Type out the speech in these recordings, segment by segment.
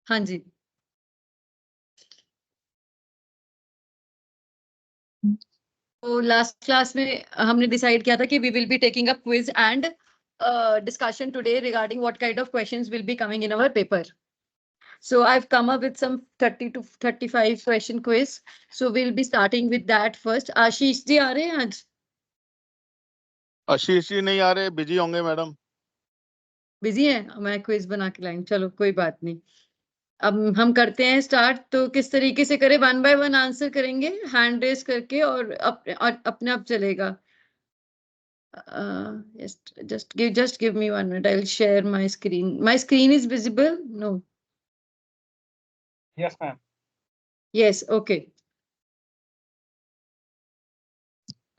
हाँ जी, तो लास्ट क्लास में हमने डिसाइड किया था कि we will be taking up quiz and discussion today regarding what kind of questions will be coming in our paper. So I've come up with some 30 to 35 question quiz. So we'll be starting with that first. Ashish ji आ रहे हैं आज? आशीष जी नहीं आ रहे, busy होंगे madam. Busy हैं? मैं quiz बना के लाई, चलो कोई बात नहीं। अब हम करते हैं स्टार्ट। तो किस तरीके से करें? 1 by 1 आंसर करेंगे हैंड रेस करके और अपने आप चलेगा। just give me 1 minute. I'll share my screen. My screen is visible? No. Yes, ma'am. Yes, okay.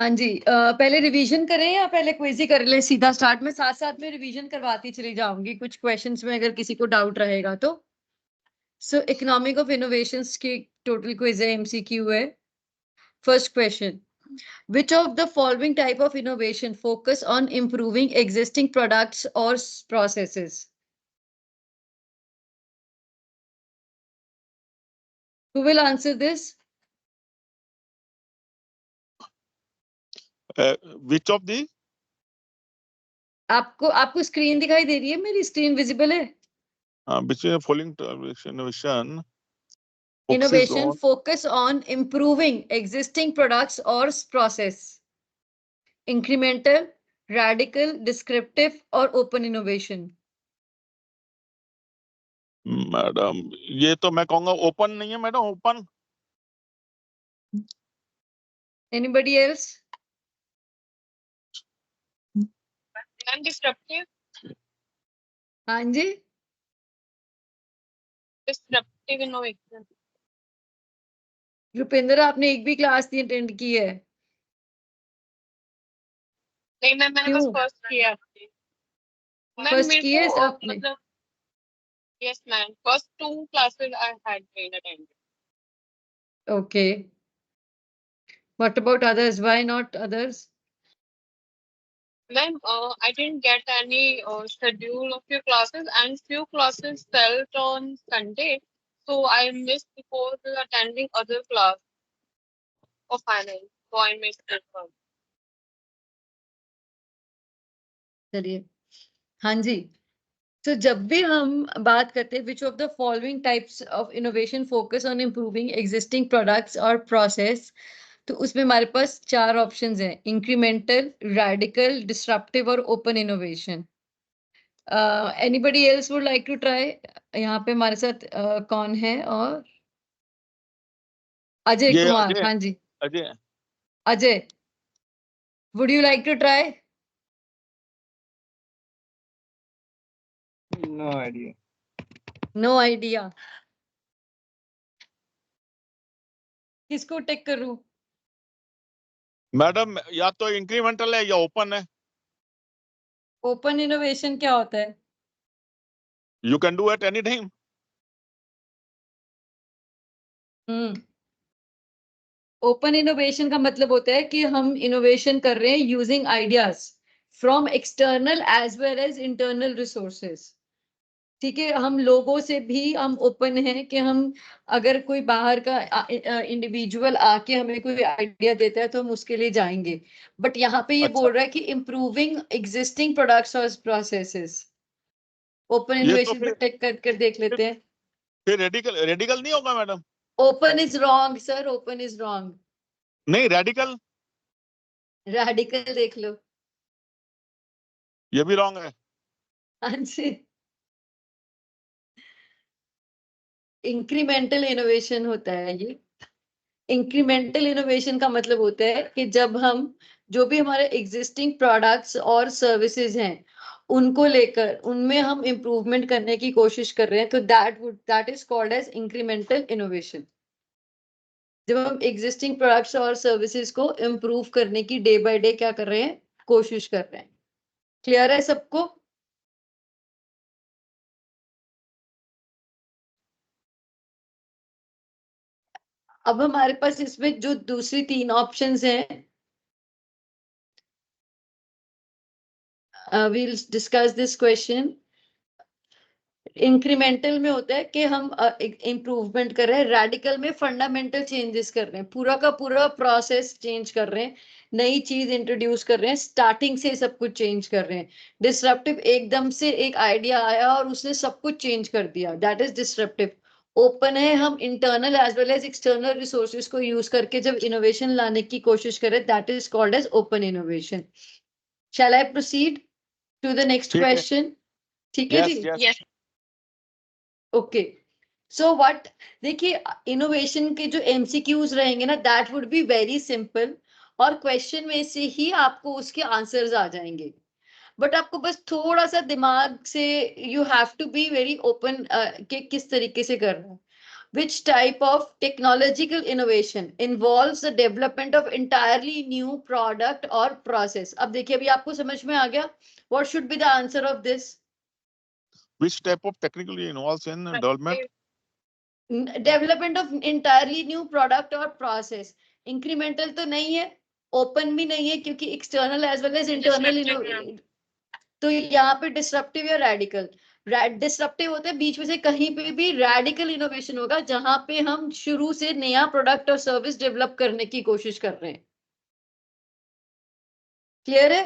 हाँ जी, पहले रिवीजन करें या पहले क्विज ही कर ले सीधा स्टार्ट में? साथ साथ में रिवीजन करवाती चली जाऊंगी कुछ क्वेश्चंस में अगर किसी को डाउट रहेगा तो। सो इकोनॉमिक ऑफ इनोवेशंस की टोटल क्विज है, एमसीक्यू है। First question, which of the following type of innovation focus on improving existing products or processes? Who will answer this? Which of the? आपको स्क्रीन दिखाई दे रही है? मेरी स्क्रीन विजिबल है? Between following Innovation focus on improving existing products or process. Incremental, radical, descriptive और open innovation. Madam ये तो मैं कहूंगा ओपन नहीं है madam, open. Anybody else? Disruptive. हाँ जी, Disruptive innovation. रुपेंद्र आपने एक भी क्लास नहीं अटेंड की है? नहीं मैम, मैंने बस क्यों? फर्स्ट किया। फर्स्ट की है आपने? Yes ma'am, first 2 classes I had been attended. Okay. What about others? Why not others? Ma'am, I didn't get any schedule of few classes, and few classes fell on Sunday, so I missed before attending other class of finance. So I missed this one. चलिए, हाँ जी। तो जब भी हम बात करते हैं which of the following types of innovation focus on improving existing products और प्रोसेस, तो उसमें हमारे पास 4 ऑप्शंस हैं: इंक्रीमेंटल, रैडिकल, डिसरप्टिव और open innovation. Anybody else would like to try? यहाँ पे हमारे साथ कौन है? और अजय कुमार। अजय, हाँ जी, Ajay. Ajay, would you like to try? No idea. No idea. किसको टिक करूं? मैडम या तो इंक्रीमेंटल है या ओपन है। ओपन इनोवेशन क्या होता है? You can do at any time. Open innovation का मतलब होता है कि हम इनोवेशन कर रहे हैं using ideas from external as well as internal resources. ठीक है, हम लोगों से भी हम ओपन हैं कि हम अगर कोई बाहर का इंडिविजुअल आके हमें कोई आइडिया देता है तो हम उसके लिए जाएंगे। बट यहाँ पे ये बोल रहा है कि इम्प्रूविंग एग्जिस्टिंग प्रोडक्ट्स और प्रोसेसेस। ओपन इनोवेशन पे टेक कर देख लेते हैं। फिर रेडिकल, रेडिकल नहीं होगा madam? Open is wrong sir, open is wrong. नहीं, रेडिकल। रेडिकल देख लो। ये भी रॉन्ग है। हाँ जी, इंक्रीमेंटल इनोवेशन होता है ये। इंक्रीमेंटल इनोवेशन का मतलब होता है कि जब हम जो भी हमारे एग्जिस्टिंग प्रोडक्ट्स और सर्विसेज हैं उनको लेकर उनमें हम इम्प्रूवमेंट करने की कोशिश कर रहे हैं, तो that is called as incremental innovation. जब हम एग्जिस्टिंग प्रोडक्ट्स और सर्विसेज को इम्प्रूव करने की डे बाय डे क्या कर रहे हैं, कोशिश कर रहे हैं। क्लियर है सबको? अब हमारे पास इसमें जो दूसरी 3 ऑप्शंस हैं, we'll discuss this question. Incremental में होता है कि हम इम्प्रूवमेंट कर रहे हैं, रेडिकल में फंडामेंटल चेंजेस कर रहे हैं, पूरा का पूरा प्रोसेस चेंज कर रहे हैं, नई चीज इंट्रोड्यूस कर रहे हैं, स्टार्टिंग से सब कुछ चेंज कर रहे हैं। डिसरप्टिव एकदम से एक आइडिया आया और उसने सब कुछ चेंज कर दिया, दैट इज डिसरप्टिव। ओपन है हम internal as well as external resources को यूज करके जब इनोवेशन लाने की कोशिश करें, that is called as open innovation. Shall I proceed to the next ठीक है। क्वेश्चन? ठीक है जी। Yes. ओके, सो व्हाट, देखिए इनोवेशन के जो एमसीक्यूज रहेंगे ना, that would be very simple, और क्वेश्चन में से ही आपको उसके आंसर्स आ जाएंगे। बट आपको बस थोड़ा सा दिमाग से, you have to be very open कि किस तरीके से करना है। Which type of technological innovation involves the development of entirely new product or process? अब देखिए, अभी आपको समझ में आ गया? What should be the answer of this? Which type of technically involves in development? Development of entirely new product or process. Incremental तो नहीं है, open भी नहीं है, क्योंकि external as well as internal तो यहाँ पे डिसरप्टिव या रेडिकल। डिसरप्टिव होते हैं बीच में से कहीं पे भी, रेडिकल इनोवेशन होगा जहां पे हम शुरू से नया प्रोडक्ट और सर्विस डेवलप करने की कोशिश कर रहे हैं। क्लियर है?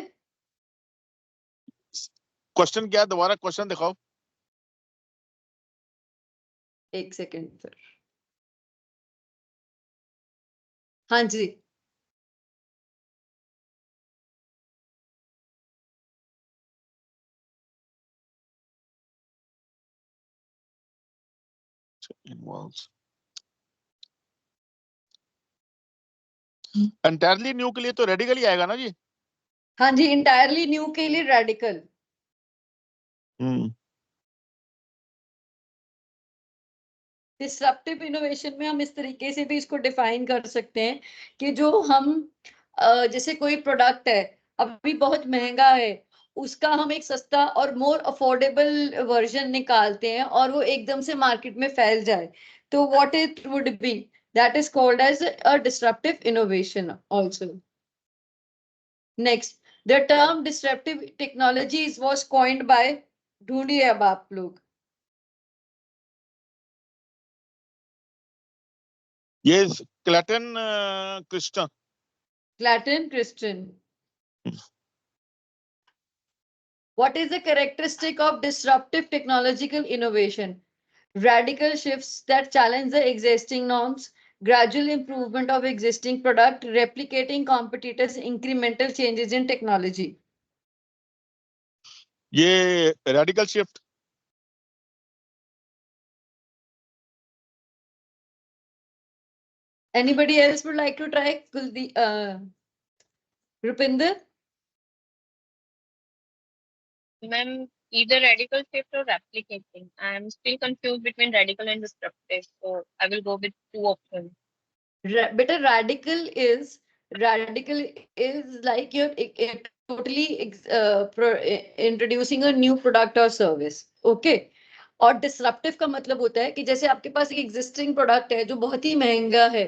क्वेश्चन क्या है, दोबारा क्वेश्चन दिखाओ। एक सेकेंड सर। हाँ जी, Involves entirely new के लिए तो रेडिकल ही आएगा ना जी? हाँ जी, इंटायरली न्यू के लिए रेडिकल। डिसरप्टिव इनोवेशन में हम इस तरीके से भी इसको डिफाइन कर सकते हैं कि जो हम जैसे कोई प्रोडक्ट है अभी बहुत महंगा है, उसका हम एक सस्ता और मोर अफोर्डेबल वर्जन निकालते हैं और वो एकदम से मार्केट में फैल जाए, तो what it would be, that is called as a disruptive innovation also. Next, the term disruptive technologies was coined by, ढूंढिए अब आप लोग। ये Clayton Christen. Clayton Christian. What is the characteristic of disruptive technological innovation? Radical shifts that challenge the existing norms, gradual improvement of existing product, replicating competitors, incremental changes in technology. ये radical shift. Anybody else would like to try? Rupinder? Ma'am, either radical shift or replicating. I am still confused between radical and disruptive, so I will go with two options. Better radical is like you're totally introducing a new product or service. Okay. और disruptive का मतलब होता है कि जैसे आपके पास एक existing product है जो बहुत ही महंगा है,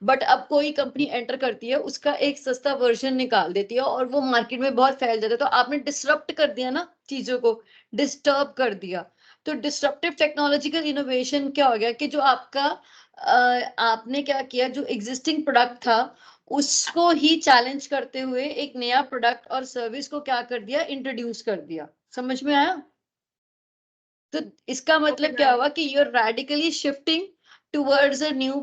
बट अब कोई कंपनी एंटर करती है, उसका एक सस्ता वर्जन निकाल देती है और वो मार्केट में बहुत फैल जाता है, तो आपने डिसरप्ट कर दिया ना, चीजों को डिस्टर्ब कर दिया। तो डिसरप्टिव टेक्नोलॉजिकल इनोवेशन क्या हो गया कि जो आपका आपने क्या किया, जो एग्जिस्टिंग प्रोडक्ट था उसको ही चैलेंज करते हुए एक नया प्रोडक्ट और सर्विस को क्या कर दिया, इंट्रोड्यूस कर दिया। समझ में आया? तो इसका मतलब क्या हुआ कि you are radically shifting towards a new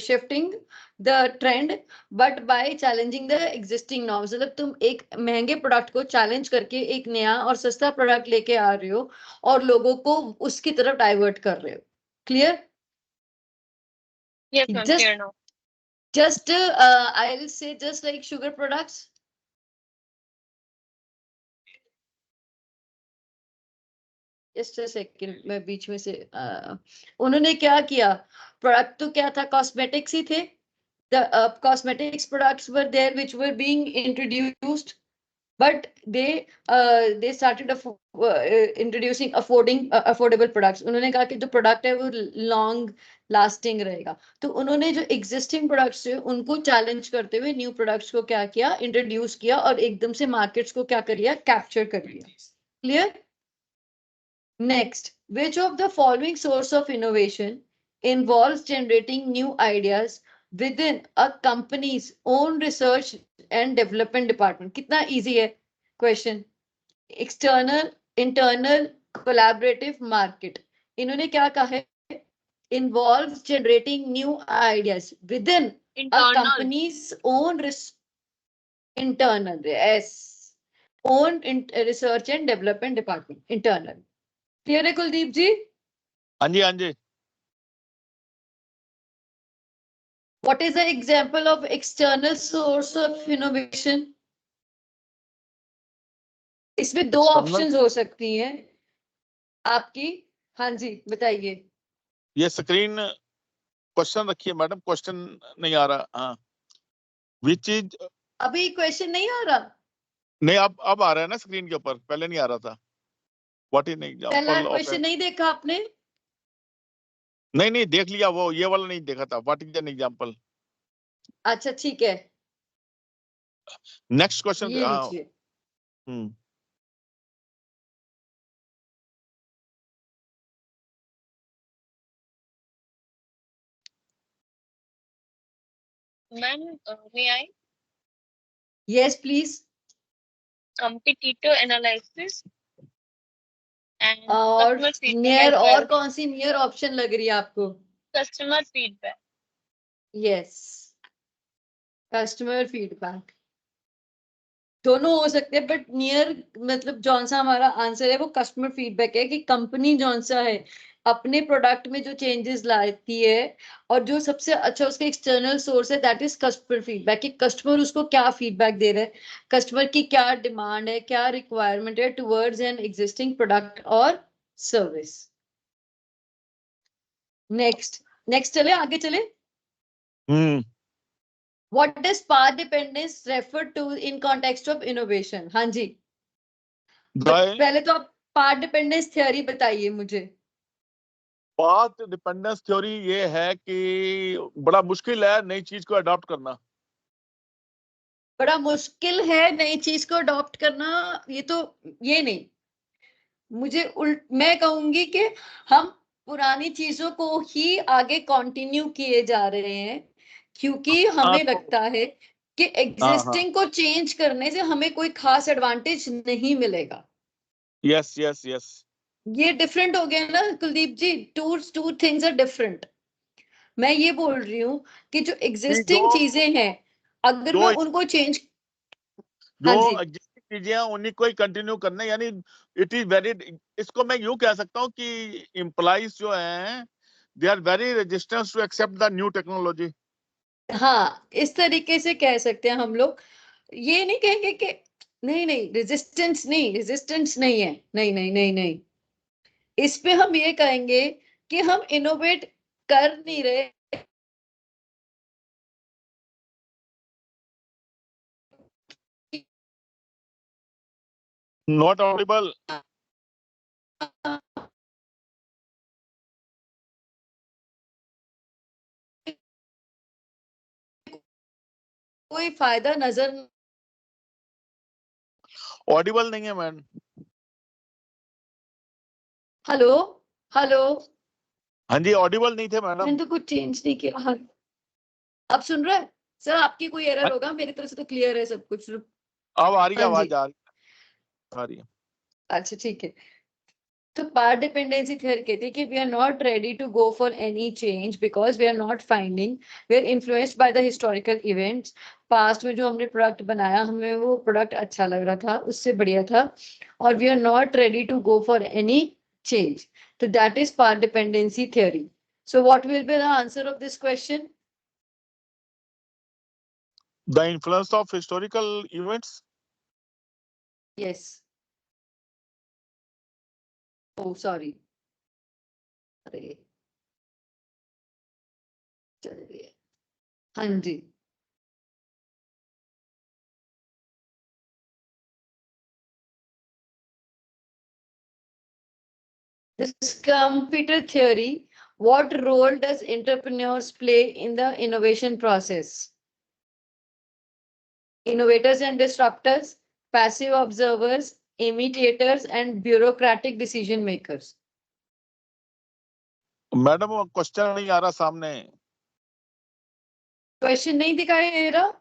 shifting the trend, but by challenging the existing norms. मतलब तुम एक महंगे प्रोडक्ट को चैलेंज करके एक नया और सस्ता प्रोडक्ट लेके आ रहे हो और लोगों को उसकी तरफ डाइवर्ट कर रहे हो। Clear? Yes, ma'am, clear now. Just I'll say just like sugar products. Just a second, मैं बीच में से उन्होंने क्या किया, प्रोडक्ट तो क्या था, कॉस्मेटिक्स ही थे। The cosmetics products were there which were being introduced, but they started introducing affordable products. उन्होंने कहा कि जो प्रोडक्ट है वो लॉन्ग लास्टिंग रहेगा, तो उन्होंने जो एग्जिस्टिंग प्रोडक्ट्स थे उनको चैलेंज करते हुए न्यू प्रोडक्ट्स को क्या किया, इंट्रोड्यूस किया और एकदम से मार्केट्स को क्या कर लिया, कैप्चर कर लिया। Clear? Next, Which of the following source of innovation involves generating new ideas within a company's own research and development department? कितना easy है question. External, internal, collaborative, market. इन्होंने क्या कहा है? Involves generating new ideas within a Internal. company's own internal, yes, own research and development department, internal. Clear है कुलदीप जी? हाँ जी, हाँ जी. What is the example of external source of innovation? इसमें दो options हो सकती हैं आपकी. हाँ जी, बताइए. ये स्क्रीन क्वेश्चन रखिए मैडम, क्वेश्चन नहीं आ रहा. हाँ, विच इज. अभी क्वेश्चन नहीं आ रहा? नहीं, अब आ रहा है ना स्क्रीन के ऊपर, पहले नहीं आ रहा था. व्हाट इज पहला एग्जांपल ऑफ. क्वेश्चन नहीं देखा आपने? नहीं देख लिया, वो ये वाला नहीं देखा था. What is an example. अच्छा ठीक है, नेक्स्ट क्वेश्चन. ये लीजिए. Ma'am, may I? Yes, please. Competitor analysis and और customer feedback near, as well. और कौन सी नियर ऑप्शन लग रही है आपको? Customer feedback. Yes, customer feedback. दोनों हो सकते हैं, बट नियर मतलब जौन सा हमारा आंसर है वो कस्टमर फीडबैक है, कि कंपनी जौन सा है अपने प्रोडक्ट में जो चेंजेस लाती है और जो सबसे अच्छा उसका एक्सटर्नल सोर्स है, दैट इज कस्टमर फीडबैक. कि कस्टमर उसको क्या फीडबैक दे रहा है, कस्टमर की क्या डिमांड है, क्या रिक्वायरमेंट है टुवर्ड्स एन एग्जिस्टिंग प्रोडक्ट और सर्विस. नेक्स्ट चले, आगे चले. What does path dependence refer to in context of innovation? हाँ जी, पहले तो आप पाथ डिपेंडेंस थ्योरी बताइए मुझे. पाथ डिपेंडेंस थ्योरी ये है कि बड़ा मुश्किल है नई चीज को अडॉप्ट करना. बड़ा मुश्किल है नई चीज को अडॉप्ट करना, ये तो ये नहीं. मैं कहूंगी कि हम पुरानी चीजों को ही आगे कंटिन्यू किए जा रहे हैं, क्योंकि हमें लगता है कि एग्जिस्टिंग को चेंज करने से हमें कोई खास एडवांटेज नहीं मिलेगा. Yes yes yes. ये डिफरेंट हो गया ना Kuldeep ji. Two things are different. मैं ये बोल रही हूँ कि जो एग्जिस्टिंग चीजें हैं, अगर मैं उनको चेंज, जो एग्जिस्टिंग चीजें हैं उन्हीं को ही कंटिन्यू करना, यानी इट इज वेरी, इसको मैं यूं कह सकता हूँ कि एम्प्लॉइज जो हैं they are very resistance to accept the new technology. हाँ, इस तरीके से कह सकते हैं हम लोग. ये नहीं कहेंगे कि नहीं रेजिस्टेंस नहीं है, नहीं. इस पे हम ये कहेंगे कि हम इनोवेट कर नहीं रहे. Not Audible. कोई फायदा नजर. ऑडिबल नहीं है मैम. Hello hello. हाँ जी, ऑडिबल नहीं थे मैडम. मैंने तो कुछ चेंज नहीं किया. हाँ, अब सुन रहा है सर? आपकी कोई एरर होगा, मेरी तरफ से तो क्लियर है सब कुछ. अब आ रही है हाँ आवाज, जी, आ रही है. अच्छा ठीक है. तो पाथ डिपेंडेंसी थ्योरी कहती है कि we are not ready to go for any change because we are not finding, we are influenced by the historical events. Past में जो हमने प्रोडक्ट बनाया, हमें वो प्रोडक्ट अच्छा लग रहा था, उससे बढ़िया था, और we are not ready to go for any change. तो that is path dependency theory. So what will be the answer of this question? The influence of historical events. Yes. Oh sorry, अरे चलिए. हाँ जी. This computer theory, what role does entrepreneurs play in the innovation process? Innovators and disruptors, passive observers, imitators, and bureaucratic decision makers. Madam वो question नहीं आ रहा सामने। Question नहीं दिखाई दे रहा?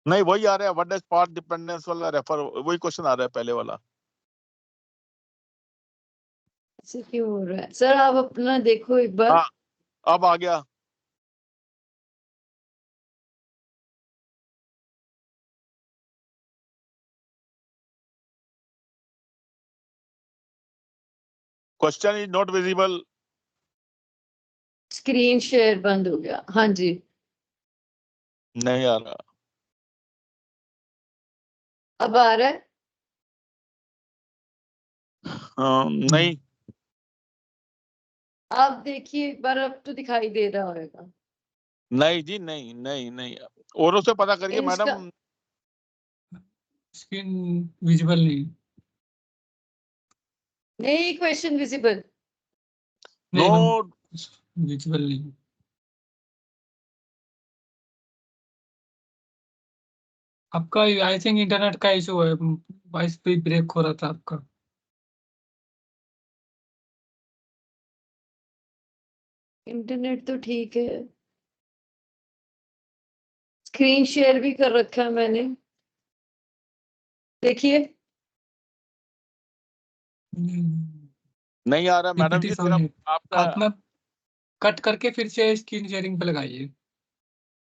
नहीं, वही आ रहा है, व्हाट डज पाथ डिपेंडेंस वाला रेफर, वही क्वेश्चन आ रहा है पहले वाला। ऐसे क्यों हो रहा है सर? आप अपना देखो एक बार। हाँ, अब आ गया। Question is not visible. Screen share बंद हो गया। हाँ जी, नहीं आ रहा। अब आ रहा है? नहीं। आप देखिए एक बार, अब तो दिखाई दे रहा होगा। नहीं जी, नहीं नहीं नहीं, औरों से पता करिए इसका मैडम। स्क्रीन विजिबल नहीं। नहीं, क्वेश्चन विजिबल नो, नहीं, विजिबल नहीं। आपका आई थिंक इंटरनेट का इशू है, वॉइस पे ब्रेक हो रहा था आपका। इंटरनेट तो ठीक है, स्क्रीन शेयर भी कर रखा है मैंने, देखिए। नहीं आ रहा मैडम जी, फिर आपका। आप ना कट करके फिर से स्क्रीन शेयरिंग पे लगाइए।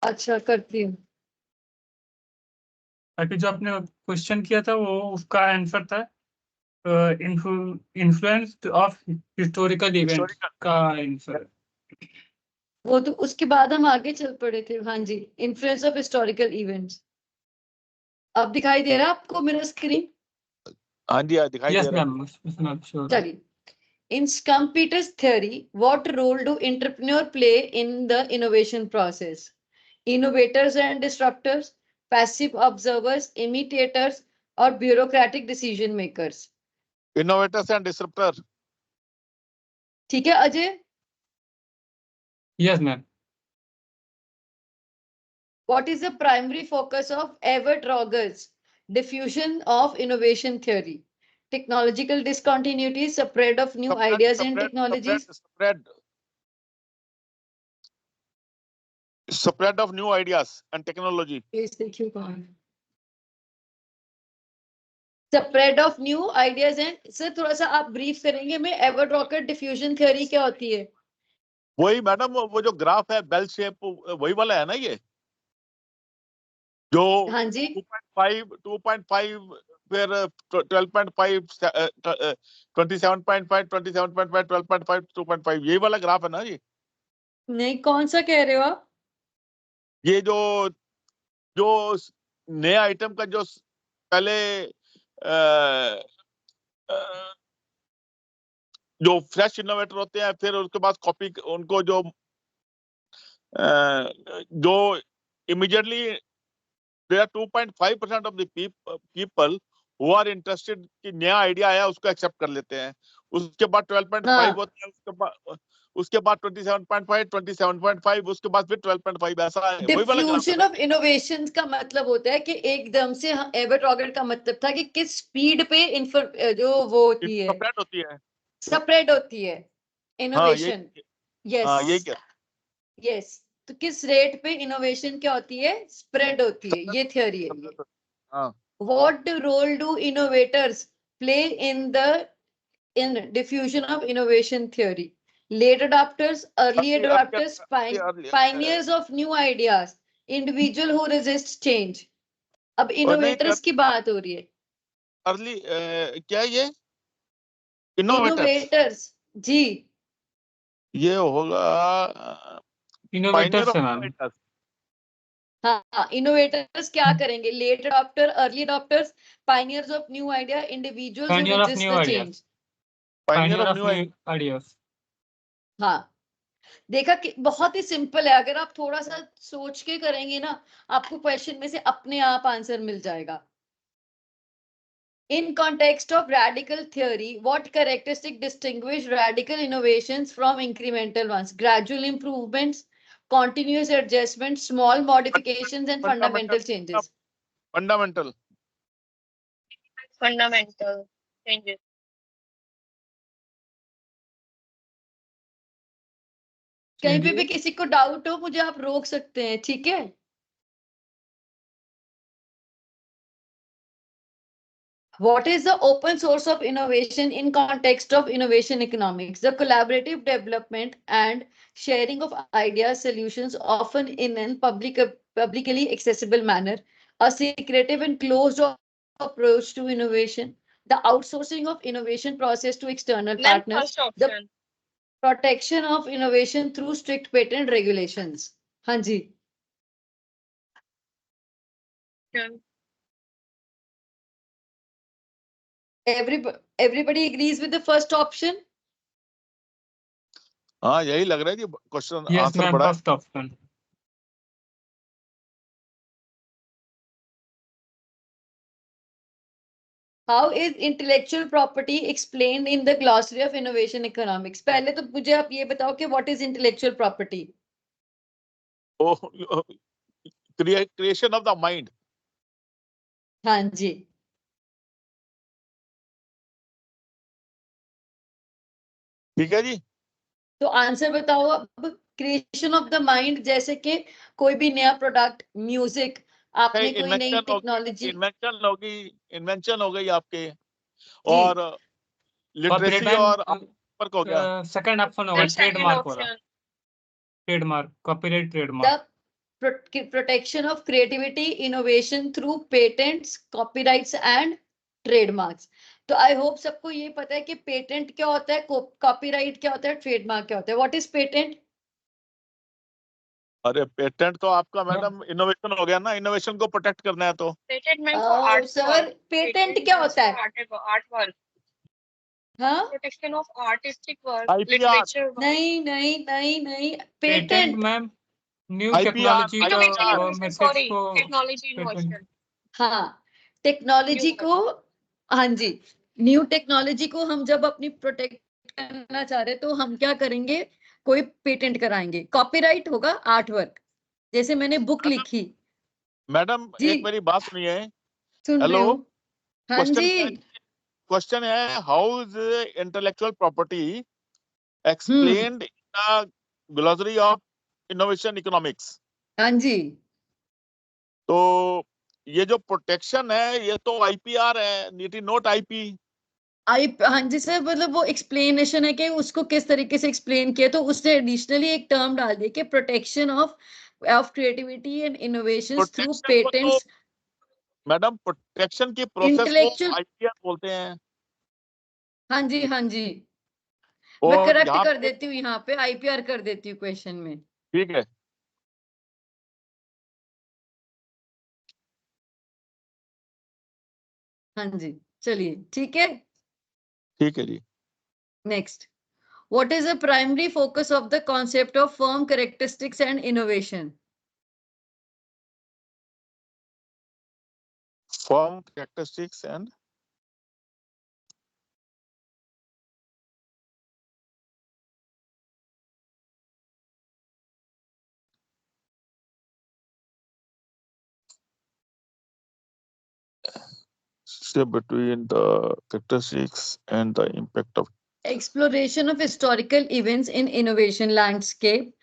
अच्छा, करती हूँ। ताकि जो आपने क्वेश्चन किया था वो उसका आंसर था influence of historical event Historical। का आंसर। वो तो उसके बाद हम आगे चल पड़े थे। हाँ जी, इन्फ्लुएंस ऑफ हिस्टोरिकल इवेंट्स। अब दिखाई दे रहा है आपको मेरा स्क्रीन? हाँ जी, दिखाई यस दे रहा मैम, श्योर। चलिए, in Schumpeter's theory, what role do entrepreneur play in the innovation process? Innovators and disruptors, passive observers, imitators, or bureaucratic decision makers? है। Innovators and disruptor. ठीक है Ajay? Yes ma'am. What is the primary focus of Everett Rogers' diffusion of innovation theory? Technological discontinuity, spread of new ideas and technologies. Spread of new ideas and technology. Please देखिए कौन है? Spread of new ideas and sir थोड़ा सा आप brief करेंगे? मैं avert rocker diffusion theory क्या होती है? वही मैडम, वो जो ग्राफ है बेल शेप, वही वाला है ना ये, जो हाँ जी, 2.5 फिर 12.5 27.5 27.5 12.5 2.5, यही वाला ग्राफ है ना ये। नहीं, कौन सा कह रहे हो आप? ये जो जो नए आइटम का जो पहले जो फ्रेश इनोवेटर होते हैं, फिर उसके बाद कॉपी उनको जो immediately there 2.5% of the people who are interested कि नया आइडिया आया उसको एक्सेप्ट कर लेते हैं। उसके बाद 12.5 होता है, उसके बाद 27.5 27.5, उसके बाद फिर 12.5, ऐसा है। वही वाला ग्राफ है डिफ्यूजन ऑफ इनोवेशन का मतलब होता है कि एकदम से एवर्ट रॉकर का मतलब था कि किस स्पीड पे जो वो होती है, स्प्रेड होती है। स्प्रेड होती है हाँ ये इनोवेशन। यस हाँ यही क्या। यस, तो किस रेट पे इनोवेशन क्या होती है? स्प्रेड होती है, ये थ्योरी है ये। हाँ, What role do innovators play in diffusion of innovation theory? Late adopters, early adopters, pioneers of new ideas, individual who resist change. अब और नहीं, innovators की बात हो रही है। अर्ली क्या है ये? इनोवेटर्स। Innovators जी, ये होगा इनोवेटर्स पायनियर है ऑफ मैम। आइडियाज। हाँ, इनोवेटर्स क्या करेंगे? Late adopter, early adopters, pioneers of new idea, individuals who pioneer of resist new the ideas. Change. Pioneer pioneer of of new new ideas. हाँ, देखा कि बहुत ही सिंपल है। अगर आप थोड़ा सा सोच के करेंगे ना, आपको क्वेश्चन में से अपने आप आंसर मिल जाएगा। In context of radical theory, what characteristic distinguish radical innovations from incremental ones? Gradual improvements, continuous adjustments, small modifications, and fundamental changes. Fundamental Fundamental changes. कहीं पे भी किसी को डाउट हो मुझे आप रोक सकते हैं, ठीक है? What is the open source of innovation in context of innovation economics? The collaborative development and sharing of ideas, solutions, often in a publicly accessible manner, a secretive and closed approach to innovation, the outsourcing of innovation process to external Then partners, first the option. protection of innovation through strict patent regulations. हाँ जी. Yeah. Everybody agrees with the first option? हाँ यही लग रहा है कि question Yes, answer ma'am. बड़ा है। First option. How is intellectual property explained in the glossary of innovation economics? पहले तो मुझे आप ये बताओ कि what is intellectual property? Creation of the mind. हाँ जी. ठीक है जी। तो आंसर बताओ अब. क्रिएशन ऑफ द माइंड जैसे कि कोई भी नया प्रोडक्ट, म्यूजिक, आपने कोई नई टेक्नोलॉजी, इन्वेंशन हो गई आपके, और लिटरेसी और वर्क हो गया। सेकंड ऑप्शन होगा Then second ट्रेडमार्क वाला, option. Trademark, copyright trademark. the protection of creativity, innovation through patents, copyrights and trademarks. तो आई होप सबको ये पता है कि पेटेंट क्या होता है, कॉपीराइट क्या होता है, ट्रेडमार्क क्या होता है. What is patent? अरे पेटेंट तो आपका मैडम इनोवेशन हो गया ना, इनोवेशन को प्रोटेक्ट करना है तो। Patent meant for art. Sir patent क्या होता है? Artwork. हाँ, Protection of artistic work, IPR. literature work. नहीं नहीं नहीं नहीं, patent patent. Ma'am new IPR, technology Innovation, को innovation, मैसेज sorry, को technology innovation. हाँ, टेक्नोलॉजी New को, हाँ जी, न्यू टेक्नोलॉजी को हम जब अपनी प्रोटेक्ट करना चाह रहे तो हम क्या करेंगे? कोई पेटेंट कराएंगे. कॉपीराइट होगा आर्ट वर्क, जैसे मैंने बुक लिखी. मैडम जी. एक मेरी बात सुनिए। सुन रही हेलो, हूँ. हाँ जी. क्वेश्चन है how is intellectual property explained in the glossary of innovation economics. हाँ जी. तो ये जो प्रोटेक्शन है ये तो आईपीआर है, इट इज नॉट आईपी। हाँ जी सर, मतलब वो एक्सप्लेनेशन है कि उसको किस तरीके से एक्सप्लेन किया, तो उसने एडिशनली एक टर्म डाल दिया कि protection of creativity and innovations through patents. Madam protection की प्रोसेस को इंटेलेक्चुअल, आईपीआर बोलते हैं। हाँ जी हाँ जी, मैं और करेक्ट यहाँ कर पे देती हूँ, यहाँ पे आईपीआर कर देती हूँ क्वेश्चन में. ठीक है। हाँ जी, चलिए ठीक है. ठीक है जी। Next, what is the primary focus of the concept of firm characteristics and innovation? Form characteristics and between the characteristics and the impact of Exploration of historical events in innovation landscape,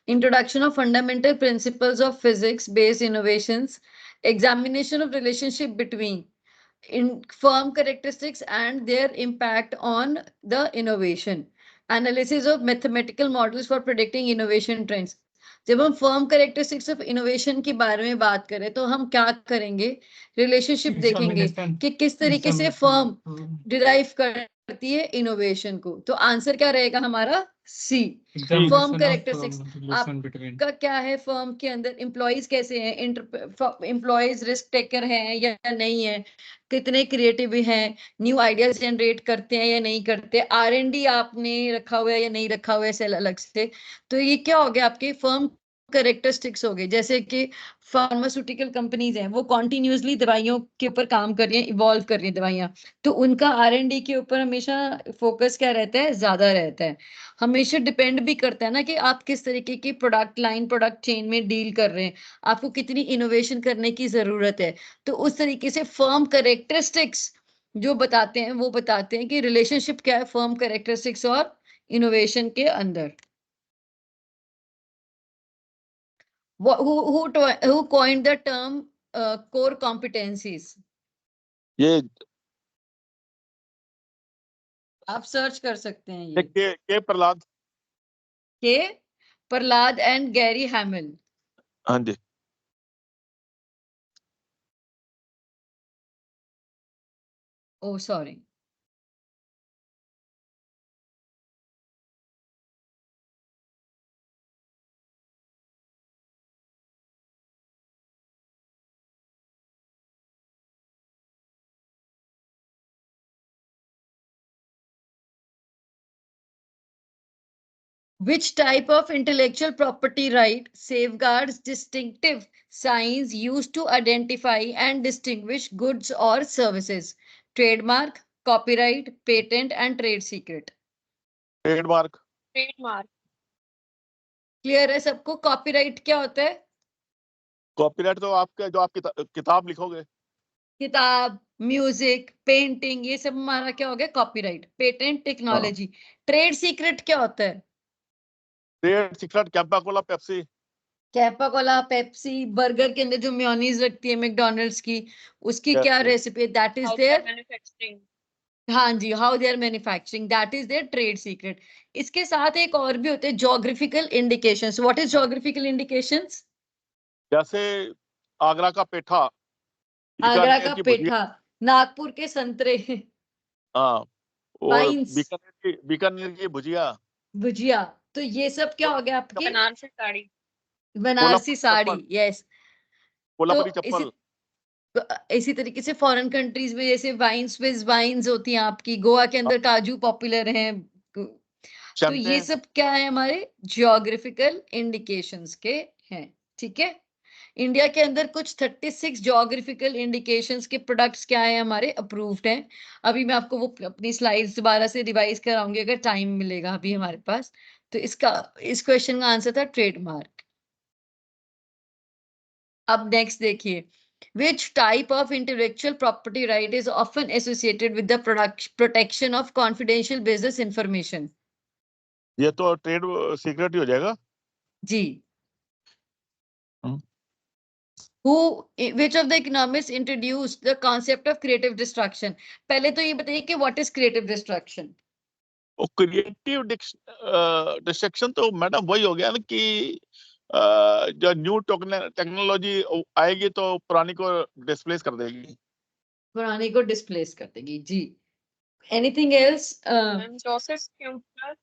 introduction of fundamental principles of physics-based innovations, examination of relationship between firm characteristics and their impact on the innovation, analysis of mathematical models for predicting innovation trends. जब हम firm characteristics of innovation के बारे में बात करें तो हम क्या करेंगे? रिलेशनशिप देखेंगे कि किस तरीके से फर्म डिराइव करती है इनोवेशन को. तो आंसर क्या रहेगा हमारा? सी. फर्म कैरेक्टरिस्टिक्स आपका क्या है? फर्म के अंदर एम्प्लॉइज कैसे हैं, एम्प्लॉइज रिस्क टेकर हैं या नहीं है, कितने क्रिएटिव हैं, न्यू आइडियाज जनरेट करते हैं या नहीं करते, R&D आपने रखा हुआ है या नहीं रखा हुआ है सेल अलग से. तो ये क्या हो गया? आपके फर्म कैरेक्टरिस्टिक्स हो गए. जैसे कि फार्मास्यूटिकल कंपनीज हैं, वो कॉन्टिन्यूसली दवाइयों के ऊपर काम कर रही हैं, इवॉल्व कर रही हैं दवाइयां, तो उनका R&D के ऊपर हमेशा फोकस क्या रहता है? ज्यादा रहता है. हमेशा डिपेंड भी करता है ना कि आप किस तरीके की प्रोडक्ट लाइन, प्रोडक्ट चेन में डील कर रहे हैं, आपको कितनी इनोवेशन करने की जरूरत है. तो उस तरीके से फर्म कैरेक्टरिस्टिक्स जो बताते हैं वो बताते हैं कि रिलेशनशिप क्या है फर्म कैरेक्टरिस्टिक्स और इनोवेशन के अंदर. Who coined the term core competencies? ये आप सर्च कर सकते हैं ये. के प्रहलाद. के प्रहलाद एंड गैरी हैमिल. हाँ जी. Oh, sorry. Which type of intellectual property right safeguards distinctive signs used to identify and distinguish goods or services? Trademark, copyright, patent, and trade secret. Trademark. Trademark. Clear है सबको? Copyright क्या होता है? Copyright तो आपके जो आप किताब लिखोगे. किताब, म्यूजिक, पेंटिंग, ये सब हमारा क्या हो गया? Copyright. Patent, technology. Trade secret क्या होता है? Trade secret Campa Cola Pepsi. Kappa Cola, Pepsi, burger के अंदर जो मेयोनीज लगती है मैकडॉनल्ड्स की, उसकी क्या recipe? That is How they are their. manufacturing. हाँ जी, how they are manufacturing, that is their trade secret. इसके साथ एक और भी होते हैं, geographical indications. What is geographical indications? जैसे आगरा का पेठा, आगरा बीकानेर का की भुजिया. पेठा, नागपुर के संतरे, हाँ, और वाइन्स, बीकानेर की भुजिया. भुजिया. तो ये सब क्या हो गया आपकी? बनारसी साड़ी. बनारसी कोल्हापुरी साड़ी. चप्पल. यस. कोल्हापुरी तो चप्पल. इसी तरीके से फॉरेन कंट्रीज में जैसे वाइन्स, स्विस वाइन्स होती हैं आपकी. गोवा के अंदर काजू पॉपुलर हैं. तो ये शैंपेन. सब क्या है? हमारे ज्योग्राफिकल इंडिकेशंस के हैं. ठीक है. इंडिया के अंदर कुछ 36 ज्योग्राफिकल इंडिकेशंस के प्रोडक्ट्स क्या है हमारे अप्रूव्ड हैं. अभी मैं आपको वो अपनी स्लाइड्स दोबारा से रिवाइज कराऊंगी अगर टाइम मिलेगा अभी हमारे पास. तो इस क्वेश्चन का आंसर था ट्रेडमार्क. अब नेक्स्ट देखिए. Which type of intellectual property right is often associated with the protection of confidential business information? ये तो ट्रेड सीक्रेट ही हो जाएगा. जी. Which of the economists introduced the concept of creative destruction? पहले तो ये बताइए कि what is creative destruction? और क्रिएटिव डिस्ट्रक्शन तो मैडम वही हो गया ना कि जो न्यू टेक्नोलॉजी आएगी तो पुरानी को डिस्प्लेस कर देगी. पुरानी को डिस्प्लेस कर देगी. जी. Anything else? And Joseph Schumpeter.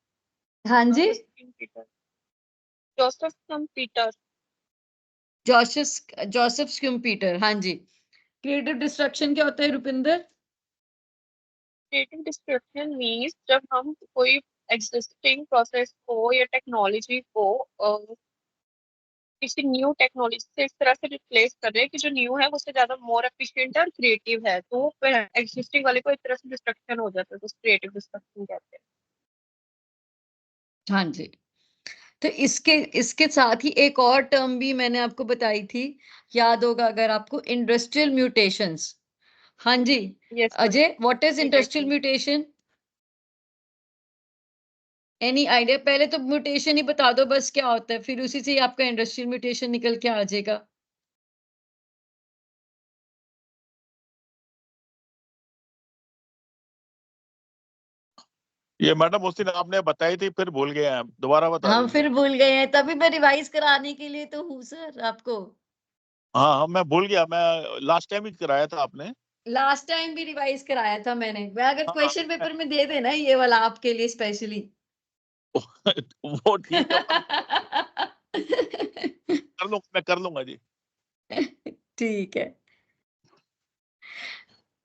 हाँ जी. Joseph Schumpeter. Joseph Schumpeter. हाँ जी. क्रिएटिव डिस्ट्रक्शन क्या होता है रुपिंदर? Creative destruction means जब हम कोई existing process को या टेक्नोलॉजी को किसी न्यू टेक्नोलॉजी से इस तरह से रिप्लेस कर रहे हैं कि जो न्यू है उससे ज्यादा मोर एफिशिएंट है और क्रिएटिव है, तो फिर एग्जिस्टिंग वाले को इस तरह से डिस्ट्रक्शन हो जाता है, तो क्रिएटिव डिस्ट्रक्शन कहते हैं. हाँ जी. तो इसके साथ ही एक और टर्म भी मैंने आपको बताई थी, याद होगा अगर आपको, इंडस्ट्रियल म्यूटेशंस. हाँ जी. Yes, Ajay, what is industrial mutation? Any idea? पहले तो म्यूटेशन ही बता दो बस क्या होता है, फिर उसी से ही आपका इंडस्ट्रियल म्यूटेशन निकल के आ जाएगा. ये मैडम उस दिन आपने बताई थी फिर भूल गए हैं, दोबारा बता हम दीजिए. फिर भूल गए हैं, तभी मैं रिवाइज कराने के लिए तो हूँ सर आपको. हाँ मैं भूल गया, मैं लास्ट टाइम ही कराया था आपने. लास्ट टाइम भी रिवाइज कराया था मैंने. मैं अगर हाँ, क्वेश्चन पेपर में दे देना ये वाला आपके लिए स्पेशली. वो ठीक है, मैं कर लूंगा जी. ठीक है.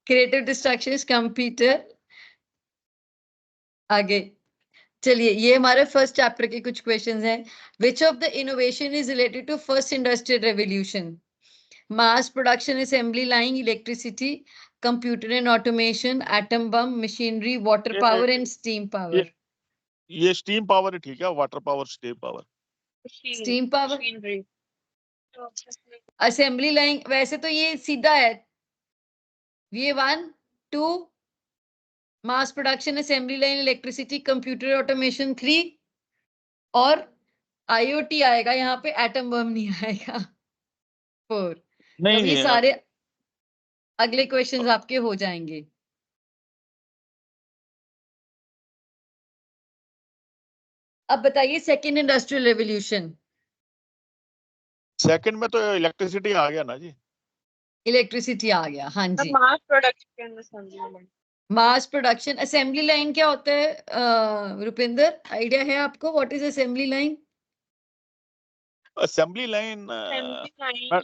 Creative destruction is computer. आगे चलिए, ये हमारे फर्स्ट चैप्टर के कुछ क्वेश्चंस हैं. Which of the innovation is related to first industrial revolution? Mass production assembly line, electricity, computer and automation, atom bomb, machinery, water power and steam power. ये steam power ही ठीक है, water power, steam power. Steam power, machinery. Assembly line, वैसे तो ये सीधा है. ये 1 2, mass production assembly line, electricity, computer automation 3, और IoT आएगा यहाँ पे, एटम बम नहीं आएगा। 4। नहीं तो ये नहीं सारे अगले क्वेश्चंस आपके हो जाएंगे। अब बताइए सेकेंड इंडस्ट्रियल रेवोल्यूशन। सेकंड में तो इलेक्ट्रिसिटी आ गया ना जी। इलेक्ट्रिसिटी आ गया, हाँ जी। Mass production assembly mass production, assembly line क्या होता है रुपिंदर, आइडिया है आपको? What is assembly line? Assembly line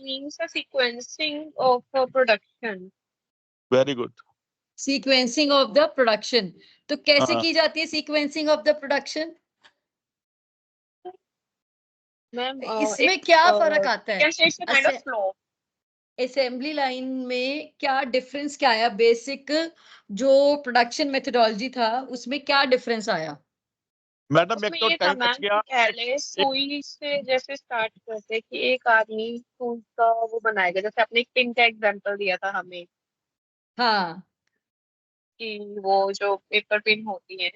means a sequencing of production. Very good. Sequencing of the production. तो कैसे हाँ। की जाती है sequencing of the production? Ma'am इसमें क्या फर्क आता है? Kind of flow. Assembly line में क्या डिफरेंस क्या आया? बेसिक जो प्रोडक्शन मेथोडोलॉजी था उसमें क्या डिफरेंस आया? मैडम एक तो टाइम बच गया। पहले सुई से जैसे स्टार्ट करते कि एक आदमी सुई का वो बनाएगा, जैसे आपने एक पिन का एग्जांपल दिया था हमें हाँ, कि वो जो पेपर पिन होती है।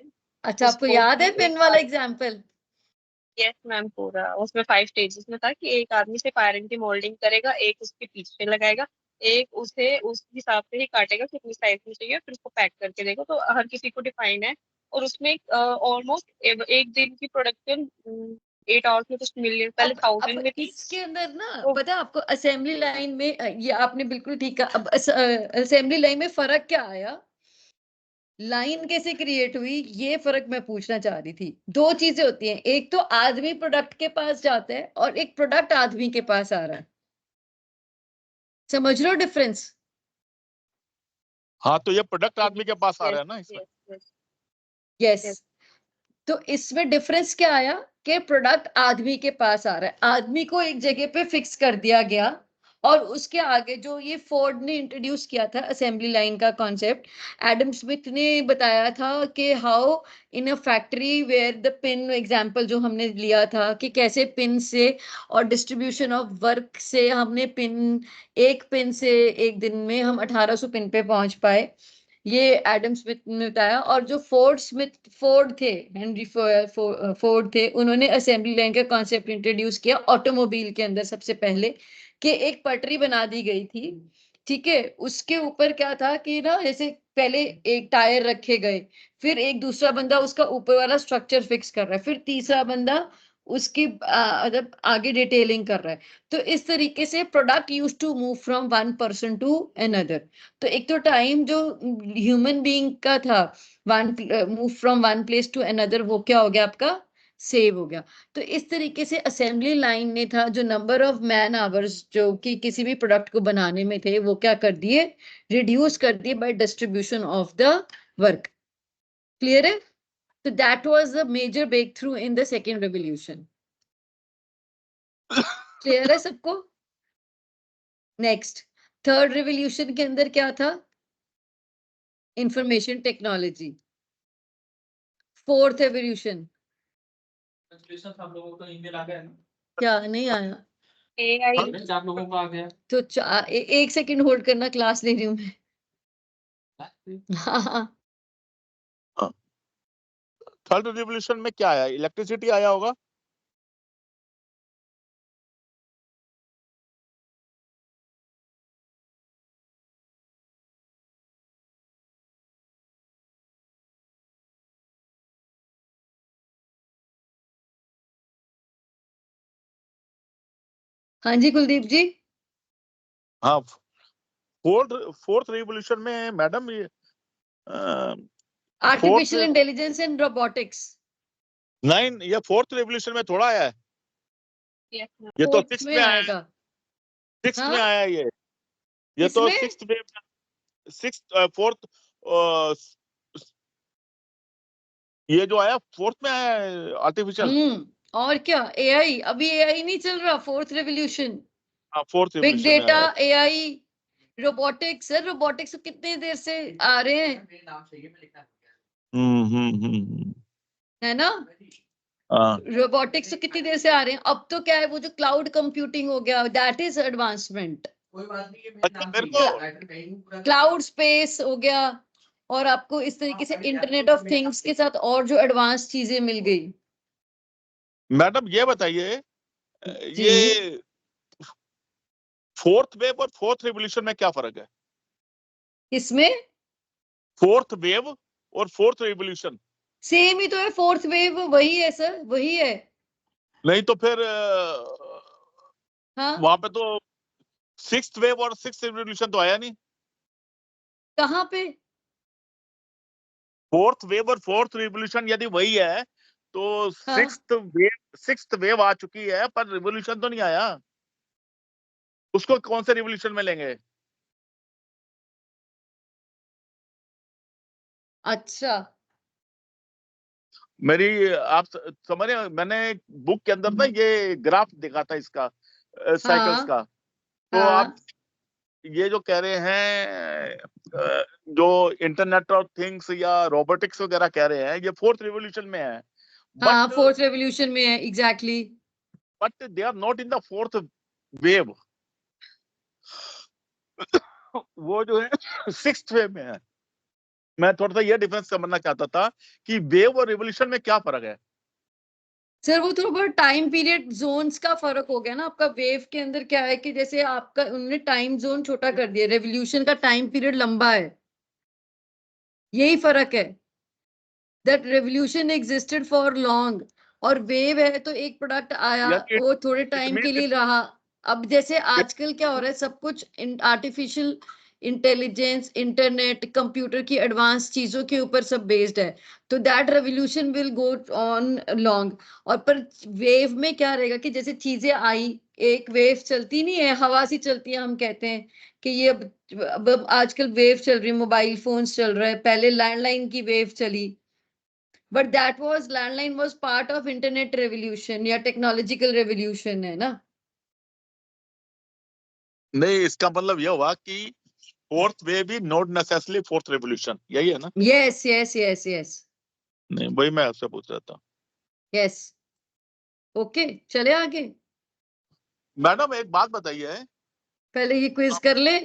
अच्छा आपको याद है पिन वाला एग्जांपल? यस मैम, पूरा उसमें 5 स्टेजेस में था कि एक आदमी सिर्फ आयरन की मोल्डिंग करेगा, एक उसके पीछे लगाएगा, एक उसे उस हिसाब से ही काटेगा कितनी साइज में चाहिए, फिर उसको पैक करके देगा। तो हर किसी को डिफाइन है, और उसमें ऑलमोस्ट एक दिन की प्रोडक्शन 8 आवर्स में कुछ मिलियन, पहले 1000 में थी। इसके अंदर ना पता है आपको असेंबली लाइन में, ये आपने बिल्कुल ठीक कहा। अब असेंबली लाइन में फर्क क्या आया, लाइन कैसे क्रिएट हुई, ये फर्क मैं पूछना चाह रही थी। दो चीजें होती हैं, एक तो आदमी प्रोडक्ट के पास जाता है और एक प्रोडक्ट आदमी के पास आ रहा है। समझ रहे हो डिफरेंस? हाँ, तो ये प्रोडक्ट आदमी के पास आ रहा है ना इसमें। यस। तो इसमें डिफरेंस क्या आया कि प्रोडक्ट आदमी के पास आ रहा है, आदमी को एक जगह पे फिक्स कर दिया गया। और उसके आगे जो ये फोर्ड ने इंट्रोड्यूस किया था असेंबली लाइन का कॉन्सेप्ट, एडम स्मिथ ने बताया था कि how in a factory where the pin example जो हमने लिया था कि कैसे पिन से और डिस्ट्रीब्यूशन ऑफ वर्क से हमने पिन, एक पिन से एक दिन में हम 1800 पिन पे पहुंच पाए, ये एडम स्मिथ ने बताया। और जो फोर्ड थे, हेनरी फोर्ड थे, उन्होंने असेंबली लाइन का कॉन्सेप्ट इंट्रोड्यूस किया ऑटोमोबाइल के अंदर सबसे पहले, कि एक पटरी बना दी गई थी, ठीक है। उसके ऊपर क्या था कि ना, जैसे पहले एक टायर रखे गए, फिर एक दूसरा बंदा उसका ऊपर वाला स्ट्रक्चर फिक्स कर रहा है, फिर तीसरा बंदा उसकी मतलब आगे डिटेलिंग कर रहा है। तो इस तरीके से product use to move from one person to another. तो एक तो टाइम जो ह्यूमन बीइंग का था, one move from one place to another, वो क्या हो गया आपका, सेव हो गया। तो इस तरीके से असेंबली लाइन ने था, जो नंबर ऑफ मैन आवर्स जो कि किसी भी प्रोडक्ट को बनाने में थे, वो क्या कर दिए, रिड्यूस कर दिए by distribution of the work. Clear है? तो that was the major breakthrough in the second revolution. Clear है सबको? नेक्स्ट, थर्ड रेवोल्यूशन के अंदर क्या था, इंफॉर्मेशन टेक्नोलॉजी। फोर्थ रेवोल्यूशन हम लोगों को ईमेल आ गया है ना? क्या नहीं आया? AI आप लोगों को आ गया। तो एक सेकंड होल्ड करना, क्लास ले रही हूँ मैं। हाँ, थर्ड रिवोल्यूशन में क्या आया, इलेक्ट्रिसिटी आया होगा। हाँ जी कुलदीप जी। हाँ, फोर्थ रिवोल्यूशन में मैडम ये आर्टिफिशियल इंटेलिजेंस एंड रोबोटिक्स। ये फोर्थ रेवोल्यूशन में थोड़ा आया है। Yes, ma'am. ये तो फोर्थ सिक्स्थ में में आया, आएगा। सिक्स्थ में हाँ, आया ये तो इसमें सिक्स्थ में, सिक्स्थ फोर्थ, ये जो आया फोर्थ में आया है आर्टिफिशियल। और क्या, एआई, अभी एआई नहीं चल रहा, फोर्थ रेवोल्यूशन। हाँ, फोर्थ बिग रेवोल्यूशन में डेटा, आया। AI, robotics. सर रोबोटिक्स कितने देर से आ रहे हैं, है ना? हाँ, रोबोटिक्स तो कितनी देर से आ रहे हैं। अब तो क्या है, वो जो क्लाउड कंप्यूटिंग हो गया, दैट इज एडवांसमेंट। अच्छा मेरे को क्लाउड स्पेस हो गया, और आपको इस तरीके से इंटरनेट ऑफ थिंग्स के साथ और जो एडवांस चीजें मिल गई। मैडम ये बताइए, जी। ये फोर्थ वेव और फोर्थ रिवोल्यूशन में क्या फर्क है? इसमें फोर्थ वेव और फोर्थ रिवोल्यूशन सेम ही तो है, फोर्थ वेव वही है सर, वही है। नहीं तो फिर हाँ, वहां पे तो सिक्स्थ वेव और सिक्स्थ रिवोल्यूशन तो आया नहीं। कहाँ पे? फोर्थ वेव और फोर्थ रिवोल्यूशन यदि वही है तो हाँ, सिक्स्थ वेव आ चुकी है, पर रिवोल्यूशन तो नहीं आया। उसको कौन से रिवोल्यूशन में लेंगे? अच्छा। मेरी आप समझ रहे हो, मैंने बुक के अंदर ना ये ग्राफ देखा था इसका, साइकिल्स हाँ, का। तो आप हाँ, ये जो कह रहे हैं जो इंटरनेट ऑफ थिंग्स या रोबोटिक्स वगैरह कह रहे हैं, ये फोर्थ रिवोल्यूशन में है, हाँ, बट फोर्थ रेवोल्यूशन में है, exactly. They are not in the fourth wave. वो जो है सिक्स्थ वेव में है। मैं थोड़ा सा ये डिफरेंस समझना चाहता था कि वेव और रिवोल्यूशन में क्या फर्क है। सर वो थोड़ा बहुत टाइम पीरियड जोन्स का फर्क हो गया ना। आपका वेव के अंदर क्या है कि जैसे आपका उन्होंने टाइम जोन छोटा कर दिया, रेवोल्यूशन का टाइम पीरियड लंबा है, यही फर्क है। That revolution existed for long, और वेव है तो एक प्रोडक्ट आया, यानी वो थोड़े इट टाइम के मीन लिए रहा। अब जैसे आजकल क्या हो रहा है, सब कुछ आर्टिफिशियल इंटेलिजेंस, इंटरनेट, कंप्यूटर की एडवांस चीजों के ऊपर सब बेस्ड है। तो that revolution will go on long. और पर वेव में क्या रहेगा कि जैसे चीजें आई, एक वेव चलती नहीं है, हवा सी चलती है, हम कहते हैं कि ये अब आजकल वेव चल रही है, मोबाइल फोन्स चल रहा है, पहले लैंडलाइन की वेव चली। But that was, landline was part of internet revolution या टेक्नोलॉजिकल रेवोल्यूशन, है ना। नहीं, इसका मतलब यह हुआ कि फोर्थ वेव भी नॉट नेसेसरली फोर्थ रेवोल्यूशन, यही है ना? यस, यस, यस, यस, नहीं, वही मैं आपसे पूछ रहा था। यस। ओके, चले आगे। मैडम एक बात बताइए। पहले ये क्विज कर ले,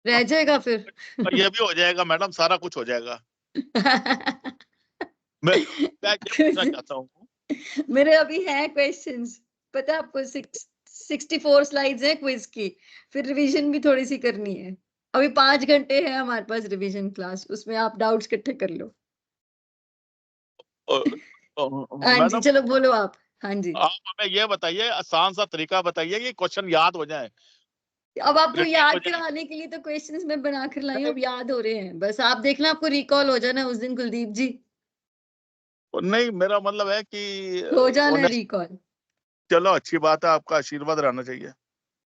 रह जाएगा फिर। ये भी हो जाएगा मैडम, सारा कुछ हो जाएगा। मैं क्या पूछना चाहता हूँ। मेरे अभी हैं क्वेश्चंस, पता है आपको, 64 स्लाइड्स हैं क्विज की। फिर रिवीजन भी थोड़ी सी करनी है। अभी 5 घंटे है हमारे पास रिवीजन क्लास, उसमें आप डाउट्स इकट्ठे कर लो। हाँ जी, मैडम चलो बोलो आप। हाँ जी। आप हमें ये बताइए, आसान सा तरीका बताइए कि क्वेश्चन याद हो जाए, अब आपको रिपीट हो याद जाए। कराने के लिए तो क्वेश्चंस मैं बना कर लाई हूँ, नहीं, अब याद हो रहे हैं, बस आप देखना आपको रिकॉल हो जाना उस दिन, कुलदीप जी। नहीं, मेरा मतलब है कि हो जाना उन्हें, रिकॉल। चलो अच्छी बात है, आपका आशीर्वाद रहना चाहिए।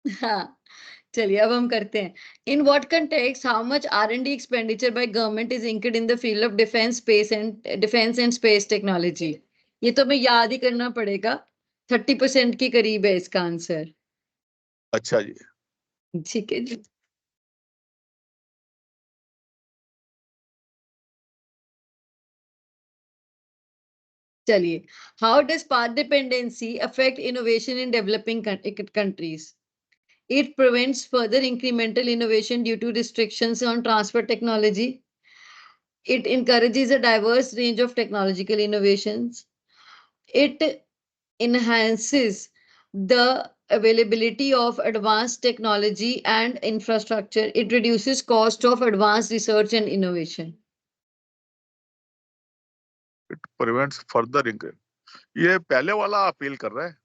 हाँ, चलिए अब हम करते हैं। In what context how much R&D expenditure by government is included in the field of defence and space technology? ये तो हमें याद ही करना पड़ेगा। 30% के करीब है इसका आंसर। अच्छा जी। ठीक है जी। चलिए, how does path dependency affect innovation in developing countries? It prevents further incremental innovation due to restrictions on transfer technology. It encourages a diverse range of technological innovations. It enhances the availability of advanced technology and infrastructure. It reduces cost of advanced research and innovation. It prevents further increase, ये पहले वाला appeal कर रहा है।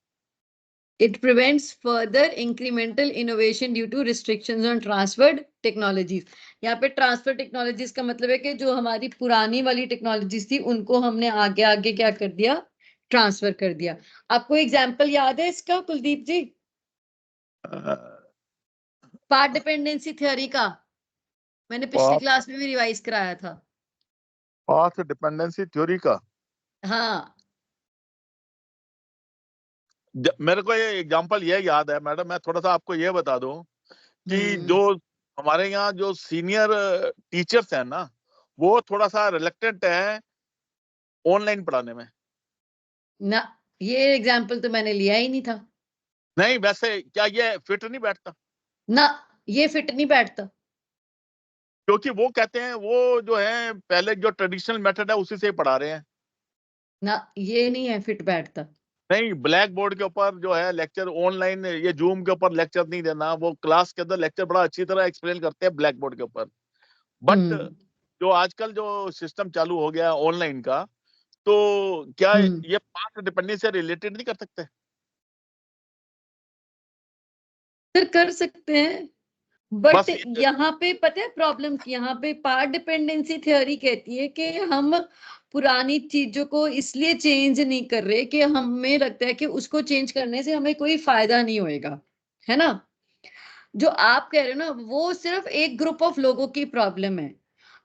It prevents further incremental innovation due to restrictions on transferred technologies. यहाँ पे transfer technologies का मतलब है कि जो हमारी पुरानी वाली टेक्नोलॉजीज थी उनको हमने आगे आगे क्या कर दिया, ट्रांसफर कर दिया। आपको एग्जाम्पल याद है इसका कुलदीप जी, पाथ डिपेंडेंसी थ्योरी का? मैंने पिछली पाथ क्लास में भी रिवाइज कराया था। पाथ डिपेंडेंसी थ्योरी का हाँ। मेरे को ये एग्जांपल ये याद है मैडम, मैं थोड़ा सा आपको ये बता दूं कि जो हमारे यहाँ जो सीनियर टीचर्स हैं ना, वो थोड़ा सा रिलेक्टेंट है ऑनलाइन पढ़ाने में। ना, ये एग्जाम्पल तो मैंने लिया ही नहीं था। नहीं, वैसे क्या ये फिट नहीं बैठता? ना, ये फिट नहीं बैठता। क्योंकि वो कहते हैं वो जो है पहले जो ट्रेडिशनल मेथड है उसी से ही पढ़ा रहे हैं। ना, ये नहीं है फिट बैठता। नहीं, ब्लैक बोर्ड के ऊपर जो है लेक्चर ऑनलाइन, ये जूम के ऊपर लेक्चर नहीं देना, वो क्लास के अंदर लेक्चर बड़ा अच्छी तरह एक्सप्लेन करते हैं ब्लैक बोर्ड के ऊपर। बट जो आजकल जो सिस्टम चालू हो गया ऑनलाइन का, तो क्या ये पास्ट डिपेंडेंसी से रिलेटेड नहीं कर सकते? सर कर सकते हैं, बट बस यहाँ पे पता है प्रॉब्लम, यहाँ पे पार्ट डिपेंडेंसी थ्योरी कहती है कि हम पुरानी चीजों को इसलिए चेंज नहीं कर रहे कि हमें लगता है कि उसको चेंज करने से हमें कोई फायदा नहीं होएगा, है ना। जो आप कह रहे हो ना, वो सिर्फ एक ग्रुप ऑफ लोगों की प्रॉब्लम है।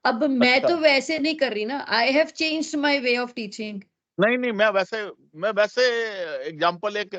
अब मैं अच्छा। तो वैसे नहीं कर रही ना, I have changed my way of teaching. नहीं, मैं वैसे एग्जांपल एक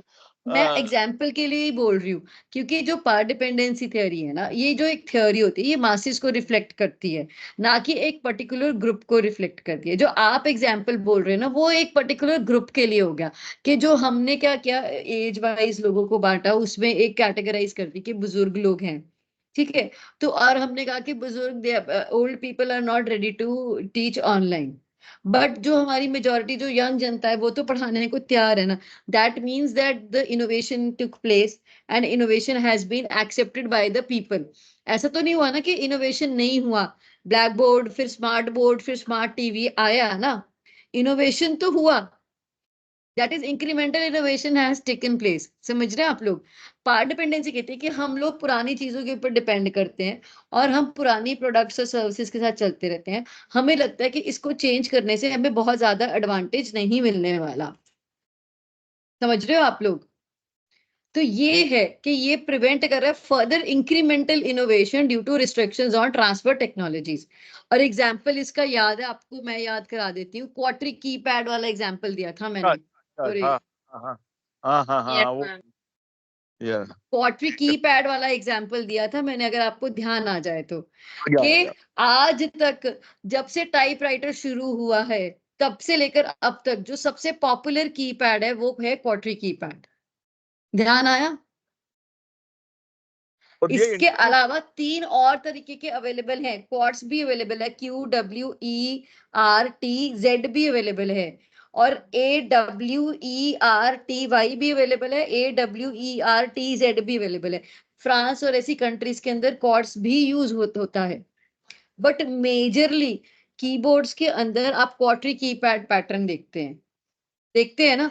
मैं एग्जाम्पल के लिए ही बोल रही हूँ, क्योंकि जो पार्ट डिपेंडेंसी थ्योरी है ना, ये जो एक थ्योरी होती है, ये मासेस को रिफ्लेक्ट करती है, ना कि एक पर्टिकुलर ग्रुप को रिफ्लेक्ट करती है। जो आप एग्जाम्पल बोल रहे हैं ना, वो एक पर्टिकुलर ग्रुप के लिए हो गया, कि जो हमने क्या किया, एज वाइज लोगों को बांटा, उसमें एक कैटेगराइज कर दी कि बुजुर्ग लोग हैं, ठीक है। तो और हमने कहा कि बुजुर्ग, old people are not ready to teach online, but जो हमारी मेजोरिटी जो यंग जनता है वो तो पढ़ाने को तैयार है ना। That means that the innovation took place and innovation has been accepted by the people. ऐसा तो नहीं हुआ ना कि इनोवेशन नहीं हुआ, ब्लैक बोर्ड फिर स्मार्ट टीवी आया ना, इनोवेशन तो हुआ। That is incremental innovation has taken place. समझ रहे हैं आप लोग। पार्ट डिपेंडेंसी कहते हैं कि हम लोग पुरानी चीजों के ऊपर डिपेंड करते हैं और हम पुरानी प्रोडक्ट्स और सर्विसेज के साथ चलते रहते हैं। हमें लगता है कि इसको चेंज करने से हमें बहुत ज्यादा एडवांटेज नहीं मिलने वाला। समझ रहे हो आप लोग। तो ये है कि ये प्रिवेंट कर रहा है further incremental innovation due to restrictions on transfer technologies. और एग्जांपल इसका याद है आपको, मैं याद करा देती हूँ। क्वार्टरी कीपैड वाला एग्जांपल दिया था मैंने। हाँ अरे हाँ हाँ हाँ हाँ, Yes, वो ma'am. या क्वार्टरी कीपैड वाला एग्जांपल दिया था मैंने, अगर आपको ध्यान आ जाए तो, आ कि गया। आज तक जब से टाइपराइटर शुरू हुआ है तब से लेकर अब तक जो सबसे पॉपुलर कीपैड है वो है क्वार्टरी कीपैड। ध्यान आया। और ये इसके अलावा 3 और तरीके के अवेलेबल हैं। क्वार्ट्स भी अवेलेबल है, QWERTZ भी अवेलेबल है, और AWERTY भी अवेलेबल है, AWERTZ भी अवेलेबल है। फ्रांस और ऐसी कंट्रीज के अंदर क्वार्ट्स भी यूज होता है, बट मेजरली कीबोर्ड्स के अंदर आप क्वार्टरी कीपैड पैटर्न देखते हैं ना।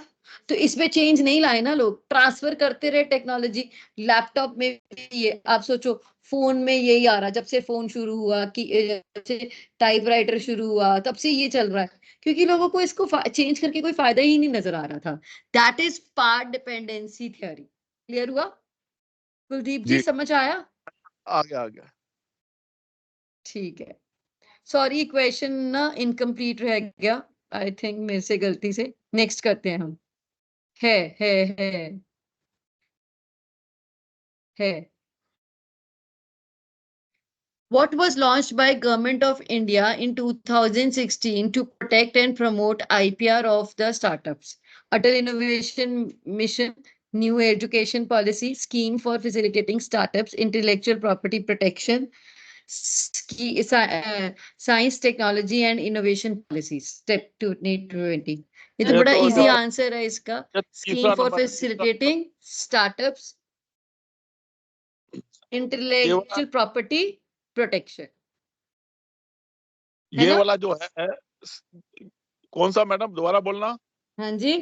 तो इसमें चेंज नहीं लाए ना लोग, ट्रांसफर करते रहे टेक्नोलॉजी। लैपटॉप में भी ये आप सोचो, फोन में यही आ रहा, जब से फोन शुरू हुआ कि जब से टाइपराइटर शुरू हुआ तब से ये चल रहा है, क्योंकि लोगों को इसको चेंज करके कोई फायदा ही नहीं नजर आ रहा था। That is part dependency theory. Clear हुआ कुलदीप जी, जी समझ आया। आ गया। ठीक है। सॉरी क्वेश्चन ना इनकम्प्लीट रह गया, आई थिंक मेरे से गलती से। नेक्स्ट करते हैं हम। है है है है What was launched by Government of India in 2016 to protect and promote IPR of the startups? Atal Innovation Mission, New Education Policy, Scheme for Facilitating Startups, Intellectual Property Protection, Science, Technology and Innovation Policies, Step 2020. ये तो ये बड़ा तो easy answer है इसका। ये scheme तीसरा for number, facilitating startups, intellectual property protection, है ये ना। वाला जो है कौन सा मैडम, दोबारा बोलना। हाँ जी,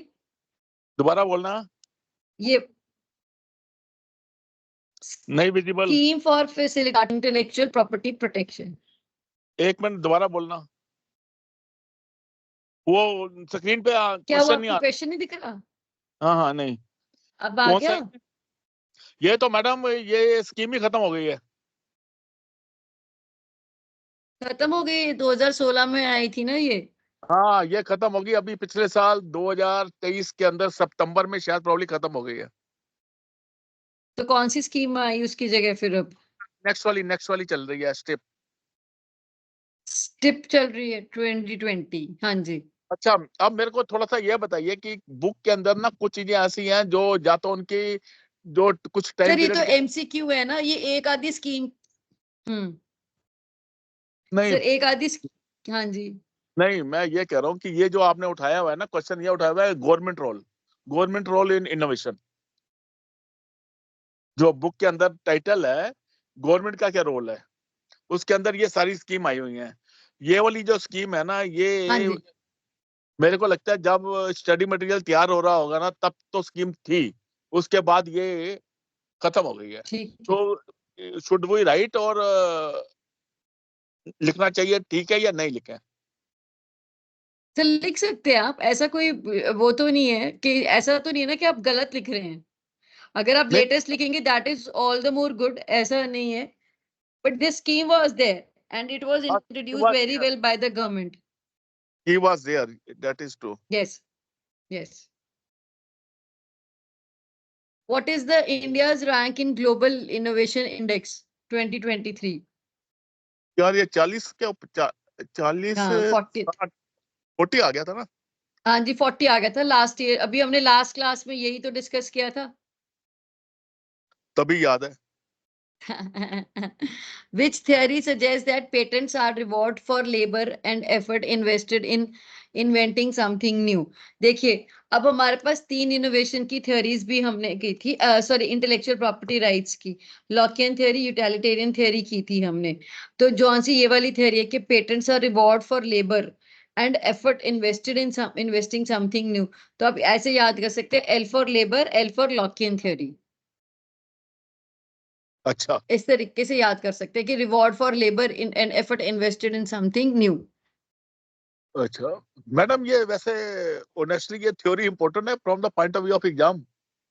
दोबारा बोलना। ये नहीं visible. Scheme for facilitating intellectual property protection. एक मिनट दोबारा बोलना। वो स्क्रीन पे क्या वो क्वेश्चन नहीं आपको आ क्वेश्चन नहीं दिख रहा? हाँ हाँ नहीं। अब आ कौन गया। सा? ये तो मैडम ये स्कीम ही खत्म हो गई है। खत्म हो गई, 2016 में आई थी ना ये। हाँ ये खत्म होगी, अभी पिछले साल 2023 के अंदर सितंबर में शायद प्रॉब्ली खत्म हो गई है। तो कौन सी स्कीम आई उसकी जगह फिर? अब नेक्स्ट वाली चल रही है, स्टेप। स्टिप चल रही है 2020। हाँ जी। अच्छा, अब मेरे को थोड़ा सा ये बताइए कि बुक के अंदर ना कुछ चीजें ऐसी हैं जो या तो उनकी जो कुछ टाइम सर ये तो पीरियड एमसीक्यू है ना, ये एक आधी स्कीम। नहीं सर एक आधी हाँ जी। नहीं, मैं ये कह रहा हूँ कि ये जो आपने उठाया हुआ है ना क्वेश्चन, ये उठाया हुआ है government role. Government role in innovation. जो बुक के अंदर टाइटल है गवर्नमेंट का क्या रोल है, उसके अंदर ये सारी स्कीम आई हुई हैं। ये वाली जो स्कीम है ना, हाँ ये जी, मेरे को लगता है जब स्टडी मटेरियल तैयार हो रहा होगा ना, तब तो स्कीम थी, उसके बाद ये खत्म हो गई है। ठीक। तो शुड वी राइट, और लिखना चाहिए ठीक है या नहीं लिखें? तो लिख सकते हैं आप, ऐसा कोई वो तो नहीं है कि, ऐसा तो नहीं है ना कि आप गलत लिख रहे हैं। अगर आप नहीं, लेटेस्ट लिखेंगे that is all the more good, ऐसा नहीं है। But this scheme was there and it was introduced very well by the government. he was there, that is true. Yes, yes. What is the India's rank in Global Innovation Index 2023? यार ये 40 के 40 हाँ 40, 40 आ गया था ना। हाँ जी 40 आ गया था लास्ट ईयर। अभी हमने लास्ट क्लास में यही तो डिस्कस किया था। तभी याद है। Which theory suggests that patents are reward for labor and effort invested in inventing something new? देखिए, अब हमारे पास 3 इनोवेशन की थ्योरीज भी हमने की थी, सॉरी इंटेलेक्चुअल प्रॉपर्टी राइट्स की। लॉकियन थ्योरी, यूटिलिटेरियन थ्योरी की थी हमने। तो जौन सी ये वाली थ्योरी है कि patents are reward for labour and effort invested in investing something new. तो आप ऐसे याद कर सकते हैं, L for labour, L for Lockean theory. अच्छा, इस तरीके से याद कर सकते हैं कि reward for labour in and effort invested in something new. अच्छा मैडम, ये वैसे ऑनेस्टली ये थ्योरी इंपॉर्टेंट है from the point of view of exam?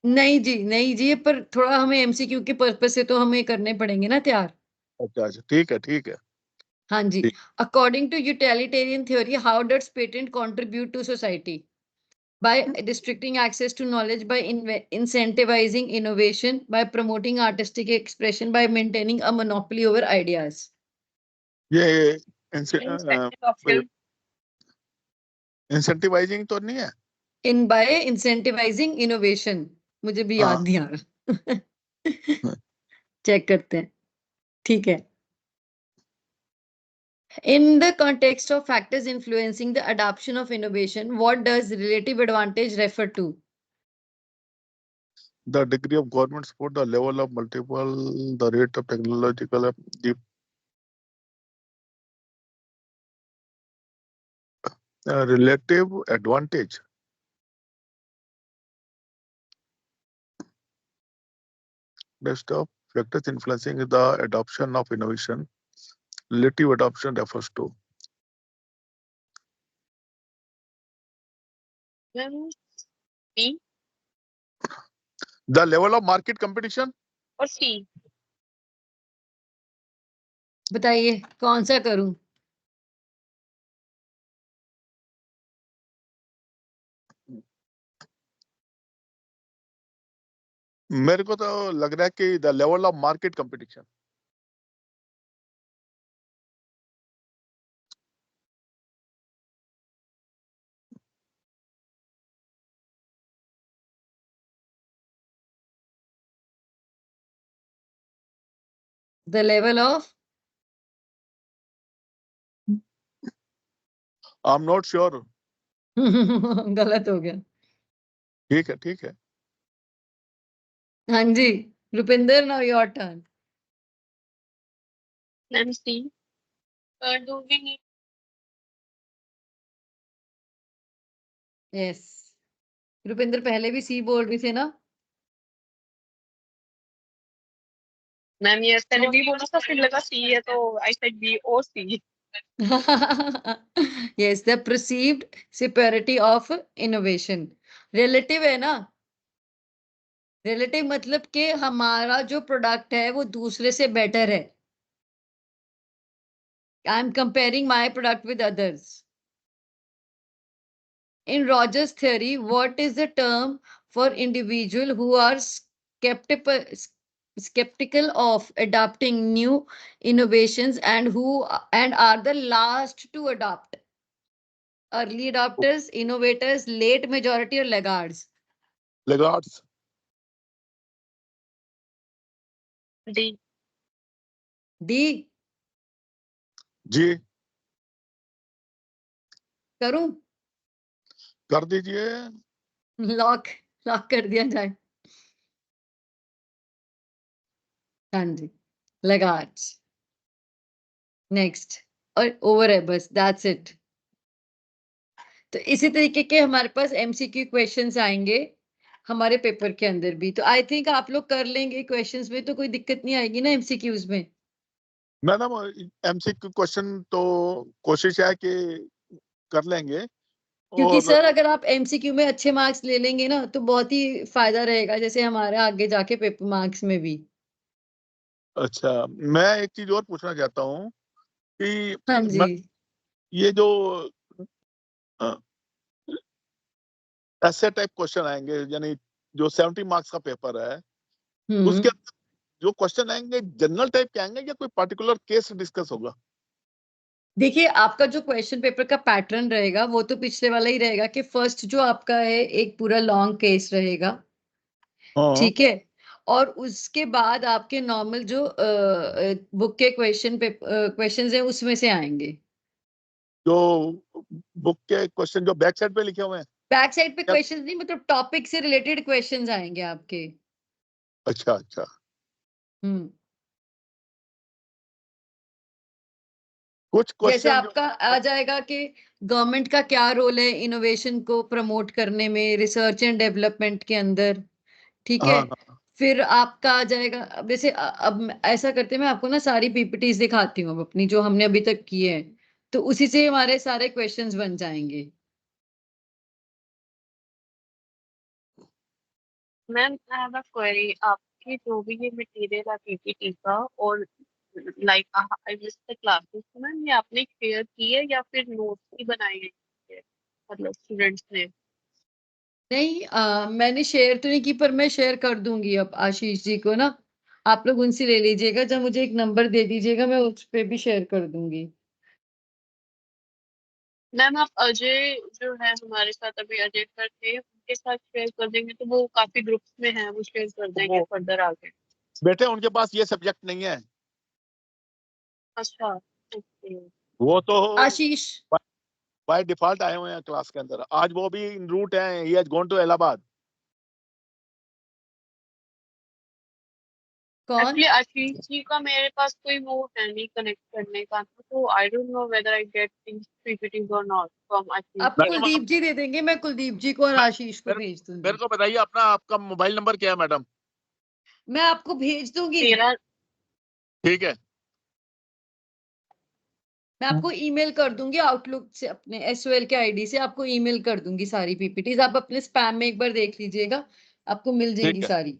नहीं जी, नहीं जी, पर थोड़ा हमें एमसीक्यू के पर्पज से तो हमें करने पड़ेंगे ना तैयार। अच्छा अच्छा, ठीक है ठीक है। हाँ जी। ठीक। According to utilitarian theory, how does patent contribute to society? by restricting access to knowledge, by incentivizing innovation, by promoting artistic expression, by maintaining a monopoly over ideas. ये Second option. इंसेंटिवाइजिंग तो नहीं है? In by incentivizing innovation, मुझे भी याद हाँ। नहीं आ रहा। चेक करते हैं, ठीक है। In the context of factors influencing the adoption of innovation, what does relative advantage refer to? The degree of government support, the level of multiple, the rate of technological, the relative advantage. List of factors influencing the adoption of innovation. Relative adoption refers to Then B the level of market competition. or C? बताइए कौन सा करूं? मेरे को तो लग रहा है कि the level of market competition. The level of I am not sure. गलत हो गया। ठीक है ठीक है। हाँ जी, Rupinder, now your turn. Then C. Do we need? Yes, Rupinder पहले भी सी बोल रही थे ना? मैम यस, मैंने B बोला था, फिर लगा C है, तो I said B or C. yes, the perceived superiority of innovation. Relative है ना? Relative मतलब कि हमारा जो प्रोडक्ट है वो दूसरे से बेटर है। I am comparing my product with others. In Rogers' theory, what is the term for individuals who are skeptical of adopting new innovations and are the last to adopt? Early adopters, innovators, late majority, or laggards? Laggards. D. D. जी, करूं? कर दीजिए। Lock lock कर दिया जाए। हाँ जी, लगा आज। Next और ओवर है बस, दैट्स इट। तो इसी तरीके के हमारे पास एमसीक्यू क्वेश्चंस आएंगे हमारे पेपर के अंदर भी। तो आई थिंक आप लोग कर लेंगे क्वेश्चंस में, तो कोई दिक्कत नहीं आएगी ना एमसीक्यूज में। मैडम एमसीक्यू क्वेश्चन तो कोशिश है कि कर लेंगे। क्योंकि और सर अगर आप एमसीक्यू में अच्छे मार्क्स ले लेंगे ना तो बहुत ही फायदा रहेगा, जैसे हमारे आगे जाके पेपर मार्क्स में भी। अच्छा, मैं एक चीज और पूछना चाहता हूँ कि हाँ जी। ये जो ऐसे टाइप क्वेश्चन आएंगे, यानी जो 70 मार्क्स का पेपर है, उसके अंदर जो क्वेश्चन आएंगे जनरल टाइप के आएंगे या कोई पर्टिकुलर केस डिस्कस होगा? देखिए आपका जो क्वेश्चन पेपर का पैटर्न रहेगा वो तो पिछले वाला ही रहेगा कि फर्स्ट जो आपका है एक पूरा लॉन्ग केस रहेगा, हाँ। ठीक है। और उसके बाद आपके नॉर्मल जो बुक के क्वेश्चंस हैं उसमें से आएंगे। जो बुक के क्वेश्चन जो बैक साइड पे लिखे हुए हैं? बैक साइड पे या- क्वेश्चंस नहीं, मतलब टॉपिक से रिलेटेड क्वेश्चंस आएंगे आपके। अच्छा अच्छा। हम्म। कुछ जैसे क्वेश्चन जो आपका आ जाएगा कि गवर्नमेंट का क्या रोल है इनोवेशन को प्रमोट करने में, रिसर्च एंड डेवलपमेंट के अंदर, ठीक है। हाँ हाँ। फिर आपका आ जाएगा, अब जैसे अब ऐसा करते हैं, मैं आपको ना सारी पीपीटीज दिखाती हूँ अब अपनी जो हमने अभी तक की है, तो उसी से हमारे सारे क्वेश्चंस बन जाएंगे। Ma'am I have a query, आपकी जो भी ये मटेरियल है पीपीटी का, और like I miss the classes, तो मैम ये आपने शेयर की है या फिर नोट्स ही बनाए हैं मतलब स्टूडेंट्स ने? नहीं मैंने शेयर तो नहीं की, पर मैं शेयर कर दूंगी अब आशीष जी को ना। आप लोग उनसे ले लीजिएगा, जब मुझे एक नंबर दे दीजिएगा मैं उस पे भी शेयर कर दूंगी। मैम आप अजय जो है हमारे साथ, अभी अजय सर थे, उनके साथ शेयर कर देंगे तो वो काफी ग्रुप्स में हैं, वो शेयर कर देंगे वो फर्दर आगे। बेटे उनके पास ये सब्जेक्ट नहीं है, अच्छा, ओके। वो तो आशीष बाय डिफॉल्ट आए हुए हैं क्लास के अंदर। आज वो भी इन रूट है, he has gone to Allahabad. कौन? एक्चुअली आशीष जी का मेरे पास कोई वो है नहीं कनेक्ट करने का, तो I don't know whether I get things PPTs और नॉट फ्रॉम आशीष आप जी। मैडम कुलदीप जी दे देंगे, मैं कुलदीप जी को और आशीष को मेरे भेज दूंगी। मेरे को बताइए अपना, आपका मोबाइल नंबर क्या है मैडम? मैं आपको भेज दूंगी। मेरा ठीक है। मैं आपको ईमेल कर दूंगी आउटलुक से, अपने एसओएल के आईडी से आपको ईमेल कर दूंगी सारी पीपीटीज। आप अपने स्पैम में एक बार देख लीजिएगा, आपको मिल जाएंगी ठीक है। सारी।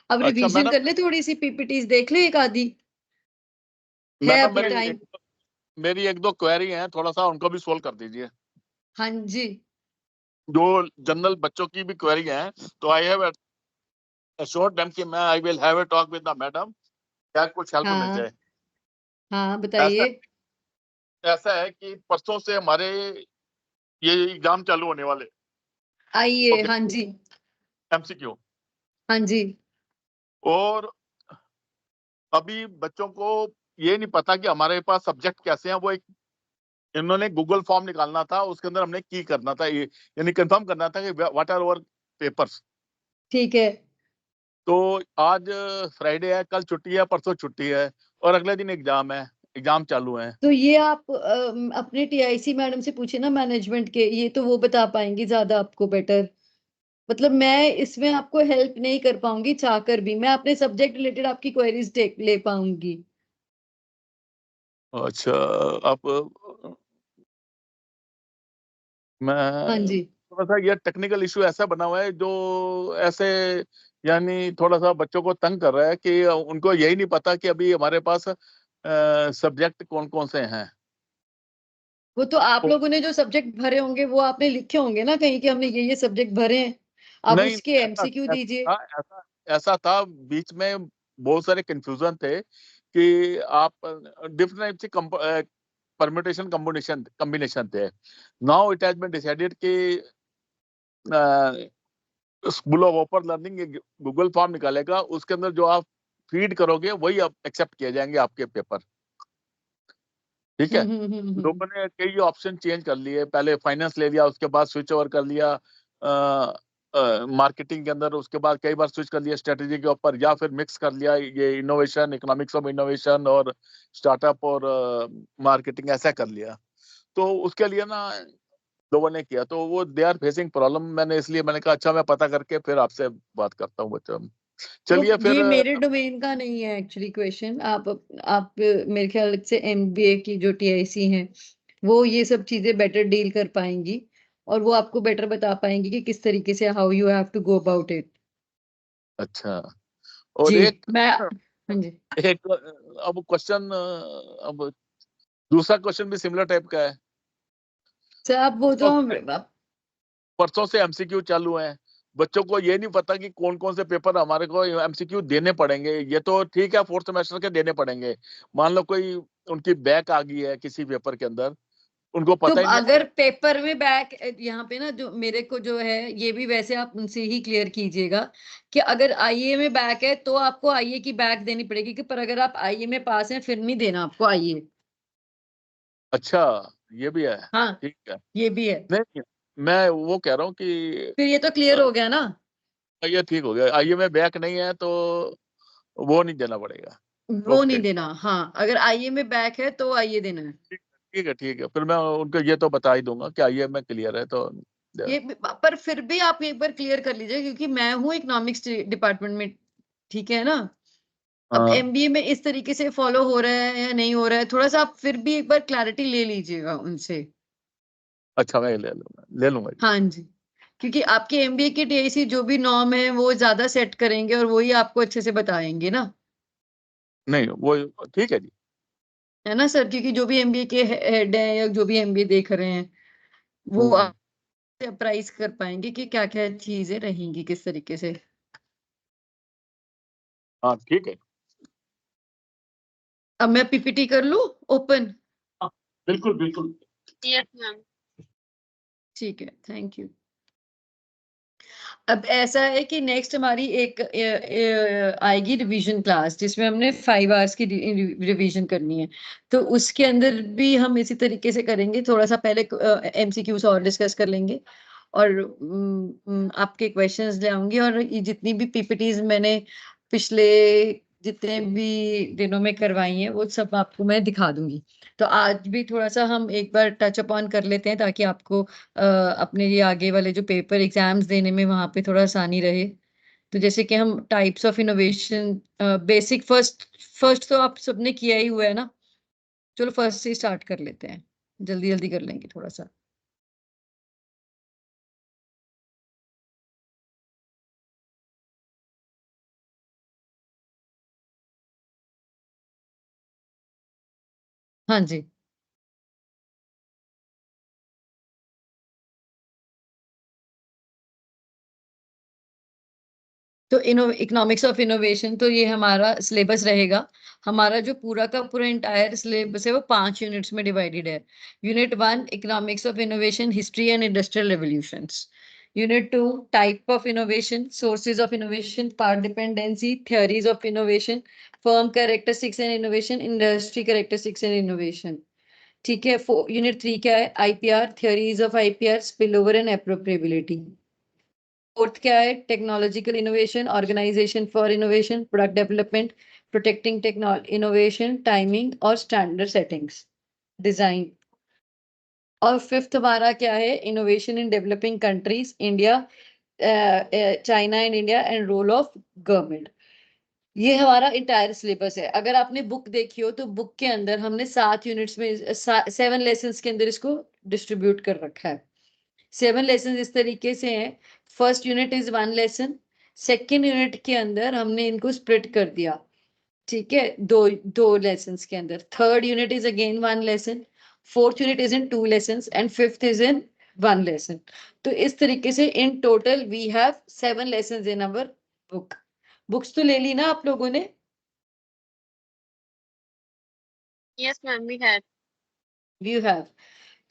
अब अच्छा रिवीजन मैडम, कर ले, थोड़ी सी पीपीटीज देख ले, एक आदि है मैडम अभी टाइम। मेरी एक दो क्वेरी हैं, थोड़ा सा उनको भी सोल्व कर दीजिए। हाँ जी। जो जनरल बच्चों की भी क्वेरी हैं, तो आई हैव एश्योर्ड देम कि मैं I will have a talk with the madam, क्या कुछ हेल्प मिल हाँ जाए। हाँ ऐसा बताइए। ऐसा है कि परसों से हमारे ये एग्जाम चालू होने वाले, आइए। हाँ जी। एमसीक्यू। हाँ जी। और अभी बच्चों को ये नहीं पता कि हमारे पास सब्जेक्ट कैसे हैं। वो एक इन्होंने गूगल फॉर्म निकालना था, उसके अंदर हमने की करना था, ये यानी कंफर्म करना था कि व्हाट आर आवर पेपर्स। ठीक है। तो आज फ्राइडे है, कल छुट्टी है, परसों छुट्टी है, और अगले दिन एग्जाम है, एग्जाम चालू है। तो ये आप अपने टीआईसी मैडम से पूछे ना, मैनेजमेंट के, ये तो वो बता पाएंगी ज्यादा आपको बेटर। मतलब मैं इसमें आपको हेल्प नहीं कर पाऊंगी, चाहकर भी। मैं अपने सब्जेक्ट रिलेटेड आपकी क्वेरीज ले पाऊंगी। अच्छा, अब हाँ मैं जी। थोड़ा सा, ये टेक्निकल इशू ऐसा बना हुआ है जो ऐसे यानी थोड़ा सा बच्चों को तंग कर रहा है कि उनको यही नहीं पता कि अभी हमारे पास सब्जेक्ट कौन कौन से हैं। वो तो आप तो लोगों ने जो सब्जेक्ट भरे होंगे वो आपने लिखे होंगे ना कहीं कि हमने ये सब्जेक्ट भरे हैं। आप नहीं, उसके ऐसा एमसीक्यू ऐसा दीजिए। था, ऐसा था बीच में बहुत सारे कंफ्यूजन थे कि आप डिफरेंट टाइप से परम्यूटेशन कॉम्बिनेशन थे। Now it has been decided कि school of open learning Google form निकालेगा, उसके अंदर जो आप फीड करोगे वही आप एक्सेप्ट किए जाएंगे आपके पेपर। ठीक है। लोगों ने कई ऑप्शन चेंज कर लिए, पहले फाइनेंस ले लिया, उसके बाद स्विच ओवर कर लिया मार्केटिंग के अंदर, उसके बाद कई बार स्विच कर लिया स्ट्रेटेजी के ऊपर, या फिर मिक्स कर लिया ये इनोवेशन, इकोनॉमिक्स ऑफ इनोवेशन और स्टार्टअप और मार्केटिंग, ऐसा कर लिया। तो उसके लिए ना लोगों ने किया, तो वो दे आर फेसिंग प्रॉब्लम। मैंने कहा अच्छा मैं पता करके फिर आपसे बात करता हूँ बच्चों। चलिए फिर ये मेरे डोमेन का नहीं है एक्चुअली क्वेश्चन। आप मेरे ख्याल से एमबीए की जो टीआईसी है वो ये सब चीजें बेटर डील कर पाएंगी और वो आपको बेटर बता पाएंगी कि किस तरीके से how you have to go about it. अच्छा, और जी एक हाँ जी एक अब क्वेश्चन, अब दूसरा क्वेश्चन भी सिमिलर टाइप का है। सर आप वो तो परसों से एमसीक्यू चालू हैं, बच्चों को ये नहीं पता कि कौन कौन से पेपर हमारे को एमसीक्यू देने पड़ेंगे। ये तो ठीक है, फोर्थ सेमेस्टर के देने पड़ेंगे, मान लो कोई उनकी बैक आ गई है किसी पेपर के अंदर, उनको तो पता ही नहीं है। अगर पेपर में बैक यहाँ पे ना जो मेरे को जो है ये भी वैसे आप उनसे ही क्लियर कीजिएगा कि अगर आईए में बैक है तो आपको आईए की बैक देनी पड़ेगी, कि पर अगर आप आईए में पास हैं फिर नहीं देना आपको आईए। अच्छा, ये भी है। हाँ ठीक है, ये भी है। नहीं मैं वो कह रहा हूँ कि फिर ये तो क्लियर हो गया ना। ये ठीक हो गया, आईए में बैक नहीं है तो वो नहीं देना पड़ेगा। वो नहीं ओके, देना, हाँ अगर आईए में बैक है तो आईए देना है। ठीक है, ठीक है, फिर मैं उनको ये तो बता ही दूंगा कि आईए में क्लियर है तो ये पर फिर भी आप एक बार क्लियर कर लीजिए क्योंकि मैं हूँ इकोनॉमिक्स डिपार्टमेंट में, ठीक है ना। अब हाँ। एमबीए में इस तरीके से फॉलो हो रहा है या नहीं हो रहा है, थोड़ा सा आप फिर भी एक बार क्लैरिटी ले लीजिएगा उनसे। अच्छा, मैं ले लूंगा। हाँ जी, क्योंकि आपके एमबीए के टीआईसी जो भी नॉर्म है वो ज्यादा सेट करेंगे और वही आपको अच्छे से बताएंगे ना, नहीं वो ठीक है जी। है ना सर। क्योंकि जो भी एमबीए के हेड है या जो भी एमबीए देख रहे हैं वो हम्म, आपसे अप्राइज कर पाएंगे कि क्या क्या चीजें रहेंगी किस तरीके से। हाँ ठीक है। अब मैं पीपीटी कर लूं ओपन? हाँ, बिल्कुल बिल्कुल। Yes, ma'am. ठीक है, थैंक यू। अब ऐसा है कि नेक्स्ट हमारी एक आएगी रिवीजन क्लास जिसमें हमने 5 आवर्स की रिवीजन करनी है। तो उसके अंदर भी हम इसी तरीके से करेंगे, थोड़ा सा पहले एमसीक्यूज और डिस्कस कर लेंगे और आपके क्वेश्चंस ले आऊंगी और ये जितनी भी पीपीटीज मैंने पिछले जितने भी दिनों में करवाई हैं वो सब आपको मैं दिखा दूंगी। तो आज भी थोड़ा सा हम एक बार टच अपॉन कर लेते हैं ताकि आपको अपने ये आगे वाले जो पेपर एग्जाम्स देने में वहां पे थोड़ा आसानी रहे। तो जैसे कि हम types of innovation basic first first तो आप सबने किया ही हुआ है ना। चलो फर्स्ट से स्टार्ट कर लेते हैं, जल्दी जल्दी कर लेंगे थोड़ा सा। हाँ जी, तो इकोनॉमिक्स ऑफ इनोवेशन तो ये हमारा सिलेबस रहेगा। हमारा जो पूरा का पूरा इंटायर सिलेबस है वो 5 यूनिट्स में डिवाइडेड है। Unit 1 economics of innovation, history and industrial revolutions. Unit 2 type of innovation, sources of innovation, power dependency, theories of innovation, firm characteristics and innovation, industry characteristics and innovation. ठीक है। Unit 3 क्या है? IPR, theories of IPR, spillover and appropriability. Fourth क्या है? Technological innovation, organization for innovation, product development, protecting innovation, timing और standard settings, design. और fifth हमारा क्या है? Innovation in developing countries, India, China and India and role of government. ये हमारा entire syllabus है। अगर आपने बुक देखी हो तो बुक के अंदर हमने 7 यूनिट्स में 7 लेसन्स के अंदर इसको डिस्ट्रीब्यूट कर रखा है। 7 लेसन इस तरीके से हैं। First unit is 1 lesson. Second unit के अंदर हमने इनको स्प्लिट कर दिया, ठीक है, दो दो लेसन के अंदर। Third unit is again 1 lesson. Fourth unit is in 2 lesson and fifth is in 1 lesson. तो इस तरीके से in total we have 7 lesson in our book. Books तो ले ली ना आप लोगों ने? Yes, ma'am, we had. You have.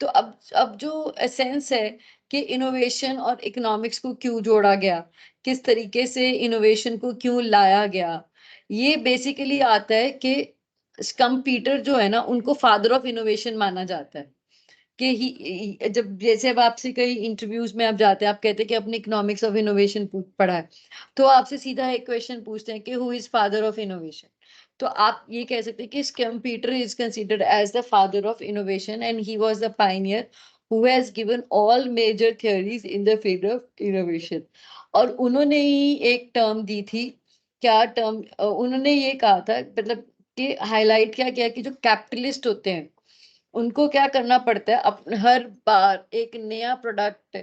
तो अब जो एसेंस है कि इनोवेशन और इकोनॉमिक्स को क्यों जोड़ा गया, किस तरीके से इनोवेशन को क्यों लाया गया, ये बेसिकली आता है कि कंप्यूटर जो है ना उनको फादर ऑफ इनोवेशन माना जाता है। कि ही जब जैसे अब आपसे कई इंटरव्यूज में आप जाते हैं, आप कहते हैं कि अपने इकोनॉमिक्स ऑफ इनोवेशन पढ़ा है, तो आपसे सीधा एक क्वेश्चन पूछते हैं कि who is father of innovation. तो आप ये कह सकते हैं कि Schumpeter is considered as the father of innovation and he was the pioneer who has given all major theories in the field of innovation. और उन्होंने ही एक टर्म दी थी, क्या टर्म उन्होंने ये कहा था, मतलब कि हाईलाइट क्या किया कि जो कैपिटलिस्ट होते हैं उनको क्या करना पड़ता है, हर बार एक नया प्रोडक्ट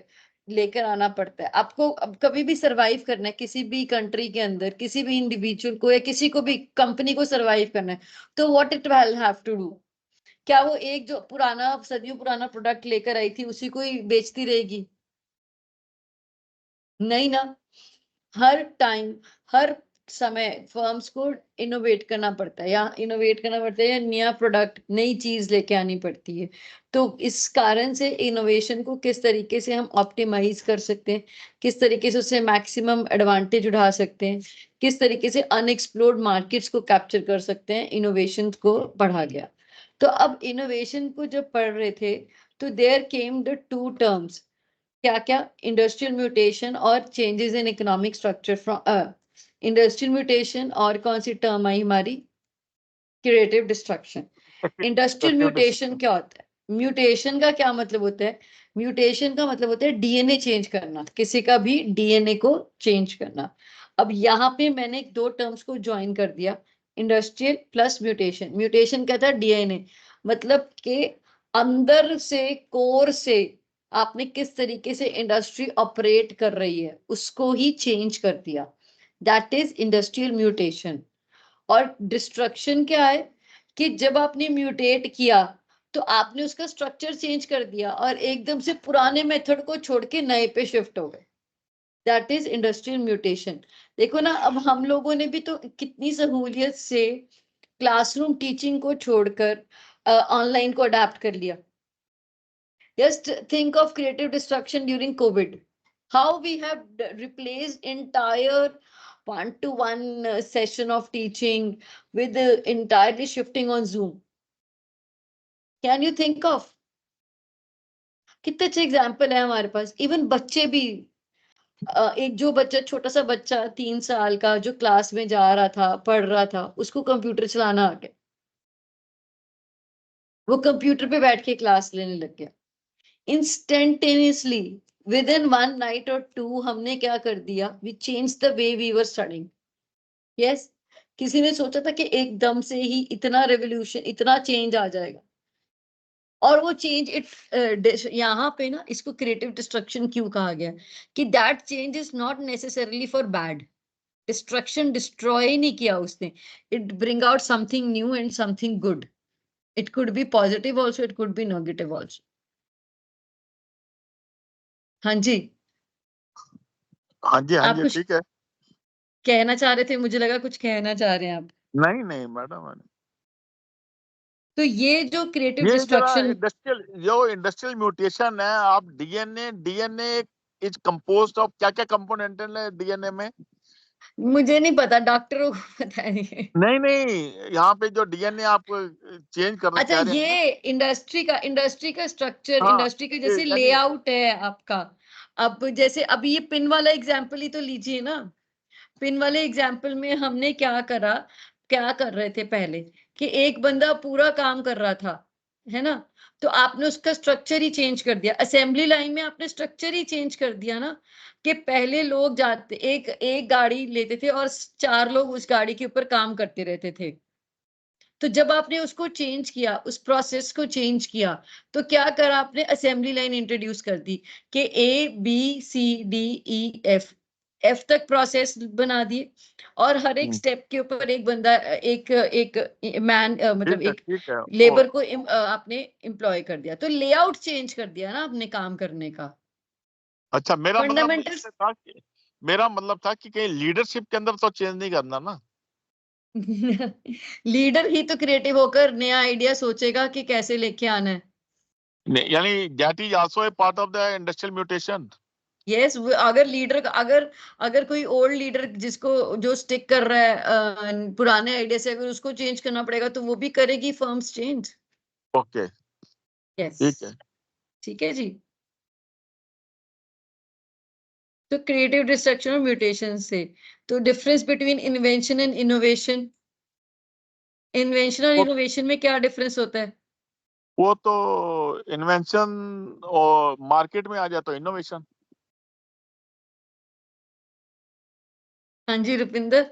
लेकर आना पड़ता है। आपको अब कभी भी सरवाइव करना है किसी भी कंट्री के अंदर, किसी भी इंडिविजुअल को या किसी को भी कंपनी को सरवाइव करना है, तो what it will have to do, क्या वो एक जो पुराना सदियों पुराना प्रोडक्ट लेकर आई थी उसी को ही बेचती रहेगी? नहीं ना। हर टाइम, हर समय फर्म्स को इनोवेट करना पड़ता है, या इनोवेट करना पड़ता है, या नया प्रोडक्ट नई चीज लेके आनी पड़ती है। तो इस कारण से इनोवेशन को किस तरीके से हम ऑप्टिमाइज कर सकते हैं, किस तरीके से उससे मैक्सिमम एडवांटेज उठा सकते हैं, किस तरीके से अनएक्सप्लोर्ड मार्केट्स को कैप्चर कर सकते हैं, इनोवेशन को बढ़ा गया। तो अब इनोवेशन को जब पढ़ रहे थे तो there came the two terms, क्या क्या, इंडस्ट्रियल म्यूटेशन और changes in economic structure from industrial mutation, और कौन सी टर्म आई हमारी, क्रिएटिव डिस्ट्रक्शन। इंडस्ट्रियल म्यूटेशन क्या होता है? म्यूटेशन का क्या मतलब होता है? म्यूटेशन का मतलब होता है डीएनए चेंज करना, किसी का भी डीएनए को चेंज करना। अब यहाँ पे मैंने दो टर्म्स को ज्वाइन कर दिया, इंडस्ट्रियल प्लस म्यूटेशन। म्यूटेशन क्या था? डीएनए, मतलब के अंदर से, कोर से आपने किस तरीके से इंडस्ट्री ऑपरेट कर रही है उसको ही चेंज कर दिया, दैट इज इंडस्ट्रियल म्यूटेशन। और डिस्ट्रक्शन क्या है कि जब आपने म्यूटेट किया तो आपने उसका स्ट्रक्चर चेंज कर दिया और एकदम से पुराने मेथड को छोड़ के नए पे शिफ्ट हो गए, दैट इज इंडस्ट्रियल म्यूटेशन। देखो ना, अब हम लोगों ने भी तो कितनी सहूलियत से क्लासरूम टीचिंग को छोड़कर ऑनलाइन को अडेप्ट कर लिया। Just think of creative destruction during COVID. How we have replaced entire one-to-one session of teaching with entirely shifting on Zoom. Can you think of? कितने अच्छे एग्जाम्पल है हमारे पास। इवन बच्चे भी, एक जो बच्चा, छोटा सा बच्चा 3 साल का जो क्लास में जा रहा था, पढ़ रहा था, उसको कंप्यूटर चलाना आ गया, वो कंप्यूटर पे बैठ के क्लास लेने लग गया इंस्टेंटेनियसली। विद इन 1 नाइट और 2 हमने क्या कर दिया, we change the way we were studying. Yes, किसी ने सोचा था कि एकदम से ही इतना रेवोल्यूशन, इतना चेंज आ जाएगा? और वो चेंज यहाँ पे ना, इसको क्रिएटिव डिस्ट्रक्शन क्यों कहा गया, कि that change is not necessarily for bad. Destruction destroy नहीं किया उसने, it bring out something new and something good. It could be positive also, it could be negative also. हाँ जी, हाँ जी, हाँ आप जी, कुछ ठीक है। कहना चाह रहे थे, मुझे लगा कुछ कहना चाह रहे हैं आप। नहीं नहीं मैडम, तो ये जो क्रिएटिव ये जरा डिस्ट्रक्शन, इंडस्ट्रियल म्यूटेशन है। आप डीएनए इज कंपोज्ड ऑफ क्या क्या कंपोनेंट है डीएनए में? मुझे नहीं पता, डॉक्टरों को पता है। नहीं, यहाँ पे जो डीएनए आप चेंज कर अच्छा, कह रहे हैं ना। ये इंडस्ट्री का स्ट्रक्चर, हाँ, इंडस्ट्री का जैसे यानी लेआउट है आपका। अब जैसे अभी ये पिन वाला एग्जाम्पल ही तो लीजिए ना। पिन वाले एग्जाम्पल में हमने क्या करा, क्या कर रहे थे पहले, कि एक बंदा पूरा काम कर रहा था, है ना, तो आपने उसका स्ट्रक्चर ही चेंज कर दिया। असेंबली लाइन में आपने स्ट्रक्चर ही चेंज कर दिया ना, कि पहले लोग जाते, एक गाड़ी लेते थे और 4 लोग उस गाड़ी के ऊपर काम करते रहते थे। तो जब आपने उसको चेंज किया, उस प्रोसेस को चेंज किया, तो क्या करा आपने, असेंबली लाइन इंट्रोड्यूस कर दी कि ABCDEF, एफ तक प्रोसेस बना दिए, और हर एक स्टेप के ऊपर एक बंदा, एक एक मैन, मतलब एक ठीक है। लेबर को आपने एम्प्लॉय कर दिया। तो लेआउट चेंज कर दिया ना आपने काम करने का। अच्छा, फंडामेंटल्स मेरा मतलब था कि कहीं लीडरशिप के अंदर तो चेंज नहीं करना ना। लीडर ही तो क्रिएटिव होकर नया आइडिया सोचेगा कि कैसे लेके आना है। यानी that is also a part of the industrial mutation. Yes, अगर लीडर, अगर कोई ओल्ड लीडर जिसको, जो स्टिक कर रहा है पुराने आइडिया से, अगर उसको चेंज करना पड़ेगा तो वो भी करेगी फर्म्स चेंज। Okay, yes. ठीक है। ठीक है जी। तो क्रिएटिव डिस्ट्रक्शन और म्यूटेशन से, तो difference between invention and innovation, invention और इनोवेशन में क्या डिफरेंस होता है? वो तो इन्वेंशन और मार्केट में आ जाए तो इनोवेशन। हाँ जी रुपिंदर।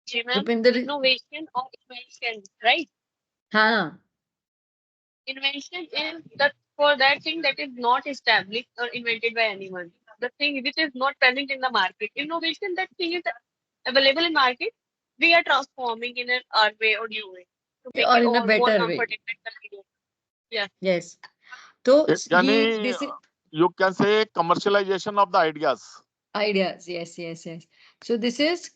जी ma'am, Rupinder innovation or invention, right? हाँ Invention is that for that thing that is not established or invented by anyone. The thing which is not present in the market. Innovation, that thing is available in market. We are transforming in our way or new way to make और it in a all more better way, comfortable and convenient. Yeah. Yes. तो यानी ये this you can say commercialization of the ideas. Ideas, yes yes yes. So this is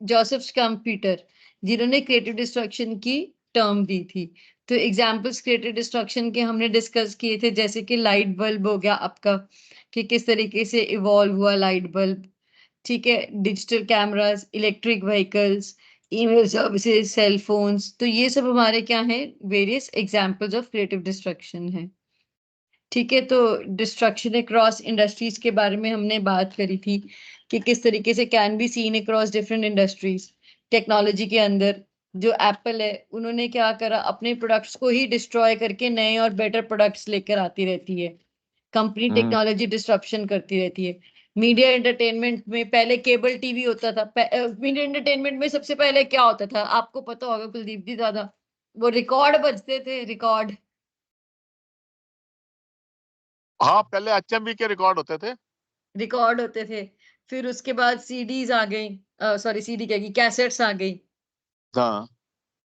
Joseph Schumpeter, जिन्होंने creative destruction की term दी थी। तो examples creative destruction के हमने डिस्कस किए थे, जैसे कि लाइट बल्ब हो गया आपका, कि किस तरीके से इवॉल्व हुआ लाइट बल्ब। ठीक है, digital cameras, electric vehicles, email services, cell phones, तो ये सब हमारे क्या हैं, various examples of creative destruction है। ठीक है, तो डिस्ट्रक्शन अक्रॉस इंडस्ट्रीज के बारे में हमने बात करी थी कि किस तरीके से can be seen across different industries. Technology के अंदर जो एप्पल है, उन्होंने क्या करा, अपने प्रोडक्ट्स को ही डिस्ट्रॉय करके नए और बेटर प्रोडक्ट्स लेकर आती रहती है। कंपनी टेक्नोलॉजी डिस्ट्रप्शन करती रहती है। मीडिया एंटरटेनमेंट में पहले केबल टीवी होता था। मीडिया एंटरटेनमेंट में सबसे पहले क्या होता था, आपको पता होगा कुलदीप जी दादा, वो रिकॉर्ड बजते थे, रिकॉर्ड। हाँ, पहले एचएमवी के रिकॉर्ड होते थे। रिकॉर्ड होते थे, फिर उसके बाद सीडीज आ गई, सॉरी सीडी क्या की, कैसेट्स आ गई, हाँ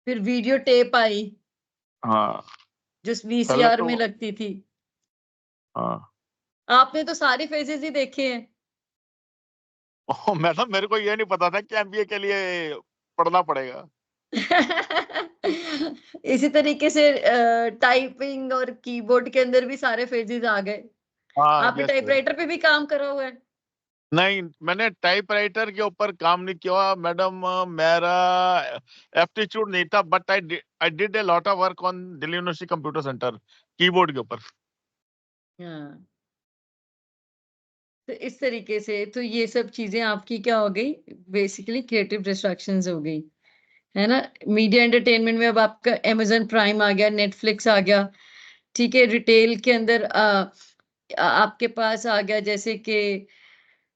फिर वीडियो टेप आई हाँ, जो पहले वीसीआर तो में लगती थी। हाँ। आपने तो सारे फेजेस ही देखे हैं। मैडम, मेरे को ये नहीं पता था कि एमबीए के लिए पढ़ना पड़ेगा। इसी तरीके से टाइपिंग और कीबोर्ड के अंदर भी सारे फेजेस आ गए। हाँ, आपने यस। टाइपराइटर पे भी काम करा हुआ है? नहीं, मैंने टाइपराइटर के ऊपर काम नहीं किया मैडम। मेरा एप्टीट्यूड नहीं था, but I did a lot of work on Delhi university computer centre keyboard के ऊपर। हाँ, तो इस तरीके से तो ये सब चीजें आपकी क्या हो गई, बेसिकली क्रिएटिव डिस्ट्रैक्शंस हो गई, है ना। मीडिया एंटरटेनमेंट में अब आपका अमेजन प्राइम आ गया, नेटफ्लिक्स आ गया। ठीक है, रिटेल के अंदर आपके पास आ गया, जैसे कि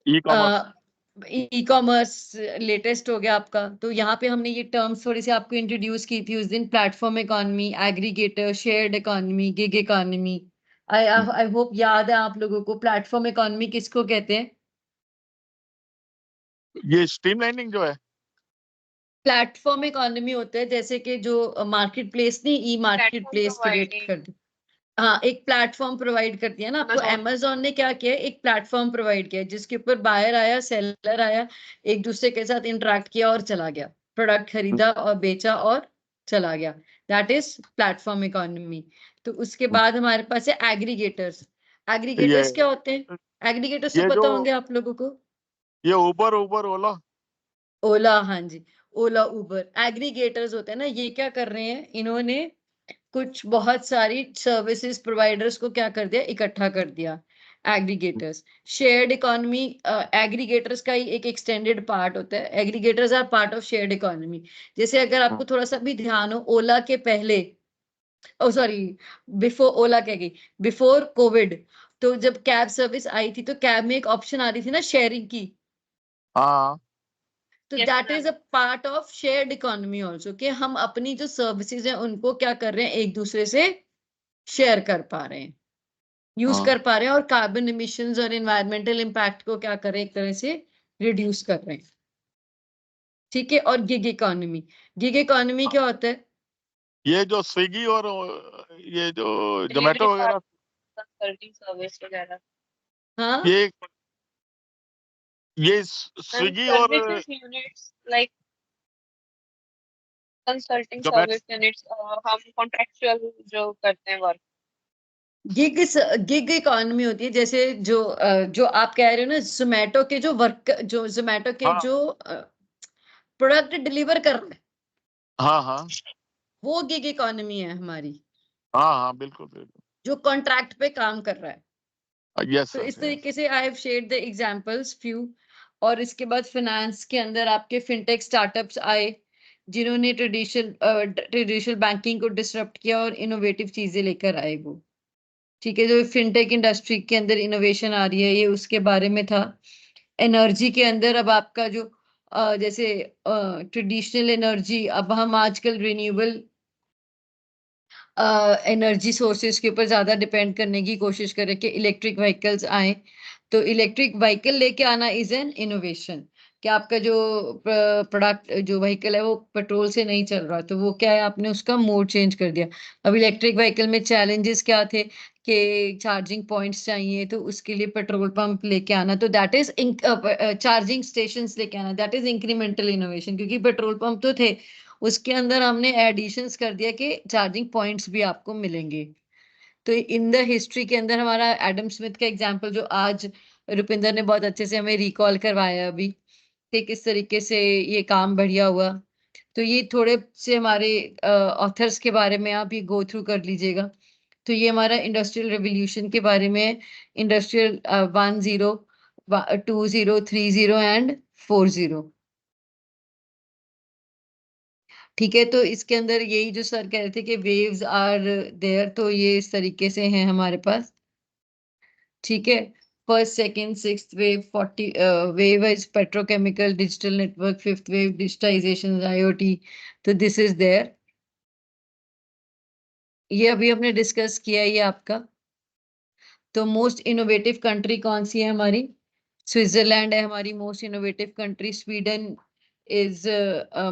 e commerce. E commerce latest हो गया आपका। तो यहाँ पे हमने ये टर्म्स थोड़ी सी आपको इंट्रोड्यूस की थी उस दिन, platform economy, aggregator, shared economy, gig economy. I hope याद है आप लोगों को, प्लेटफॉर्म इकोनॉमी किसको कहते हैं? ये स्ट्रीमलाइनिंग जो है। प्लेटफॉर्म इकोनॉमी होता है जैसे कि जो मार्केट प्लेस नहीं, e market Platform place create providing. कर दी। हाँ, एक प्लेटफॉर्म प्रोवाइड कर दिया ना आपको। Amazon. अमेजोन ने क्या किया, एक प्लेटफॉर्म प्रोवाइड किया जिसके ऊपर बायर आया, सेलर आया, एक दूसरे के साथ इंटरेक्ट किया और चला गया, प्रोडक्ट खरीदा और बेचा और चला गया। That is platform economy. तो उसके बाद हमारे पास है एग्रीगेटर्स। ये एग्रीगेटर्स क्या होते हैं? एग्रीगेटर्स तो ये जो पता होंगे आप लोगों को। ये उबर उबर ओला। ओला, हाँ जी, ओला उबर एग्रीगेटर्स होते हैं ना। ये क्या कर रहे हैं, इन्होंने कुछ बहुत सारी सर्विसेज प्रोवाइडर्स को क्या कर दिया, इकट्ठा कर दिया, एग्रीगेटर्स। शेयर्ड इकोनॉमी एग्रीगेटर्स का ही एक एक्सटेंडेड पार्ट होता है। Aggregators are part of shared economy. जैसे अगर आपको थोड़ा सा भी ध्यान हो, ओला के पहले, ओ सॉरी, बिफोर, ओला क्या गई, बिफोर कोविड, तो जब कैब सर्विस आई थी तो कैब में एक ऑप्शन आ रही थी ना शेयरिंग की। हाँ, तो Yes, that ma'am. Is a part of shared economy also, कि हम अपनी जो सर्विसेज हैं उनको क्या कर रहे हैं, एक दूसरे से शेयर कर पा रहे हैं, यूज हाँ। कर पा रहे हैं, और कार्बन इमिशंस और एनवायरमेंटल इम्पैक्ट को क्या कर रहे हैं, एक तरह से रिड्यूस कर रहे हैं। ठीक है, और गिग इकोनॉमी, गिग इकोनॉमी क्या होता है? ये जो स्विगी और ये जो Delivery जोमेटो part, वगैरह, consulting service वगैरह. हाँ, ये And स्विगी और services units like consulting Zomato. service units, हम contractual जो करते हैं work. गिग गिग इकोनॉमी होती है, जैसे जो आप कह रहे हो ना, जोमेटो के जो वर्क, जो जोमेटो के हाँ जो प्रोडक्ट डिलीवर कर रहे हैं, हाँ हाँ, वो गिग इकोनॉमी है हमारी, हाँ हाँ बिल्कुल बिल्कुल, जो कॉन्ट्रैक्ट पे काम कर रहा है। यस तो सर, इस तरीके से I have shared the examples few. और इसके बाद फाइनेंस के अंदर आपके फिनटेक स्टार्टअप्स आए, जिन्होंने ट्रेडिशनल बैंकिंग को डिसरप्ट किया और इनोवेटिव चीजें लेकर आए वो। ठीक है, जो फिनटेक इंडस्ट्री के अंदर इनोवेशन आ रही है, ये उसके बारे में था। एनर्जी के अंदर अब आपका जो जैसे ट्रेडिशनल एनर्जी, अब हम आजकल रिन्यूएबल एनर्जी सोर्सेज के ऊपर ज्यादा डिपेंड करने की कोशिश करें कि इलेक्ट्रिक व्हीकल्स आए। तो इलेक्ट्रिक व्हीकल लेके आना इज एन इनोवेशन, कि आपका जो प्रोडक्ट जो व्हीकल है वो पेट्रोल से नहीं चल रहा, तो वो क्या है, आपने उसका मोड चेंज कर दिया। अब इलेक्ट्रिक व्हीकल में चैलेंजेस क्या थे कि चार्जिंग पॉइंट्स चाहिए, तो उसके लिए पेट्रोल पंप लेके आना, तो दैट इज चार्जिंग स्टेशंस लेके आना, दैट इज इंक्रीमेंटल इनोवेशन। क्योंकि पेट्रोल पंप तो थे, उसके अंदर हमने एडिशंस कर दिया कि चार्जिंग पॉइंट्स भी आपको मिलेंगे। तो इन द हिस्ट्री के अंदर हमारा एडम स्मिथ का एग्जांपल, जो आज रुपिंदर ने बहुत अच्छे से हमें रिकॉल करवाया अभी, कि किस तरीके से ये काम बढ़िया हुआ। तो ये थोड़े से हमारे ऑथर्स के बारे में आप ये गो थ्रू कर लीजिएगा। तो ये हमारा इंडस्ट्रियल रेवोल्यूशन के बारे में है, इंडस्ट्रियल 10, 20, 30 एंड 40। ठीक है, तो इसके अंदर यही जो सर कह रहे थे कि वेव्स आर देयर, तो ये इस तरीके से हैं हमारे पास। ठीक है, first second sixth wave, 40 wave is petrochemical digital network, fifth wave digitization IoT, तो दिस इज देयर। ये अभी हमने डिस्कस किया ये आपका। तो मोस्ट इनोवेटिव कंट्री कौन सी है हमारी? स्विट्जरलैंड है हमारी most innovative country. Sweden is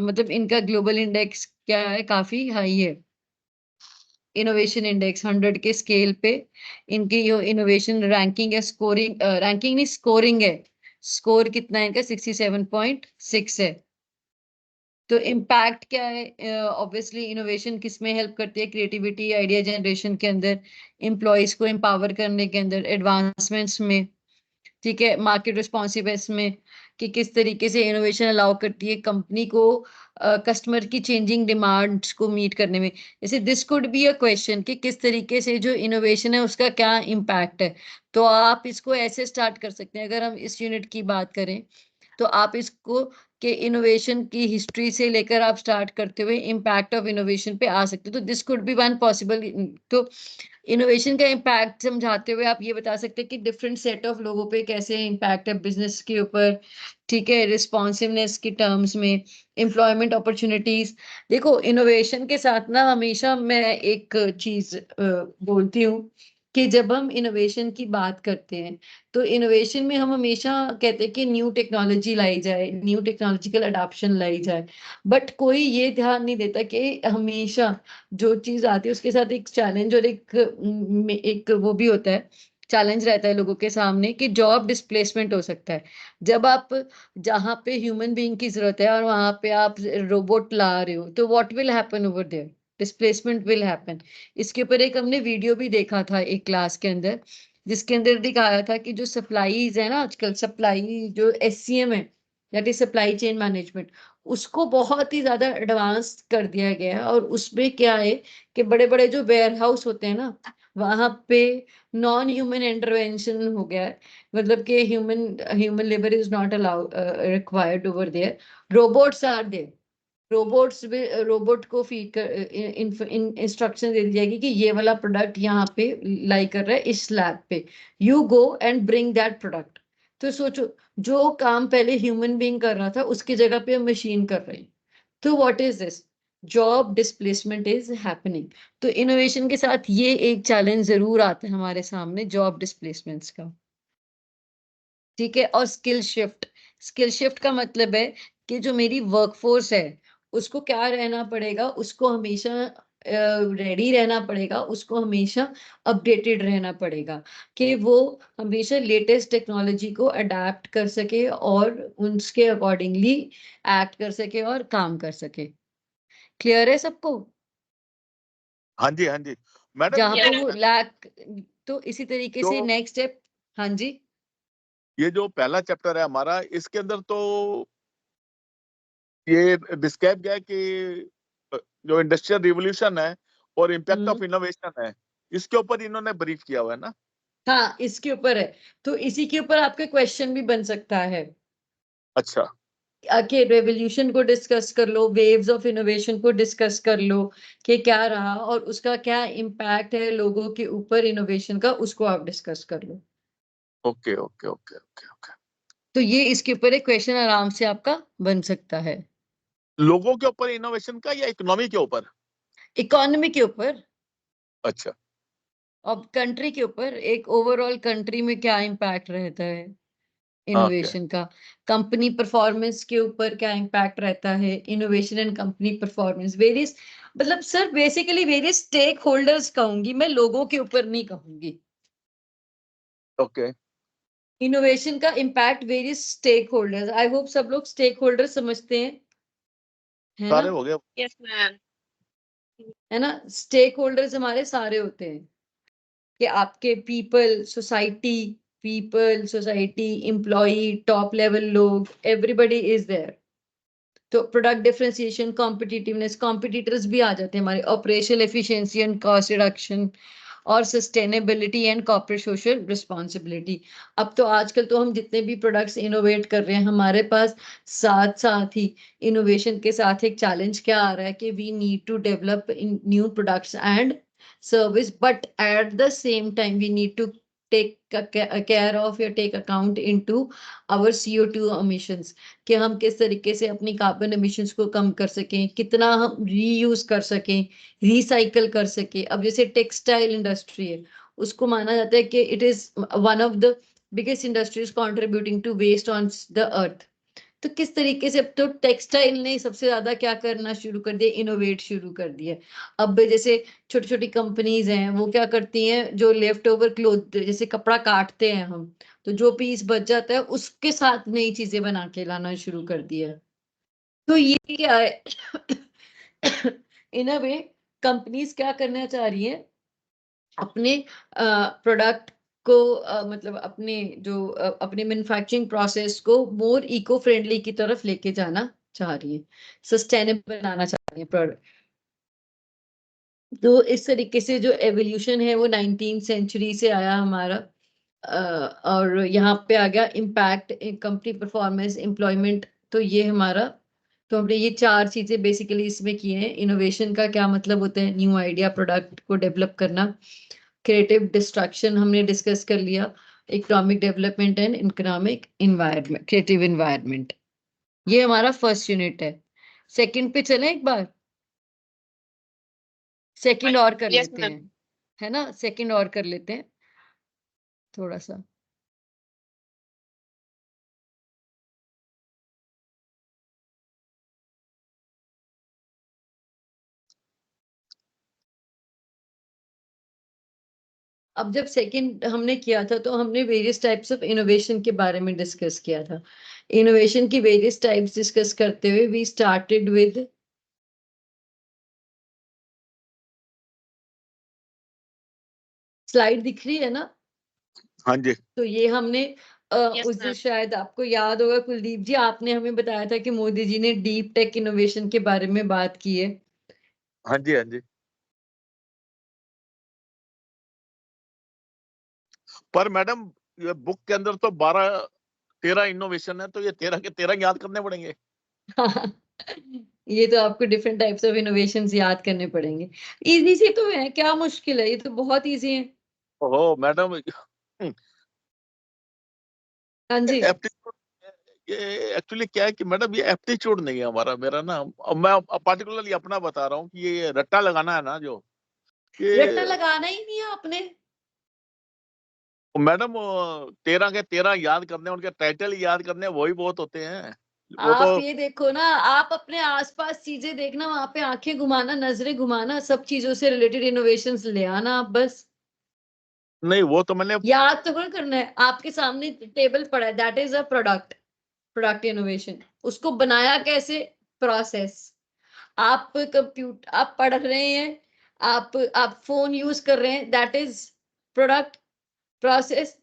मतलब इनका ग्लोबल इंडेक्स क्या है, काफी हाई है, इनोवेशन इंडेक्स 100 के स्केल पे। इनकी जो इनोवेशन रैंकिंग है, स्कोरिंग रैंकिंग नहीं स्कोरिंग है, स्कोर कितना है इनका 67.6 है। तो इम्पैक्ट क्या है? ऑब्वियसली इनोवेशन किस में हेल्प करती है? क्रिएटिविटी, आइडिया जनरेशन के अंदर, एम्प्लॉयज को एम्पावर करने के अंदर, एडवांसमेंट्स में, ठीक है, मार्केट रिस्पॉन्सिवनेस में, कि किस तरीके से इनोवेशन अलाउ करती है कंपनी को कस्टमर की चेंजिंग डिमांड्स को मीट करने में। जैसे this could be a question कि किस तरीके से जो इनोवेशन है उसका क्या इम्पैक्ट है। तो आप इसको ऐसे स्टार्ट कर सकते हैं, अगर हम इस यूनिट की बात करें तो आप इसको कि इनोवेशन की हिस्ट्री से लेकर आप स्टार्ट करते हुए इम्पैक्ट ऑफ इनोवेशन पे आ सकते हो। तो this could be one possible. तो इनोवेशन का इम्पैक्ट समझाते हुए आप ये बता सकते हैं कि डिफरेंट सेट ऑफ लोगों पे कैसे इम्पैक्ट है, बिजनेस के ऊपर, ठीक है, रिस्पॉन्सिवनेस की टर्म्स में, एम्प्लॉयमेंट अपॉर्चुनिटीज। देखो इनोवेशन के साथ ना हमेशा मैं एक चीज बोलती हूँ कि जब हम इनोवेशन की बात करते हैं तो इनोवेशन में हम हमेशा कहते हैं कि न्यू टेक्नोलॉजी लाई जाए, न्यू टेक्नोलॉजिकल अडॉप्शन लाई जाए, बट कोई ये ध्यान नहीं देता कि हमेशा जो चीज आती है उसके साथ एक चैलेंज और एक वो भी होता है, चैलेंज रहता है लोगों के सामने कि जॉब डिस्प्लेसमेंट हो सकता है। जब आप जहाँ पे ह्यूमन बीइंग की जरूरत है और वहां पे आप रोबोट ला रहे हो, तो what will happen over there? Displacement will happen. इसके ऊपर एक हमने वीडियो भी देखा था एक क्लास के अंदर, जिसके अंदर दिखाया था कि जो सप्लाईज है ना, आजकल सप्लाई जो SCM है, that is supply chain management, उसको बहुत ही ज्यादा एडवांस कर दिया गया है। और उसमें क्या है कि बड़े बड़े जो वेयर हाउस होते हैं ना, वहां पे नॉन ह्यूमन इंटरवेंशन हो गया है, मतलब कि human human labour is not allowed required over there, robots are there. Robots भी, रोबोट को फीड कर इंस्ट्रक्शन दे दी जाएगी कि ये वाला प्रोडक्ट यहाँ पे लाई कर रहा है इस लैब पे, you go and bring that product. तो सोचो, जो काम पहले ह्यूमन बीइंग कर रहा था उसकी जगह पे मशीन कर रही। तो what is this? Job displacement is happening. तो इनोवेशन के साथ ये एक चैलेंज जरूर आता है हमारे सामने, जॉब डिस्प्लेसमेंट्स का। ठीक है, और स्किल शिफ्ट। स्किल शिफ्ट का मतलब है कि जो मेरी वर्कफोर्स है उसको क्या रहना पड़ेगा, उसको हमेशा रेडी रहना पड़ेगा, उसको हमेशा अपडेटेड रहना पड़ेगा, कि वो हमेशा लेटेस्ट टेक्नोलॉजी को अडेप्ट कर सके और उसके अकॉर्डिंगली एक्ट कर सके और काम कर सके। क्लियर है सबको? हाँ जी हाँ जी मैडम, जहां पे Yes, वो sir. लैक, तो इसी तरीके से जो नेक्स्ट स्टेप। हाँ जी, ये जो पहला चैप्टर है हमारा, इसके अंदर तो ये डिस्क्राइब किया है कि जो इंडस्ट्रियल रिवोल्यूशन है और इम्पैक्ट ऑफ इनोवेशन है, इसके ऊपर इन्होंने ब्रीफ किया हुआ है ना। हाँ, इसके ऊपर है, तो इसी के ऊपर आपका क्वेश्चन भी बन सकता है। अच्छा, कि रेवोल्यूशन को डिस्कस कर लो, वेव्स ऑफ इनोवेशन को डिस्कस कर लो कि क्या रहा और उसका क्या इम्पैक्ट है लोगों के ऊपर इनोवेशन का, उसको आप डिस्कस कर लो। Okay okay okay okay okay. तो ये इसके ऊपर एक क्वेश्चन आराम से आपका बन सकता है। लोगों के ऊपर इनोवेशन का या इकोनॉमी के ऊपर? इकोनॉमी के ऊपर अच्छा, और कंट्री के ऊपर, एक ओवरऑल कंट्री में क्या इम्पैक्ट रहता है ओके। इनोवेशन का, कंपनी परफॉर्मेंस के ऊपर क्या इम्पैक्ट रहता है, innovation and company performance, various, मतलब sir basically various stakeholders कहूंगी मैं, लोगों के ऊपर नहीं कहूंगी। ओके, इनोवेशन का impact various stakeholders, I hope सब लोग स्टेक होल्डर समझते हैं, है सारे ना? हो गए। Yes, ma'am. है ना, स्टेक होल्डर्स हमारे सारे होते हैं कि आपके people society employee top level लोग, एवरीबडी इज देयर। तो प्रोडक्ट डिफरेंशिएशन, कॉम्पिटिटिवनेस, कॉम्पिटिटर्स भी आ जाते हैं हमारे, operational efficiency and cost reduction, और sustainability and corporate social responsibility. अब तो आजकल तो हम जितने भी प्रोडक्ट्स इनोवेट कर रहे हैं, हमारे पास साथ साथ ही इनोवेशन के साथ एक चैलेंज क्या आ रहा है कि we need to develop in new products and service, but at the same time we need to take care of या take account into our CO2 emissions, कि हम किस तरीके से अपनी कार्बन एमिशंस को कम कर सकें, कितना हम रीयूज कर सकें, रिसाइकल कर सकें। अब जैसे टेक्सटाइल इंडस्ट्री है, उसको माना जाता है कि it is one of the biggest industries contributing to waste on the earth. तो किस तरीके से अब तो टेक्सटाइल ने सबसे ज्यादा क्या करना शुरू कर दिया, इनोवेट शुरू कर दिया। अब जैसे छोटी छोटी कंपनीज हैं, वो क्या करती हैं, जो लेफ्ट ओवर क्लोथ, जैसे कपड़ा काटते हैं हम, तो जो पीस बच जाता है उसके साथ नई चीजें बना के लाना शुरू कर दिया। तो ये क्या है, इन अ वे कंपनीज क्या करना चाह रही है, अपने प्रोडक्ट को मतलब अपने जो अपने मैन्युफैक्चरिंग प्रोसेस को मोर इको फ्रेंडली की तरफ लेके जाना चाह रही है, सस्टेनेबल बनाना चाह रही है प्रोडक्ट। तो इस तरीके से जो एवोल्यूशन है वो 19th सेंचुरी से आया हमारा, और यहाँ पे आ गया इम्पैक्ट, कंपनी परफॉर्मेंस, एम्प्लॉयमेंट। तो ये हमारा, तो हमने ये चार चीजें बेसिकली इसमें की हैं। इनोवेशन का क्या मतलब होता है, न्यू आइडिया प्रोडक्ट को डेवलप करना। क्रिएटिव डिस्ट्रक्शन हमने डिस्कस कर लिया। Economic development and economic environment, creative environment. ये हमारा फर्स्ट यूनिट है। सेकंड पे चलें एक बार, सेकंड और कर Yes, लेते ma'am. हैं, है ना, सेकंड और कर लेते हैं थोड़ा सा। अब जब सेकंड हमने किया था तो हमने वेरियस टाइप्स ऑफ इनोवेशन के बारे में डिस्कस किया था। इनोवेशन की वेरियस टाइप्स डिस्कस करते हुए वी स्टार्टेड विद, स्लाइड दिख रही है ना? हाँ जी, तो ये हमने Yes, उस दिन ma'am. शायद आपको याद होगा कुलदीप जी, आपने हमें बताया था कि मोदी जी ने डीप टेक इनोवेशन के बारे में बात की है। हाँ जी, हाँ जी। पर मैडम ये बुक के अंदर तो 12-13 इनोवेशन है, तो ये 13 के 13 याद करने पड़ेंगे। ये तो आपको डिफरेंट टाइप्स ऑफ इनोवेशंस याद करने पड़ेंगे। इजी से तो है, क्या मुश्किल है, ये तो बहुत इजी है। ओहो मैडम, हाँ जी। एप्टीट्यूड, ये एक्चुअली क्या है कि मैडम ये एप्टीट्यूड नहीं है हमारा, मेरा ना, अब मैं पार्टिकुलरली अपना बता रहा हूँ कि ये रट्टा लगाना है ना, जो रट्टा ये लगाना ही नहीं है आपने। मैडम 13 के 13 याद करने, उनके टाइटल याद करने वही बहुत होते हैं वो तो। आप ये देखो ना, आप अपने आसपास चीजें देखना, वहां पे आंखें घुमाना, नजरें घुमाना, सब चीजों से रिलेटेड इनोवेशंस ले आना आप बस। नहीं, वो तो मैंने, याद तो कौन करना है, आपके सामने टेबल पड़ा है, that is a product, product innovation. उसको बनाया कैसे, प्रोसेस। आप कंप्यूटर आप पढ़ रहे हैं, आप फोन यूज कर रहे हैं, दैट इज प्रोडक्ट। प्रोसेस,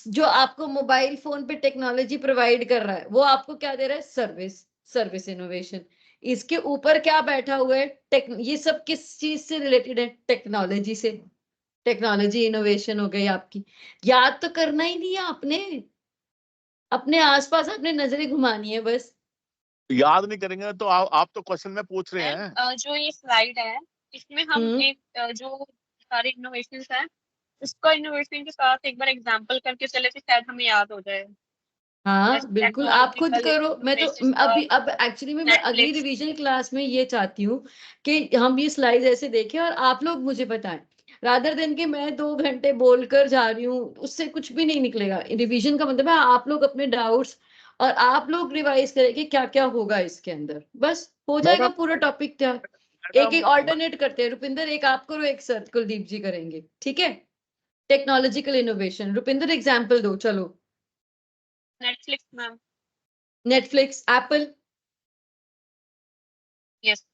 जो आपको मोबाइल फोन पे टेक्नोलॉजी प्रोवाइड कर रहा है वो आपको क्या दे रहा है, सर्विस, सर्विस इनोवेशन। इसके ऊपर क्या बैठा हुआ है? ये सब किस चीज से रिलेटेड है? टेक्नोलॉजी से। टेक्नोलॉजी इनोवेशन हो गई आपकी। याद तो करना ही नहीं है आपने, अपने आसपास अपने नजरें घुमानी है बस। याद नहीं करेंगे तो आप तो क्वेश्चन में पूछ रहे हैं। जो ये स्लाइड है इसमें हम एक जो सारे इनोवेशंस हैं उसका इनोवेशन के साथ एक बार एग्जांपल करके चले तो शायद हमें याद हो जाए। हाँ बिल्कुल, आप खुद करो। मैं तो अभी अब एक्चुअली में मैं अगली Netflix। रिवीजन क्लास में ये चाहती हूँ कि हम ये स्लाइड ऐसे देखें और आप लोग मुझे बताएं, रादर देन कि मैं 2 घंटे बोलकर जा रही हूँ, उससे कुछ भी नहीं निकलेगा। रिवीजन का मतलब है आप लोग अपने डाउट्स और आप लोग रिवाइज करें कि क्या क्या होगा इसके अंदर, बस हो जाएगा मैडम पूरा टॉपिक तैयार। एक एक ऑल्टरनेट करते हैं। रुपिंदर एक आप करो, एक सर कुलदीप जी करेंगे, ठीक है? Technological innovation. रुपिंदर एग्जाम्पल दो, चलो। Netflix ma'am. Netflix, Apple. Yes.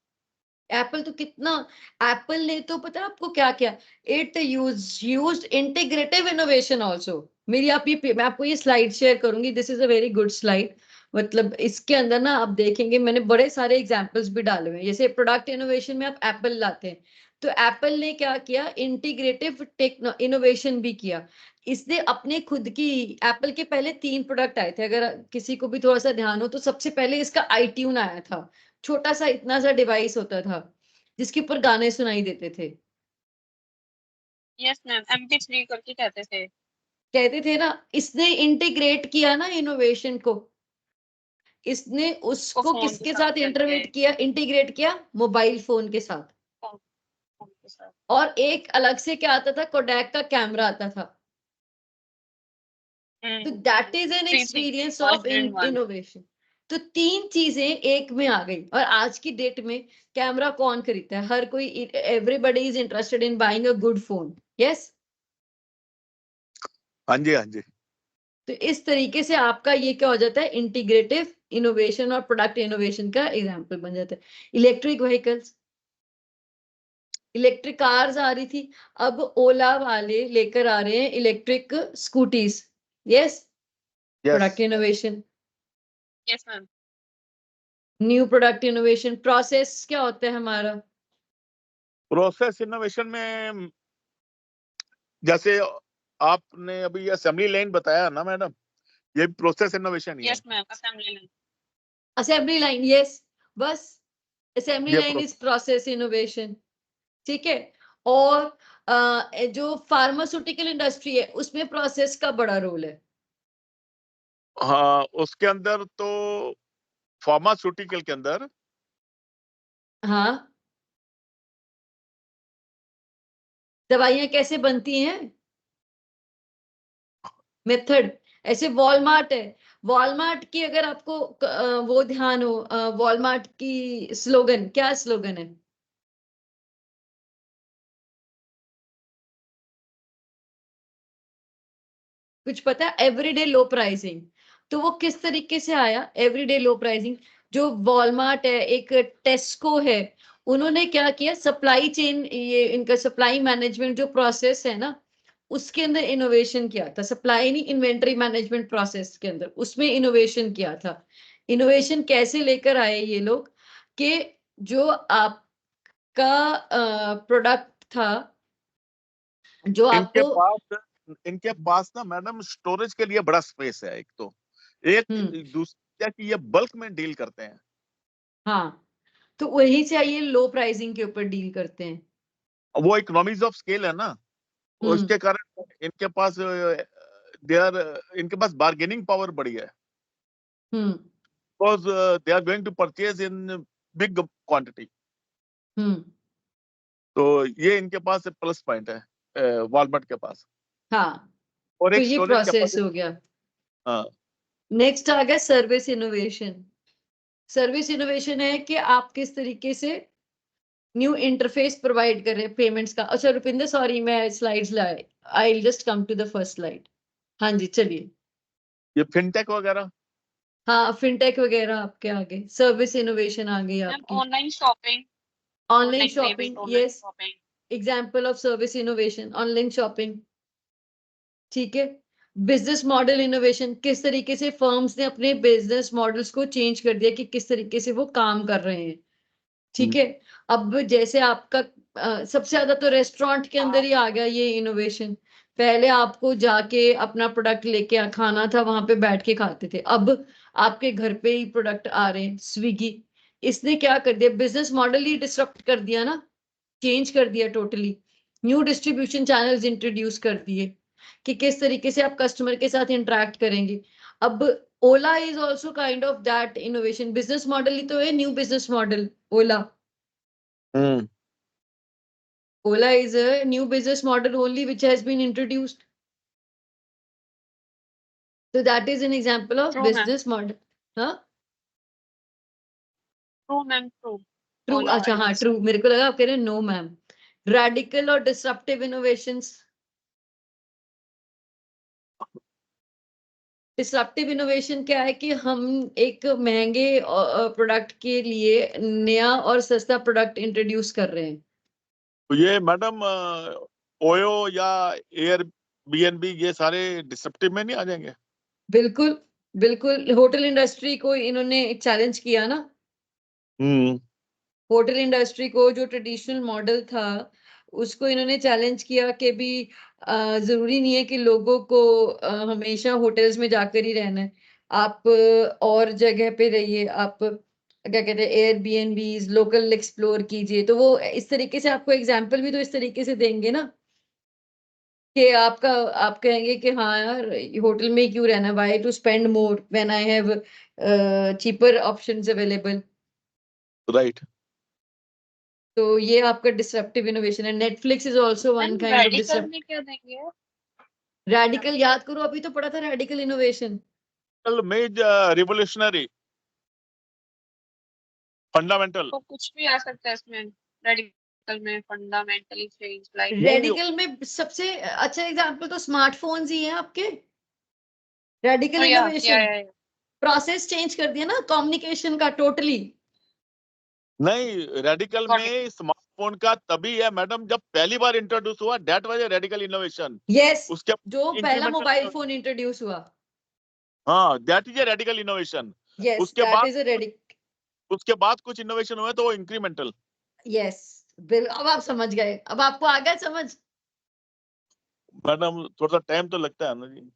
Apple तो कितना, एप्पल ने तो पता है आपको क्या क्या, it used integrative innovation also. मेरी आप ये, मैं आपको ये स्लाइड शेयर करूंगी, this is a very good slide. मतलब इसके अंदर ना आप देखेंगे मैंने बड़े सारे एग्जांपल्स भी डाले हुए हैं। जैसे प्रोडक्ट इनोवेशन में आप एप्पल लाते हैं, तो एप्पल ने क्या किया, इंटीग्रेटिव टेक्नो इनोवेशन भी किया। इसने अपने खुद की, एप्पल के पहले 3 प्रोडक्ट आए थे, अगर किसी को भी थोड़ा सा ध्यान हो तो। सबसे पहले इसका आईट्यून आया था, छोटा सा इतना सा डिवाइस होता था जिसके ऊपर गाने सुनाई देते थे। यस मैम, MP3 करके कहते थे ना, इसने इंटीग्रेट किया ना इनोवेशन को। इसने उसको फोन के किसके साथ साथ करके। इंटीग्रेट किया? मोबाइल फोन के साथ। फोन के साथ। और एक अलग से क्या आता था, कोडैक का कैमरा आता था। तो that is an 3 experience all of in one। Innovation. तो 3 चीजें एक में आ गई। और आज की डेट में कैमरा कौन खरीदता है? हर कोई, everybody is interested in buying a good phone. Yes. हाँ जी, हाँ जी। तो इस तरीके से आपका ये क्या हो जाता है, इंटीग्रेटिव इनोवेशन और प्रोडक्ट इनोवेशन का एग्जांपल बन जाता है। इलेक्ट्रिक व्हीकल्स, इलेक्ट्रिक कार्स आ रही थी, अब ओला वाले लेकर आ रहे हैं electric scooties. Yes, product yes innovation. Yes ma'am. New product innovation. Process क्या होता है हमारा? प्रोसेस इनोवेशन में जैसे आपने अभी असेंबली लाइन बताया ना मैडम, ये प्रोसेस इनोवेशन ही है। Yes ma'am, assembly line. Assembly line, yes, बस असेंबली ये लाइन इज प्रोसेस इनोवेशन, ठीक है। और जो फार्मास्यूटिकल इंडस्ट्री है उसमें प्रोसेस का बड़ा रोल है। हाँ, उसके अंदर तो फार्मास्यूटिकल के अंदर हाँ, दवाइयां कैसे बनती हैं, मेथड। ऐसे वॉलमार्ट है, वॉलमार्ट की अगर आपको वो ध्यान हो, वॉलमार्ट की स्लोगन, क्या स्लोगन है? कुछ पता है? Everyday low pricing. तो वो किस तरीके से आया एवरीडे लो प्राइसिंग? जो वॉलमार्ट है, एक टेस्को है, उन्होंने क्या किया, सप्लाई चेन, ये इनका सप्लाई मैनेजमेंट जो प्रोसेस है ना, उसके अंदर इनोवेशन किया था। सप्लाई नहीं, इन्वेंटरी मैनेजमेंट प्रोसेस के अंदर उसमें इनोवेशन किया था। इनोवेशन कैसे लेकर आए ये लोग, कि जो आपका प्रोडक्ट था, जो इनके आपको, पास ना मैडम स्टोरेज के लिए बड़ा स्पेस है। एक तो दूसरा कि ये बल्क में डील करते हैं। हाँ, तो वहीं से आइए लो प्राइसिंग के ऊपर डील करते हैं। वो इकोनॉमीज ऑफ स्केल है ना, उसके कारण इनके पास बार्गेनिंग पावर बड़ी है, hmm because they are going to purchase in big quantity. Hmm तो ये इनके पास प्लस पॉइंट है वॉलमार्ट के पास। हाँ, और तो एक ये स्टोरेज प्रोसेस कैपेसिटी। हो गया। हाँ, नेक्स्ट आ गया सर्विस इनोवेशन। सर्विस इनोवेशन है कि आप किस तरीके से न्यू इंटरफेस प्रोवाइड कर रहे हैं पेमेंट्स का। अच्छा रुपिंदर, सॉरी मैं स्लाइड्स लाए, I will just come to the first slide. हाँ जी, चलिए। ये फिनटेक वगैरह। हाँ, फिनटेक वगैरह आपके आगे, सर्विस इनोवेशन आ गई मैम आपकी। Online shopping. Online online payment, shopping, online yes, shopping. Example of service innovation, online shopping, ठीक है। बिजनेस मॉडल इनोवेशन, किस तरीके से फर्म्स ने अपने बिजनेस मॉडल्स को चेंज कर दिया कि किस तरीके से वो काम कर रहे हैं। ठीक है, अब जैसे आपका सबसे ज्यादा तो रेस्टोरेंट के अंदर ही आ गया ये इनोवेशन। पहले आपको जाके अपना प्रोडक्ट लेके खाना था, वहां पे बैठ के खाते थे, अब आपके घर पे ही प्रोडक्ट आ रहे हैं। स्विगी, इसने क्या कर दिया, बिजनेस मॉडल ही डिसरप्ट कर दिया ना, चेंज कर दिया totally. New distribution channels introduce कर दिए कि किस तरीके से आप कस्टमर के साथ इंटरेक्ट करेंगे। अब Ola is also kind of that innovation, business model ही तो है, new business model Ola. Ola is a new business model only which has been introduced. So that is an example of True, ma'am. business model. Huh? True, ma'am. True. True. Ola अच्छा हाँ, is- true. मेरे को लगा आप कह रहे हैं no ma'am. Radical और disruptive innovations. डिसरप्टिव इनोवेशन क्या है कि हम एक महंगे प्रोडक्ट के लिए नया और सस्ता प्रोडक्ट इंट्रोड्यूस कर रहे हैं। तो ये मैडम ओयो या एयरबीएनबी ये सारे डिसरप्टिव में नहीं आ जाएंगे? बिल्कुल बिल्कुल, होटल इंडस्ट्री को इन्होंने चैलेंज किया ना। होटल इंडस्ट्री को जो ट्रेडिशनल मॉडल था उसको इन्होंने चैलेंज किया कि भी जरूरी नहीं है कि लोगों को हमेशा होटल्स में जाकर ही रहना है, आप और जगह पे रहिए, आप क्या कहते हैं एयरबीएनबीज लोकल एक्सप्लोर कीजिए। तो वो इस तरीके से आपको एग्जांपल भी तो इस तरीके से देंगे ना कि आप कहेंगे कि हाँ यार होटल में क्यों रहना, why to spend more when I have cheaper options available. Right. तो ये आपका डिसरप्टिव इनोवेशन है। Netflix is also one Ma'am, kind of radical disrupt. में क्या देंगे? रेडिकल याद करो, अभी तो पढ़ा था रेडिकल इनोवेशन। मेज रिवोल्यूशनरी फंडामेंटल। तो कुछ भी आ सकता है इसमें। रेडिकल में फंडामेंटली चेंज लाइक रेडिकल में सबसे अच्छा एग्जांपल तो स्मार्टफोन्स ही हैं आपके। रेडिकल इनोवेशन प्रोसेस चेंज कर दिया ना कम्युनिकेशन का टोटली। नहीं, रेडिकल Got में स्मार्टफोन का तभी है मैडम जब पहली बार इंट्रोड्यूस हुआ, that was a radical innovation. Yes, उसके जो पहला incremental मोबाइल फोन इंट्रोड्यूस हुआ। हाँ, that is a radical innovation. Yes, उसके दैट बाद इज अ रेडिकल। उसके बाद कुछ इनोवेशन हुए तो वो इंक्रीमेंटल। यस, बिल अब आप समझ गए, अब आपको आ गया समझ। मैडम थोड़ा सा टाइम तो लगता है ना जी।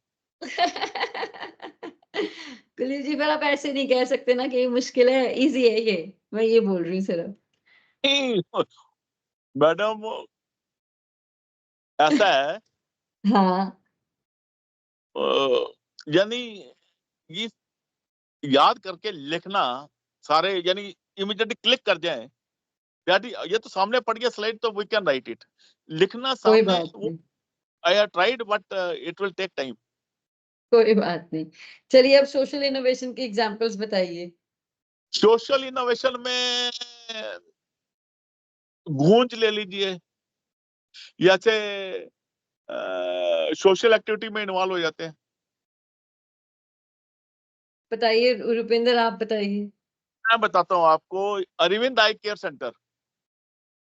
कुलदीप जी, फिर आप ऐसे नहीं कह सकते ना कि ये मुश्किल है, इजी है ये, मैं ये बोल रही हूँ सिर्फ। मैडम ऐसा है हाँ, यानी ये याद करके लिखना सारे, यानी इमीडिएटली क्लिक कर जाए, ये तो सामने पड़ गया स्लाइड तो वी कैन राइट इट। लिखना कोई सामने बात नहीं, I have tried but it will take time. कोई बात नहीं। चलिए अब सोशल इनोवेशन के एग्जांपल्स बताइए। सोशल इनोवेशन में गूंज ले लीजिए, या से सोशल एक्टिविटी में इन्वॉल्व हो जाते हैं। बताइए रुपेंद्र, आप बताइए। मैं बताता हूँ आपको, अरविंद आई केयर सेंटर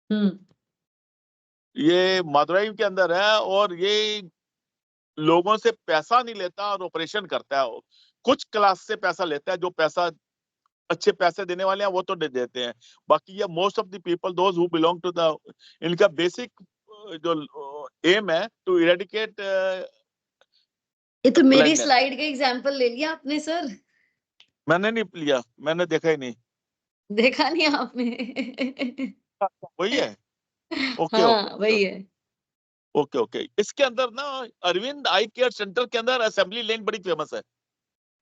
हम्म, ये मदुरई के अंदर है, और ये लोगों से पैसा नहीं लेता और ऑपरेशन करता है। कुछ क्लास से पैसा लेता है, जो पैसा अच्छे पैसे देने वाले हैं वो तो दे देते हैं, बाकी ये most of the people those who belong to the, इनका बेसिक जो एम है टू इरेडिकेट। ये तो मेरी ब्लाइंडनेस। स्लाइड का एग्जांपल ले लिया आपने सर। मैंने नहीं लिया, मैंने देखा ही नहीं। देखा नहीं आपने। वही है। ओके हाँ ओके वही है। Okay okay. इसके अंदर ना अरविंद आई केयर सेंटर के अंदर असेंबली लेन बड़ी फेमस है।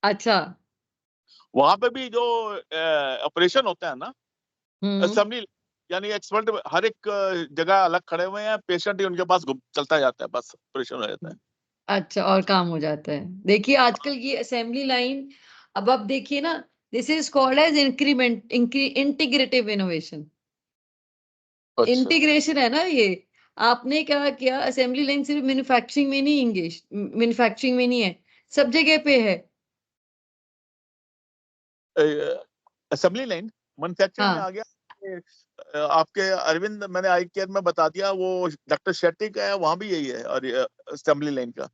अच्छा। वहां पे भी जो ऑपरेशन होता है ना, हम्म, असेंबली, यानी एक्सपर्ट हर एक जगह अलग खड़े हुए हैं, पेशेंट ही उनके पास चलता जाता है, बस ऑपरेशन हो जाता है। अच्छा, और काम हो जाता है। देखिए आजकल ये असेंबली लाइन, अब आप देखिए ना, this is called as integrative innovation. अच्छा। इंटीग्रेशन है ना ये। आपने क्या किया, असेंबली लाइन सिर्फ मैन्युफैक्चरिंग में नहीं, इंग्लिश मैन्युफैक्चरिंग में नहीं है, सब जगह पे है। असेंबली लाइन मैन्युफैक्चरिंग में हाँ, आ गया। आपके अरविंद मैंने आई केयर में बता दिया, वो डॉक्टर शेट्टी का है, वहां भी यही है, और असेंबली लाइन का।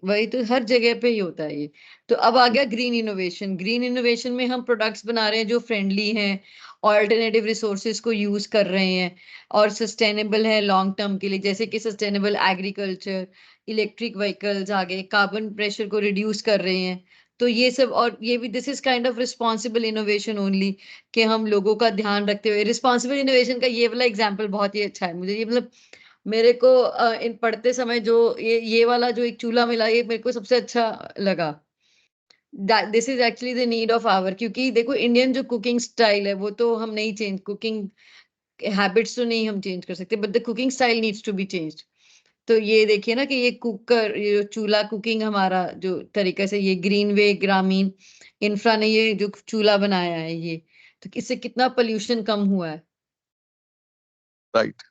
वही तो हर जगह पे ही होता है ये। तो अब आ गया ग्रीन इनोवेशन। ग्रीन इनोवेशन में हम प्रोडक्ट्स बना रहे हैं जो फ्रेंडली हैं, ऑल्टरनेटिव रिसोर्सेज को यूज कर रहे हैं और सस्टेनेबल है लॉन्ग टर्म के लिए, जैसे कि सस्टेनेबल एग्रीकल्चर, इलेक्ट्रिक व्हीकल्स आ गए, कार्बन प्रेशर को रिड्यूस कर रहे हैं। तो ये सब, और ये भी this is kind of responsible innovation only, कि हम लोगों का ध्यान रखते हुए। रिस्पॉन्सिबल इनोवेशन का ये वाला एग्जाम्पल बहुत ही अच्छा है मुझे, ये मतलब मेरे को इन पढ़ते समय जो ये वाला जो एक चूल्हा मिला, ये मेरे को सबसे अच्छा लगा। This is actually the need of hour, क्योंकि देखो इंडियन जो कुकिंग स्टाइल है वो तो हम नहीं चेंज, कुकिंग हैबिट्स तो नहीं हम चेंज कर सकते, but the cooking style needs to be changed. तो ये देखिए ना कि ये कुकर, ये जो चूल्हा कुकिंग हमारा जो तरीके से, ये ग्रीन वे ग्रामीण इंफ्रा ने ये जो चूल्हा बनाया है, ये तो इससे कितना पोल्यूशन कम हुआ है। राइट।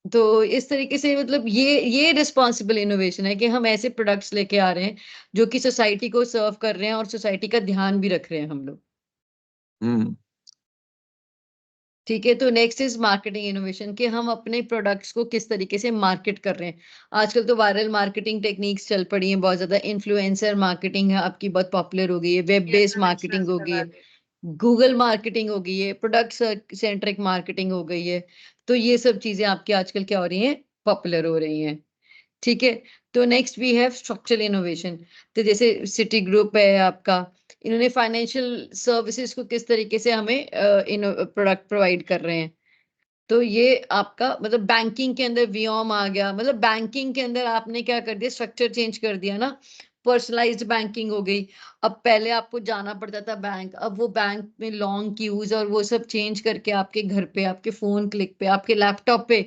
तो इस तरीके से मतलब ये रिस्पॉन्सिबल इनोवेशन है कि हम ऐसे प्रोडक्ट्स लेके आ रहे हैं जो कि सोसाइटी को सर्व कर रहे हैं और सोसाइटी का ध्यान भी रख रहे हैं हम लोग। ठीक है। तो नेक्स्ट इज मार्केटिंग इनोवेशन, कि हम अपने प्रोडक्ट्स को किस तरीके से मार्केट कर रहे हैं। आजकल तो वायरल मार्केटिंग टेक्निक्स चल पड़ी हैं बहुत ज्यादा, इन्फ्लुएंसर मार्केटिंग है आपकी बहुत पॉपुलर हो गई है, वेब बेस्ड मार्केटिंग हो गई है, गूगल मार्केटिंग हो गई है, प्रोडक्ट सेंट्रिक मार्केटिंग हो गई है। तो ये सब चीजें आपकी आजकल क्या हो रही हैं, पॉपुलर हो रही हैं। ठीक है। तो next we have structural innovation. तो जैसे सिटी ग्रुप है आपका, इन्होंने फाइनेंशियल सर्विसेज को किस तरीके से हमें प्रोडक्ट प्रोवाइड कर रहे हैं। तो ये आपका मतलब बैंकिंग के अंदर वियॉम आ गया, मतलब बैंकिंग के अंदर आपने क्या कर दिया, स्ट्रक्चर चेंज कर दिया ना, पर्सनलाइज्ड बैंकिंग हो गई। अब पहले आपको जाना पड़ता था बैंक, अब वो बैंक में लॉन्ग क्यूज और वो सब चेंज करके आपके घर पे, आपके फोन क्लिक पे, आपके लैपटॉप पे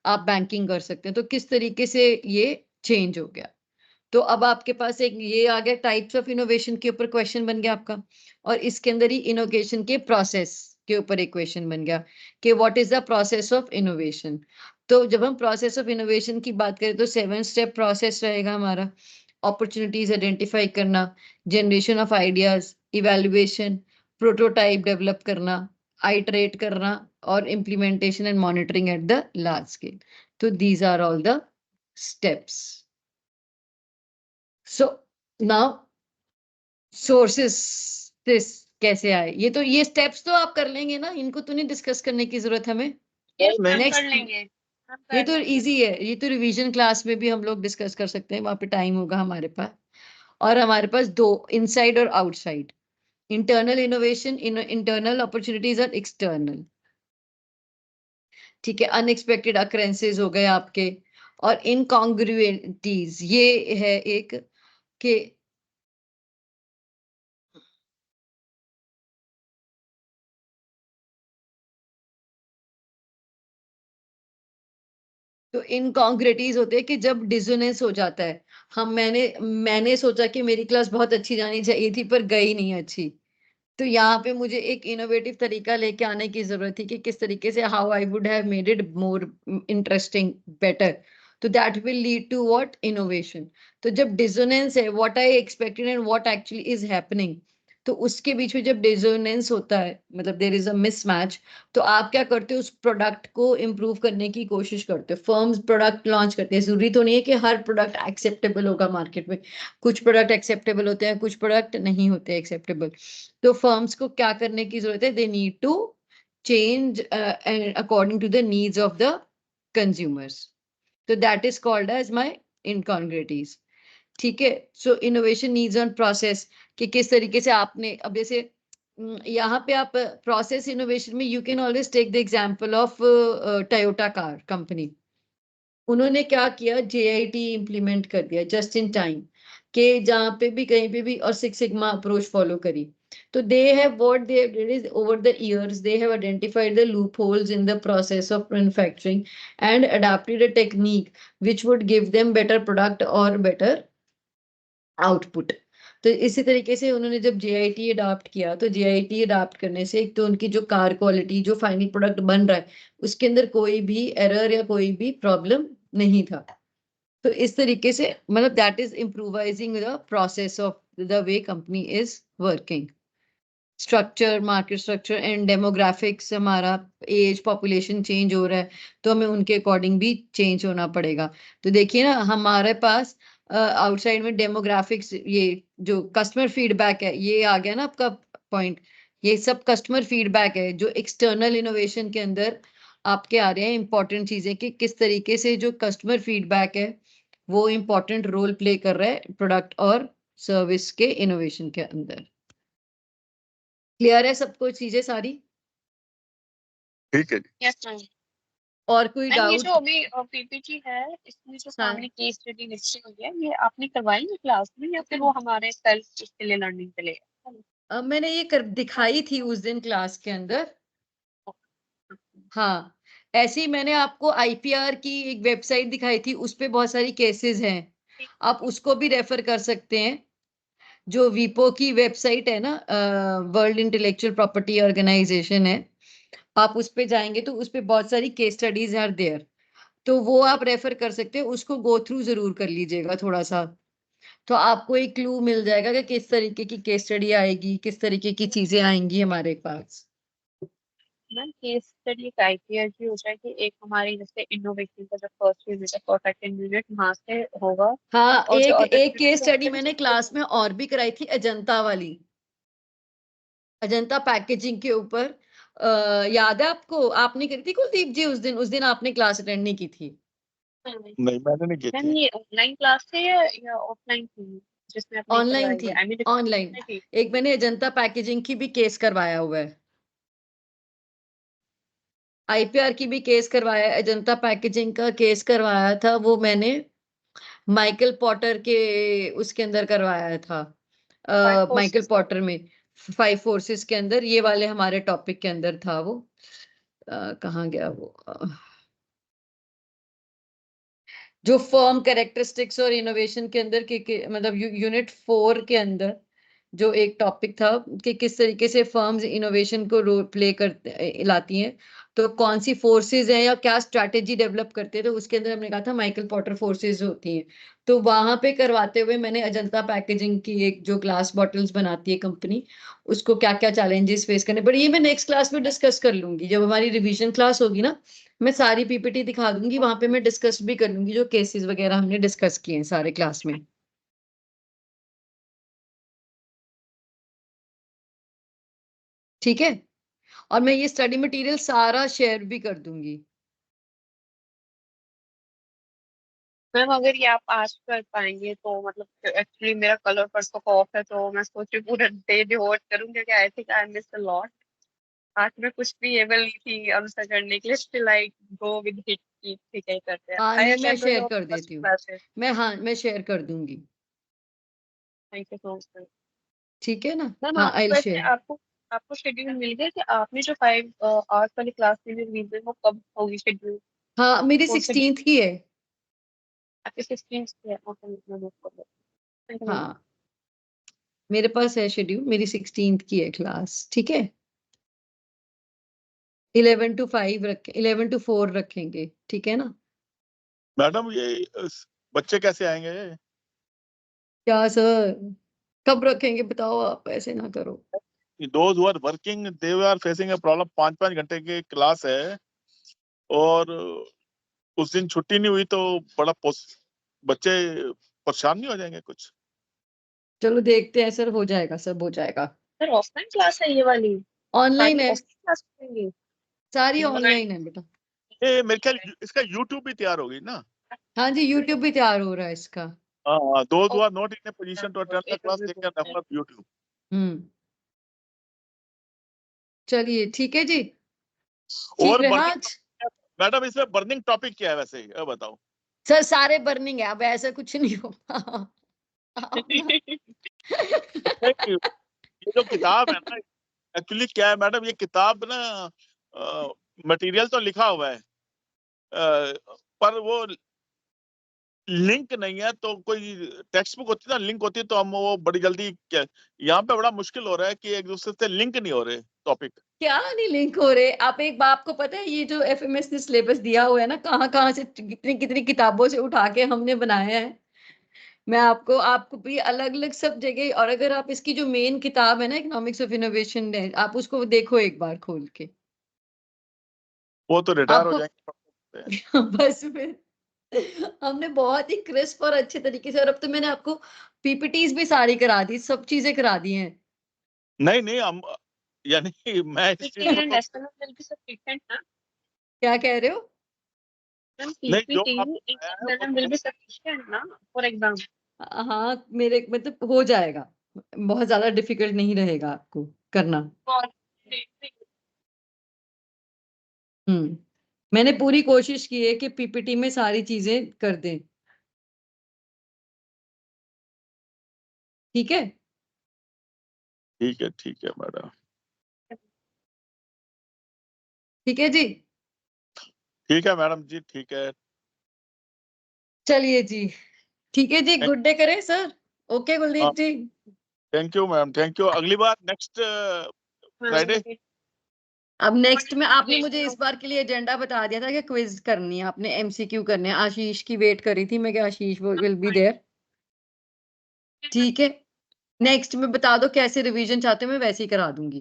आप बैंकिंग कर सकते हैं। तो किस तरीके से ये चेंज हो गया। तो अब आपके पास एक ये आ गया, टाइप्स ऑफ इनोवेशन के ऊपर क्वेश्चन बन गया आपका, और इसके अंदर ही इनोवेशन के प्रोसेस के ऊपर एक क्वेश्चन बन गया कि what is the process of innovation. तो जब हम प्रोसेस ऑफ इनोवेशन की बात करें तो 7 स्टेप प्रोसेस रहेगा हमारा। अपॉर्चुनिटीज आइडेंटिफाई करना, generation of ideas, evaluation, prototype develop करना, आइटरेट करना, और implementation and monitoring at the large scale. तो these are all the steps. So now sources कैसे आए, ये स्टेप्स तो आप कर लेंगे ना, इनको तो नहीं डिस्कस करने की जरूरत हमें। नेक्स्ट कर लेंगे। ये तो इजी है, ये तो रिवीजन क्लास में भी हम लोग डिस्कस कर सकते हैं, वहां पे टाइम होगा हमारे पास। और हमारे पास दो, इनसाइड और outside, internal innovation, internal opportunities और एक्सटर्नल। ठीक है। अनएक्सपेक्टेड अकरेंसेस हो गए आपके, और इनकॉन्ग्रुएंटीज ये है एक कि तो इनकॉन्ग्रेटीज होते हैं कि जब डिसोनेंस हो जाता है। मैंने सोचा कि मेरी क्लास बहुत अच्छी जानी चाहिए थी पर गई नहीं अच्छी। तो यहाँ पे मुझे एक इनोवेटिव तरीका लेके आने की जरूरत थी कि किस तरीके से how I would have made it more interesting, better. तो that will lead to what, innovation. तो जब डिसोनेंस है, what I expected and what actually is happening, तो उसके बीच में जब डिसोनेंस होता है, मतलब देयर इज अ मिसमैच, तो आप क्या करते हो, उस प्रोडक्ट को इम्प्रूव करने की कोशिश करते हो। फर्म्स प्रोडक्ट लॉन्च करते हैं, जरूरी तो नहीं है कि हर प्रोडक्ट एक्सेप्टेबल होगा मार्केट में, कुछ प्रोडक्ट एक्सेप्टेबल होते हैं, कुछ प्रोडक्ट नहीं होते एक्सेप्टेबल। तो फर्म्स को क्या करने की जरूरत है, they need to change according to the needs of the consumers. तो that is called as my incongruities. ठीक है। So innovation needs on process, कि किस तरीके से आपने, अब जैसे यहाँ पे आप प्रोसेस इनोवेशन में you can always take the example of Toyota car company. उन्होंने क्या किया, जेआईटी इंप्लीमेंट कर दिया जस्ट इन टाइम, के जहाँ पे भी कहीं पे भी, और सिक्स सिग्मा अप्रोच फॉलो करी। तो they have what they did is over the years they have identified the loopholes in the process of manufacturing and adapted a technique which would give them better product or better output. तो इसी तरीके से उन्होंने जब JIT adopt किया, तो JIT adopt करने से एक तो उनकी जो कार क्वालिटी, जो फाइनल प्रोडक्ट बन रहा है, उसके अंदर कोई भी एरर या कोई भी प्रॉब्लम नहीं था। तो इस तरीके से मतलब that is improvising the process of the way company is working. Structure, market structure and demographics, हमारा एज पॉपुलेशन चेंज हो रहा है, तो हमें उनके अकॉर्डिंग भी चेंज होना पड़ेगा। तो देखिए ना, हमारे पास आउटसाइड में डेमोग्राफिक्स, ये जो कस्टमर फीडबैक है, ये आ गया ना आपका पॉइंट। ये सब कस्टमर फीडबैक है जो एक्सटर्नल इनोवेशन के अंदर आपके आ रहे हैं इंपॉर्टेंट चीजें, कि किस तरीके से जो कस्टमर फीडबैक है वो इंपॉर्टेंट रोल प्ले कर रहा है प्रोडक्ट और सर्विस के इनोवेशन के अंदर। क्लियर है सबको चीजें सारी? ठीक है जी। Yes ma'am. और कोई ये डाउट? जो अभी पीपीटी है, इसमें जो हाँ। सामने केस स्टडी लिखी हुई है, ये आपने करवाई है क्लास में या फिर वो हमारे सेल्फ इसके लिए लर्निंग के लिए? मैंने ये दिखाई थी उस दिन क्लास के अंदर। हाँ, ऐसे ही मैंने आपको आईपीआर की एक वेबसाइट दिखाई थी, उस पे बहुत सारी केसेस हैं, आप उसको भी रेफर कर सकते हैं। जो वीपो की वेबसाइट है ना, वर्ल्ड इंटेलेक्चुअल प्रॉपर्टी ऑर्गेनाइजेशन है, आप उस पे जाएंगे तो उस पे बहुत सारी केस स्टडीज आर देयर, तो वो आप रेफर कर सकते हैं, उसको गो थ्रू जरूर कर लीजिएगा थोड़ा सा, तो आपको एक क्लू मिल जाएगा कि किस तरीके की केस स्टडी आएगी, किस तरीके की चीजें आएंगी हमारे पास। मैम केस स्टडी एक आईपीआर की हो जाएगी, एक हमारी जैसे इनोवेशन का जो फर्स्ट यूनिट है, फर्स्ट सेकंड यूनिट वहां से होगा। हाँ, और जो एक other एक केस units स्टडी होते हैं, मैंने क्लास में और भी कराई थी, अजंता वाली, अजंता पैकेजिंग के ऊपर। याद है आपको? आपने करी थी कुलदीप जी उस दिन आपने क्लास अटेंड नहीं की थी। नहीं मैंने नहीं की मैम थी। ये ऑनलाइन क्लास थे या ऑफलाइन थी जिसमें आपने ऑनलाइन करवाई थी, है? I mean online. एक मैंने अजंता पैकेजिंग की भी केस करवाया हुआ है, आईपीआर की भी केस करवाया है, अजंता पैकेजिंग का केस करवाया था, वो मैंने माइकल पॉटर के उसके अंदर करवाया था, माइकल पॉटर में 5 फोर्सेस के अंदर, ये वाले हमारे टॉपिक के अंदर था वो। कहाँ गया वो? जो फर्म कैरेक्टरिस्टिक्स और इनोवेशन के अंदर के मतलब यूनिट 4 के अंदर जो एक टॉपिक था कि किस तरीके से फर्म्स इनोवेशन को रोल प्ले करते लाती हैं, तो कौन सी फोर्सेस हैं या क्या स्ट्रैटेजी डेवलप करते हैं, तो उसके अंदर हमने कहा था माइकल पॉटर फोर्सेस होती हैं। तो वहां पे करवाते हुए मैंने अजंता पैकेजिंग की एक जो ग्लास बॉटल्स बनाती है कंपनी, उसको क्या क्या चैलेंजेस फेस करने, बट ये मैं नेक्स्ट क्लास में डिस्कस कर लूंगी, जब हमारी रिवीजन क्लास होगी ना, मैं सारी पीपीटी दिखा दूंगी, वहां पे मैं डिस्कस भी कर लूंगी जो केसेस वगैरह हमने डिस्कस किए हैं सारे क्लास में। ठीक है, और मैं ये स्टडी मटेरियल सारा शेयर भी कर दूंगी। मैम अगर ये आप आज कर पाएंगे तो मतलब एक्चुअली मेरा कलर परसों का ऑफ है, तो मैं सोच रही हूँ पूरा डे डिवोट करूँ, क्योंकि I think I miss a lot. आज मैं कुछ भी एबल नहीं थी आंसर करने के लिए, still I go with hit की ठीक है करते हैं। हाँ आई नहीं, मैं अटेंड शेयर योर कर फर्स्ट देती हूँ, क्लासेस। मैं शेयर कर दूंगी। Thank you so much. ठीक है ना? मैम हाँ, आपको आई वैसे शेयर। आपको आपको शेड्यूल मिल गया कि आपने जो 5 आवर्स वाली क्लास ली थी रीजन, वो कब होगी शेड्यूल? हाँ, मेरी कौन से 16th की है। आपके 16 है? ओके मैं नोट कर लेती हूँ। Thank you ma'am. हाँ, मेरे पास है शेड्यूल, मेरी 16th की है क्लास। ठीक है, 11 to 5 रखें, 11 to 4 रखेंगे, ठीक है ना? मैडम ये बच्चे कैसे आएंगे? क्या सर, कब रखेंगे बताओ, आप ऐसे ना करो। Those who are working they are facing a problem. 5-5 घंटे की क्लास है और उस दिन छुट्टी नहीं हुई तो बड़ा बच्चे परेशान नहीं हो जाएंगे कुछ? चलो देखते हैं सर, हो जाएगा, सब हो जाएगा। सर ऑफलाइन क्लास है ये वाली? ऑनलाइन सारी है, ऑफलाइन क्लास करेंगे? सारी ऑनलाइन? ऑनलाइन है बेटा। ये मेरे ख्याल इसका यूट्यूब भी तैयार होगी ना? हाँ जी, यूट्यूब भी तैयार हो रहा है इसका। Those who are not in a position to attend the class they can refer YouTube. Hmm, चलिए ठीक है जी, ठीक और रहा बर्निंग, आज। मैडम इसमें बर्निंग टॉपिक क्या है वैसे, ये बताओ। सर सारे बर्निंग है, अब ऐसा कुछ नहीं होगा। ये जो किताब है ना, एक्चुअली क्या है मैडम, ये किताब ना मटेरियल तो लिखा हुआ है पर वो लिंक नहीं है। तो कोई टेक्स्ट बुक होती है ना, लिंक होती है तो हम वो बड़ी जल्दी यहाँ पे बड़ा मुश्किल हो रहा है कि एक दूसरे से लिंक नहीं हो रहे टॉपिक। क्या नहीं लिंक हो रहे? आप एक बात को पता है, ये जो एफएमएस ने सिलेबस दिया हुआ है ना, कहाँ कहाँ से कितनी कितनी किताबों से उठा के हमने बनाया है। मैं आपको आपको भी अलग अलग सब जगह, और अगर आप इसकी जो मेन किताब है ना, इकोनॉमिक्स ऑफ इनोवेशन, आप उसको देखो एक बार खोल के, वो तो रिटायर हो आपको जाएंगे। बस फिर हमने बहुत ही क्रिस्प और अच्छे तरीके से, और अब तो मैंने आपको पीपीटीज भी सारी करा दी, सब चीजें करा दी हैं। नहीं नहीं, हम यानी मैं इस चीज PPT को and तो SLM will be sufficient, ना? क्या कह रहे हो? Ma'am, नहीं, जो PPT आप and है, वो SLM will be sufficient, ना? For exam. हाँ, मेरे मतलब हो जाएगा, बहुत ज्यादा डिफिकल्ट नहीं रहेगा आपको करना। मैंने पूरी कोशिश की है कि पीपीटी में सारी चीजें कर दें। ठीक है, ठीक है मैडम, ठीक है जी, ठीक है मैडम जी, ठीक है। चलिए जी, ठीक है जी, गुड डे करें sir. Okay Kuldeep ji, thank you ma'am, thank you. अगली बार नेक्स्ट फ्राइडे। अब नेक्स्ट में आपने मुझे इस बार के लिए एजेंडा बता दिया था कि क्विज करनी है, आपने एमसीक्यू करने हैं। आशीष की वेट करी थी मैं कि आशीष विल बी देयर। ठीक है, नेक्स्ट में बता दो कैसे रिवीजन चाहते हो, मैं वैसे ही करा दूंगी।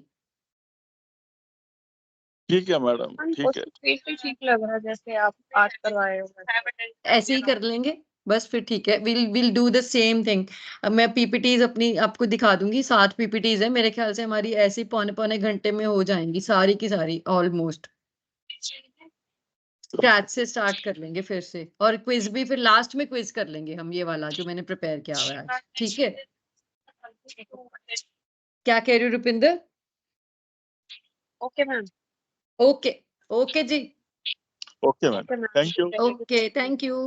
ठीक है मैडम, ठीक है। ठीक लग रहा है जैसे आप आज करवाए हो। ऐसे ही कर लेंगे बस, फिर ठीक है, will do the same thing. मैं पीपीटीज अपनी आपको दिखा दूंगी, 7 पीपीटीज है मेरे ख्याल से हमारी, ऐसे ही पौने पौने घंटे में हो जाएंगी सारी की सारी ऑलमोस्ट। स्क्रैच से स्टार्ट कर लेंगे फिर से, और क्विज भी फिर लास्ट में क्विज कर लेंगे हम, ये वाला जो मैंने प्रिपेयर किया हुआ है आज। ठीक है, क्या कह रही हो Rupinder? Okay ma'am. Okay, okay जी, okay madam, thank you. Okay, thank you.